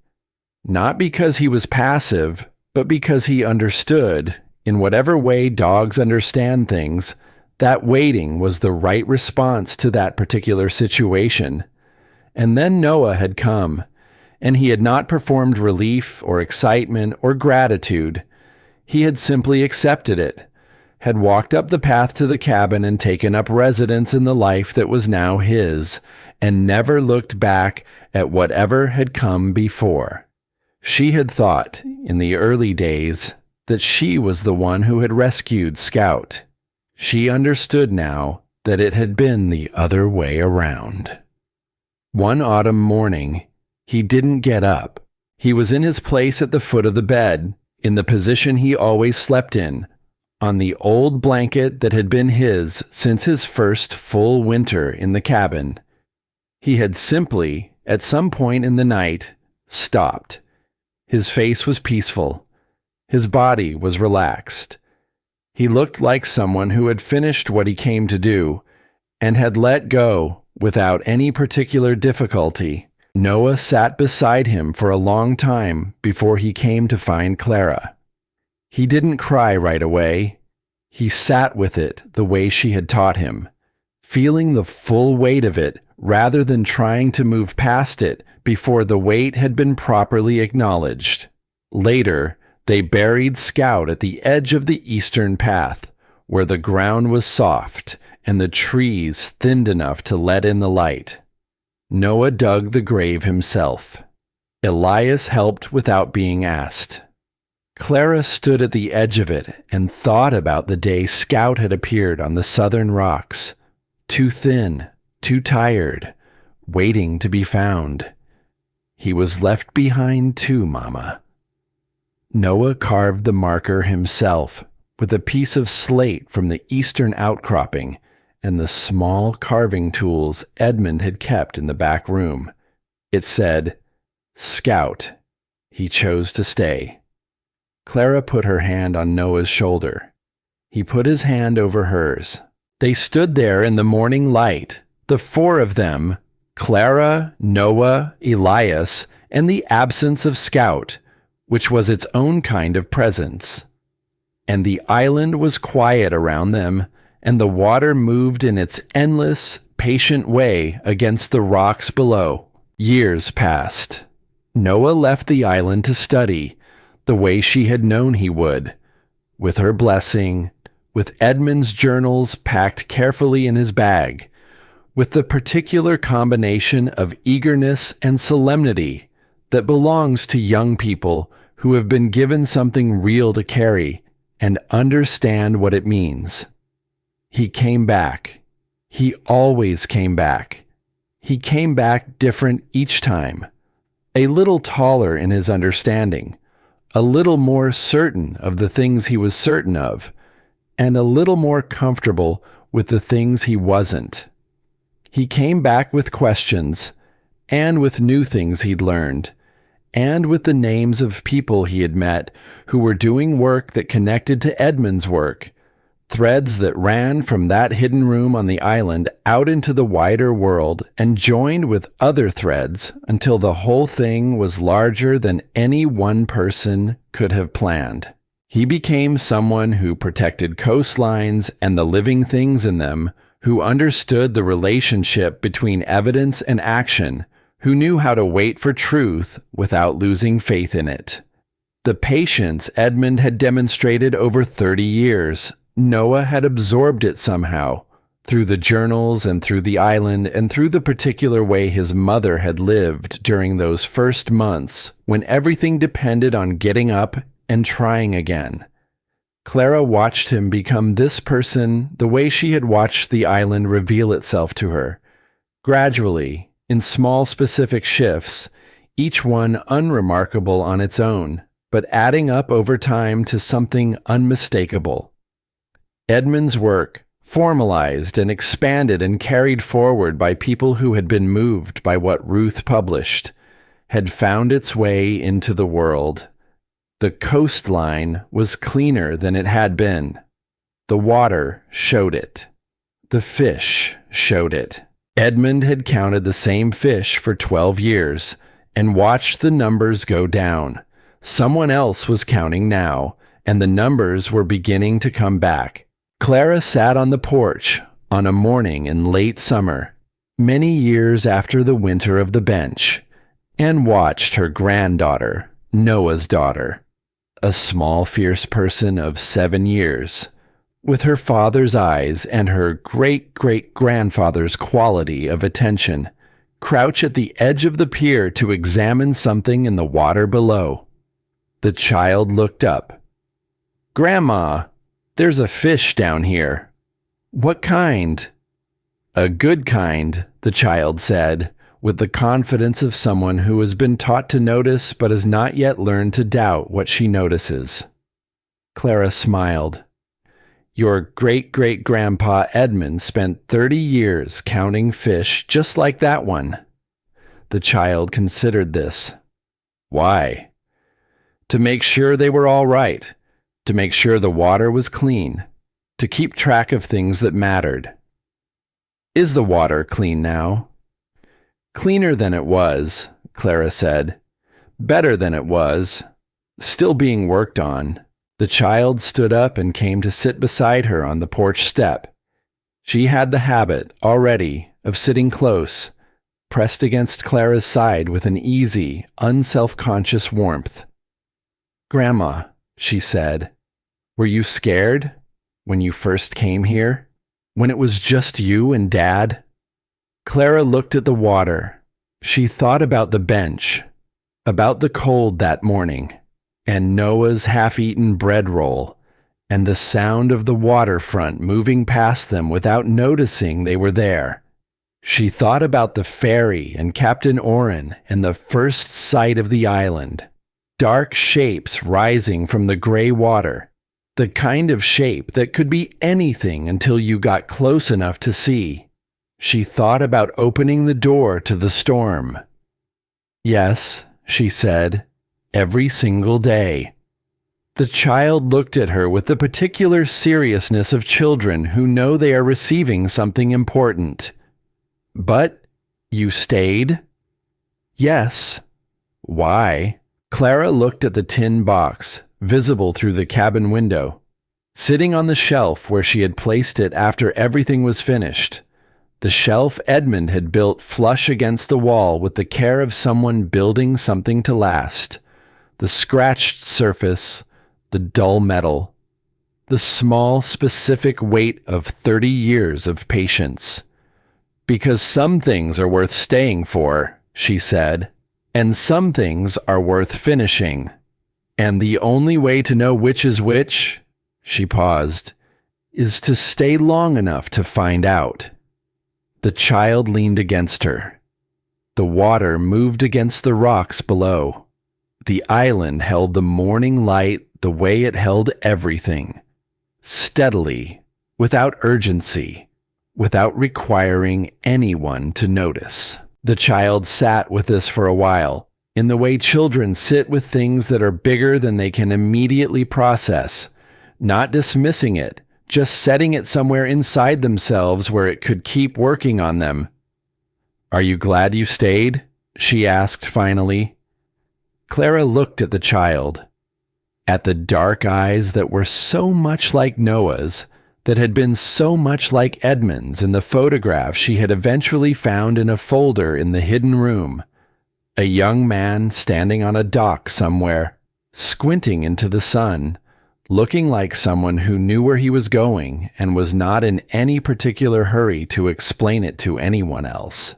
Not because he was passive, but because he understood, in whatever way dogs understand things, that waiting was the right response to that particular situation. And then Noah had come, and he had not performed relief or excitement or gratitude. He had simply accepted it, had walked up the path to the cabin and taken up residence in the life that was now his, and never looked back at whatever had come before. She had thought, in the early days, that she was the one who had rescued Scout. She understood now that it had been the other way around. One autumn morning, he didn't get up. He was in his place at the foot of the bed, in the position he always slept in, on the old blanket that had been his since his first full winter in the cabin. He had simply, at some point in the night, stopped. His face was peaceful. His body was relaxed. He looked like someone who had finished what he came to do and had let go without any particular difficulty. Noah sat beside him for a long time before he came to find Clara. He didn't cry right away. He sat with it the way she had taught him, feeling the full weight of it rather than trying to move past it before the weight had been properly acknowledged. Later, they buried Scout at the edge of the eastern path, where the ground was soft and the trees thinned enough to let in the light. Noah dug the grave himself. Elias helped without being asked. Clara stood at the edge of it and thought about the day Scout had appeared on the southern rocks, too thin, too tired, waiting to be found. He was left behind too, Mama. Noah carved the marker himself with a piece of slate from the eastern outcropping and the small carving tools Edmund had kept in the back room. It said, Scout. He chose to stay. Clara put her hand on Noah's shoulder. He put his hand over hers. They stood there in the morning light, the four of them, Clara, Noah, Elias, and the absence of Scout, which was its own kind of presence. And the island was quiet around them, and the water moved in its endless, patient way against the rocks below. Years passed. Noah left the island to study, the way she had known he would, with her blessing, with Edmund's journals packed carefully in his bag, with the particular combination of eagerness and solemnity that belongs to young people who have been given something real to carry and understand what it means. He came back. He always came back. He came back different each time, a little taller in his understanding, a little more certain of the things he was certain of, and a little more comfortable with the things he wasn't. He came back with questions, and with new things he'd learned, and with the names of people he had met who were doing work that connected to Edmund's work, threads that ran from that hidden room on the island out into the wider world and joined with other threads until the whole thing was larger than any one person could have planned. He became someone who protected coastlines and the living things in them, who understood the relationship between evidence and action, who knew how to wait for truth without losing faith in it. The patience Edmund had demonstrated over 30 years, Noah had absorbed it somehow, through the journals and through the island and through the particular way his mother had lived during those first months when everything depended on getting up and trying again. Clara watched him become this person the way she had watched the island reveal itself to her, gradually, in small specific shifts, each one unremarkable on its own, but adding up over time to something unmistakable. Edmund's work, formalized and expanded and carried forward by people who had been moved by what Ruth published, had found its way into the world. The coastline was cleaner than it had been. The water showed it. The fish showed it. Edmund had counted the same fish for 12 years and watched the numbers go down. Someone else was counting now, and the numbers were beginning to come back. Clara sat on the porch on a morning in late summer, many years after the winter of the bench, and watched her granddaughter, Noah's daughter, a small, fierce person of 7 years, with her father's eyes and her great-great-grandfather's quality of attention, crouch at the edge of the pier to examine something in the water below. The child looked up. "Grandma, there's a fish down here." "What kind?" "A good kind," the child said, with the confidence of someone who has been taught to notice but has not yet learned to doubt what she notices. Clara smiled. "Your great-great-grandpa Edmund spent 30 years counting fish just like that one." The child considered this. "Why?" "To make sure they were all right. To make sure the water was clean, to keep track of things that mattered." "Is the water clean now?" "Cleaner than it was," Clara said. "Better than it was. Still being worked on." The child stood up and came to sit beside her on the porch step. She had the habit, already, of sitting close, pressed against Clara's side with an easy, unself-conscious warmth. "Grandma," she said, "were you scared when you first came here? When it was just you and Dad?" Clara looked at the water. She thought about the bench, about the cold that morning, and Noah's half-eaten bread roll, and the sound of the waterfront moving past them without noticing they were there. She thought about the ferry and Captain Oren and the first sight of the island. Dark shapes rising from the gray water, the kind of shape that could be anything until you got close enough to see. She thought about opening the door to the storm. "Yes," she said, "every single day." The child looked at her with the particular seriousness of children who know they are receiving something important. "But you stayed?" "Yes." "Why?" Clara looked at the tin box, visible through the cabin window, sitting on the shelf where she had placed it after everything was finished. The shelf Edmund had built flush against the wall with the care of someone building something to last. The scratched surface, the dull metal, the small, specific weight of 30 years of patience. "Because some things are worth staying for," she said, "and some things are worth finishing. And the only way to know which is which," she paused, "is to stay long enough to find out." The child leaned against her. The water moved against the rocks below. The island held the morning light the way it held everything, steadily, without urgency, without requiring anyone to notice. The child sat with this for a while, in the way children sit with things that are bigger than they can immediately process, not dismissing it, just setting it somewhere inside themselves where it could keep working on them. "Are you glad you stayed?" she asked finally. Clara looked at the child, at the dark eyes that were so much like Noah's, that had been so much like Edmund's in the photograph she had eventually found in a folder in the hidden room. A young man standing on a dock somewhere, squinting into the sun, looking like someone who knew where he was going and was not in any particular hurry to explain it to anyone else.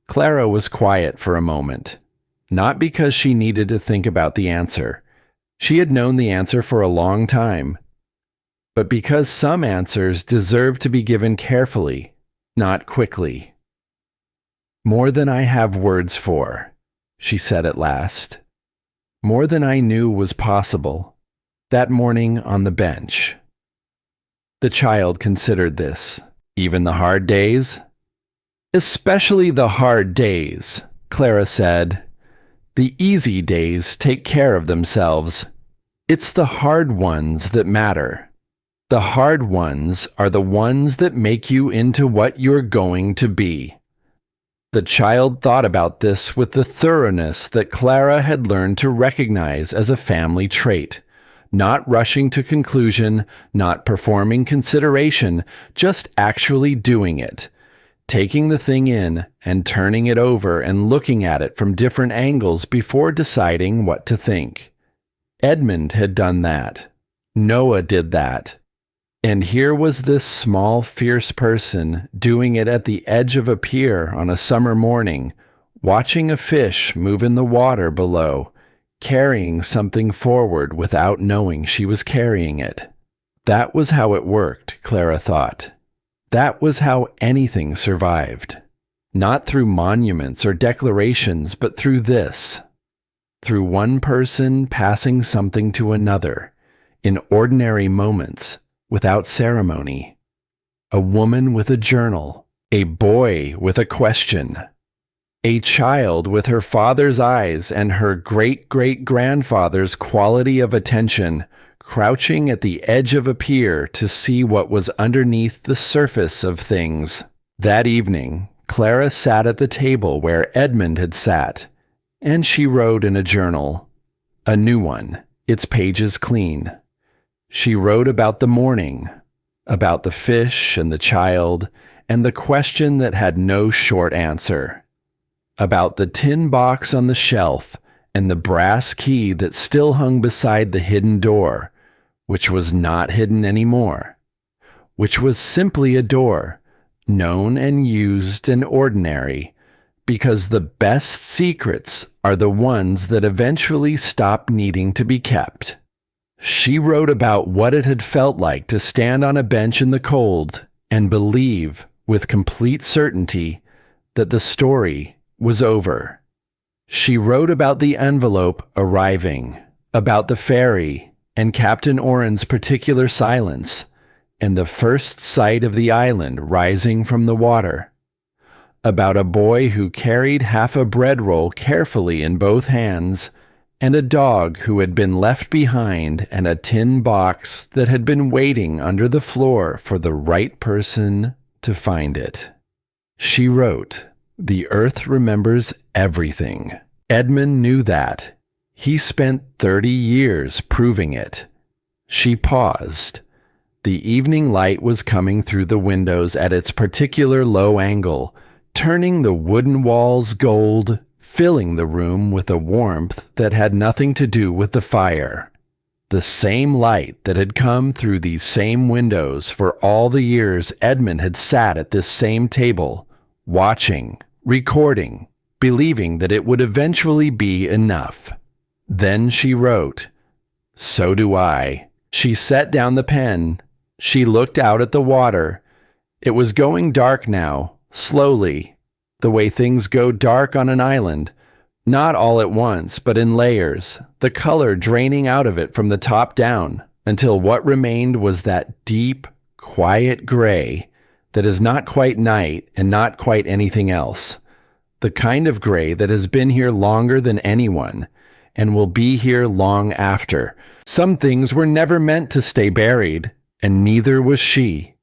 Clara was quiet for a moment, not because she needed to think about the answer. She had known the answer for a long time, but because some answers deserve to be given carefully, not quickly. "More than I have words for," she said at last. "More than I knew was possible, that morning on the bench." The child considered this. "Even the hard days?" "Especially the hard days," Clara said. "The easy days take care of themselves. It's the hard ones that matter. The hard ones are the ones that make you into what you're going to be." The child thought about this with the thoroughness that Clara had learned to recognize as a family trait, not rushing to conclusion, not performing consideration, just actually doing it, taking the thing in and turning it over and looking at it from different angles before deciding what to think. Edmund had done that. Noah did that. And here was this small, fierce person doing it at the edge of a pier on a summer morning, watching a fish move in the water below, carrying something forward without knowing she was carrying it. That was how it worked, Clara thought. That was how anything survived. Not through monuments or declarations, but through this. Through one person passing something to another, in ordinary moments, without ceremony. A woman with a journal, a boy with a question, a child with her father's eyes and her great-great-grandfather's quality of attention, crouching at the edge of a pier to see what was underneath the surface of things. That evening, Clara sat at the table where Edmund had sat, and she wrote in a journal, a new one, its pages clean. She wrote about the morning, about the fish and the child, and the question that had no short answer, about the tin box on the shelf and the brass key that still hung beside the hidden door, which was not hidden anymore, which was simply a door, known and used and ordinary, because the best secrets are the ones that eventually stop needing to be kept. She wrote about what it had felt like to stand on a bench in the cold and believe, with complete certainty, that the story was over. She wrote about the envelope arriving, about the ferry and Captain Oren's particular silence, and the first sight of the island rising from the water, about a boy who carried half a bread roll carefully in both hands, and a dog who had been left behind, and a tin box that had been waiting under the floor for the right person to find it. She wrote, "The earth remembers everything." Edmund knew that. He spent 30 years proving it. She paused. The evening light was coming through the windows at its particular low angle, turning the wooden walls gold, filling the room with a warmth that had nothing to do with the fire. The same light that had come through these same windows for all the years Edmund had sat at this same table, watching, recording, believing that it would eventually be enough. Then she wrote, "So do I." She set down the pen. She looked out at the water. It was going dark now, slowly. the way things go dark on an island, not all at once, but in layers, the color draining out of it from the top down, until what remained was that deep, quiet gray that is not quite night and not quite anything else. The kind of gray that has been here longer than anyone and will be here long after. Some things were never meant to stay buried, and neither was she.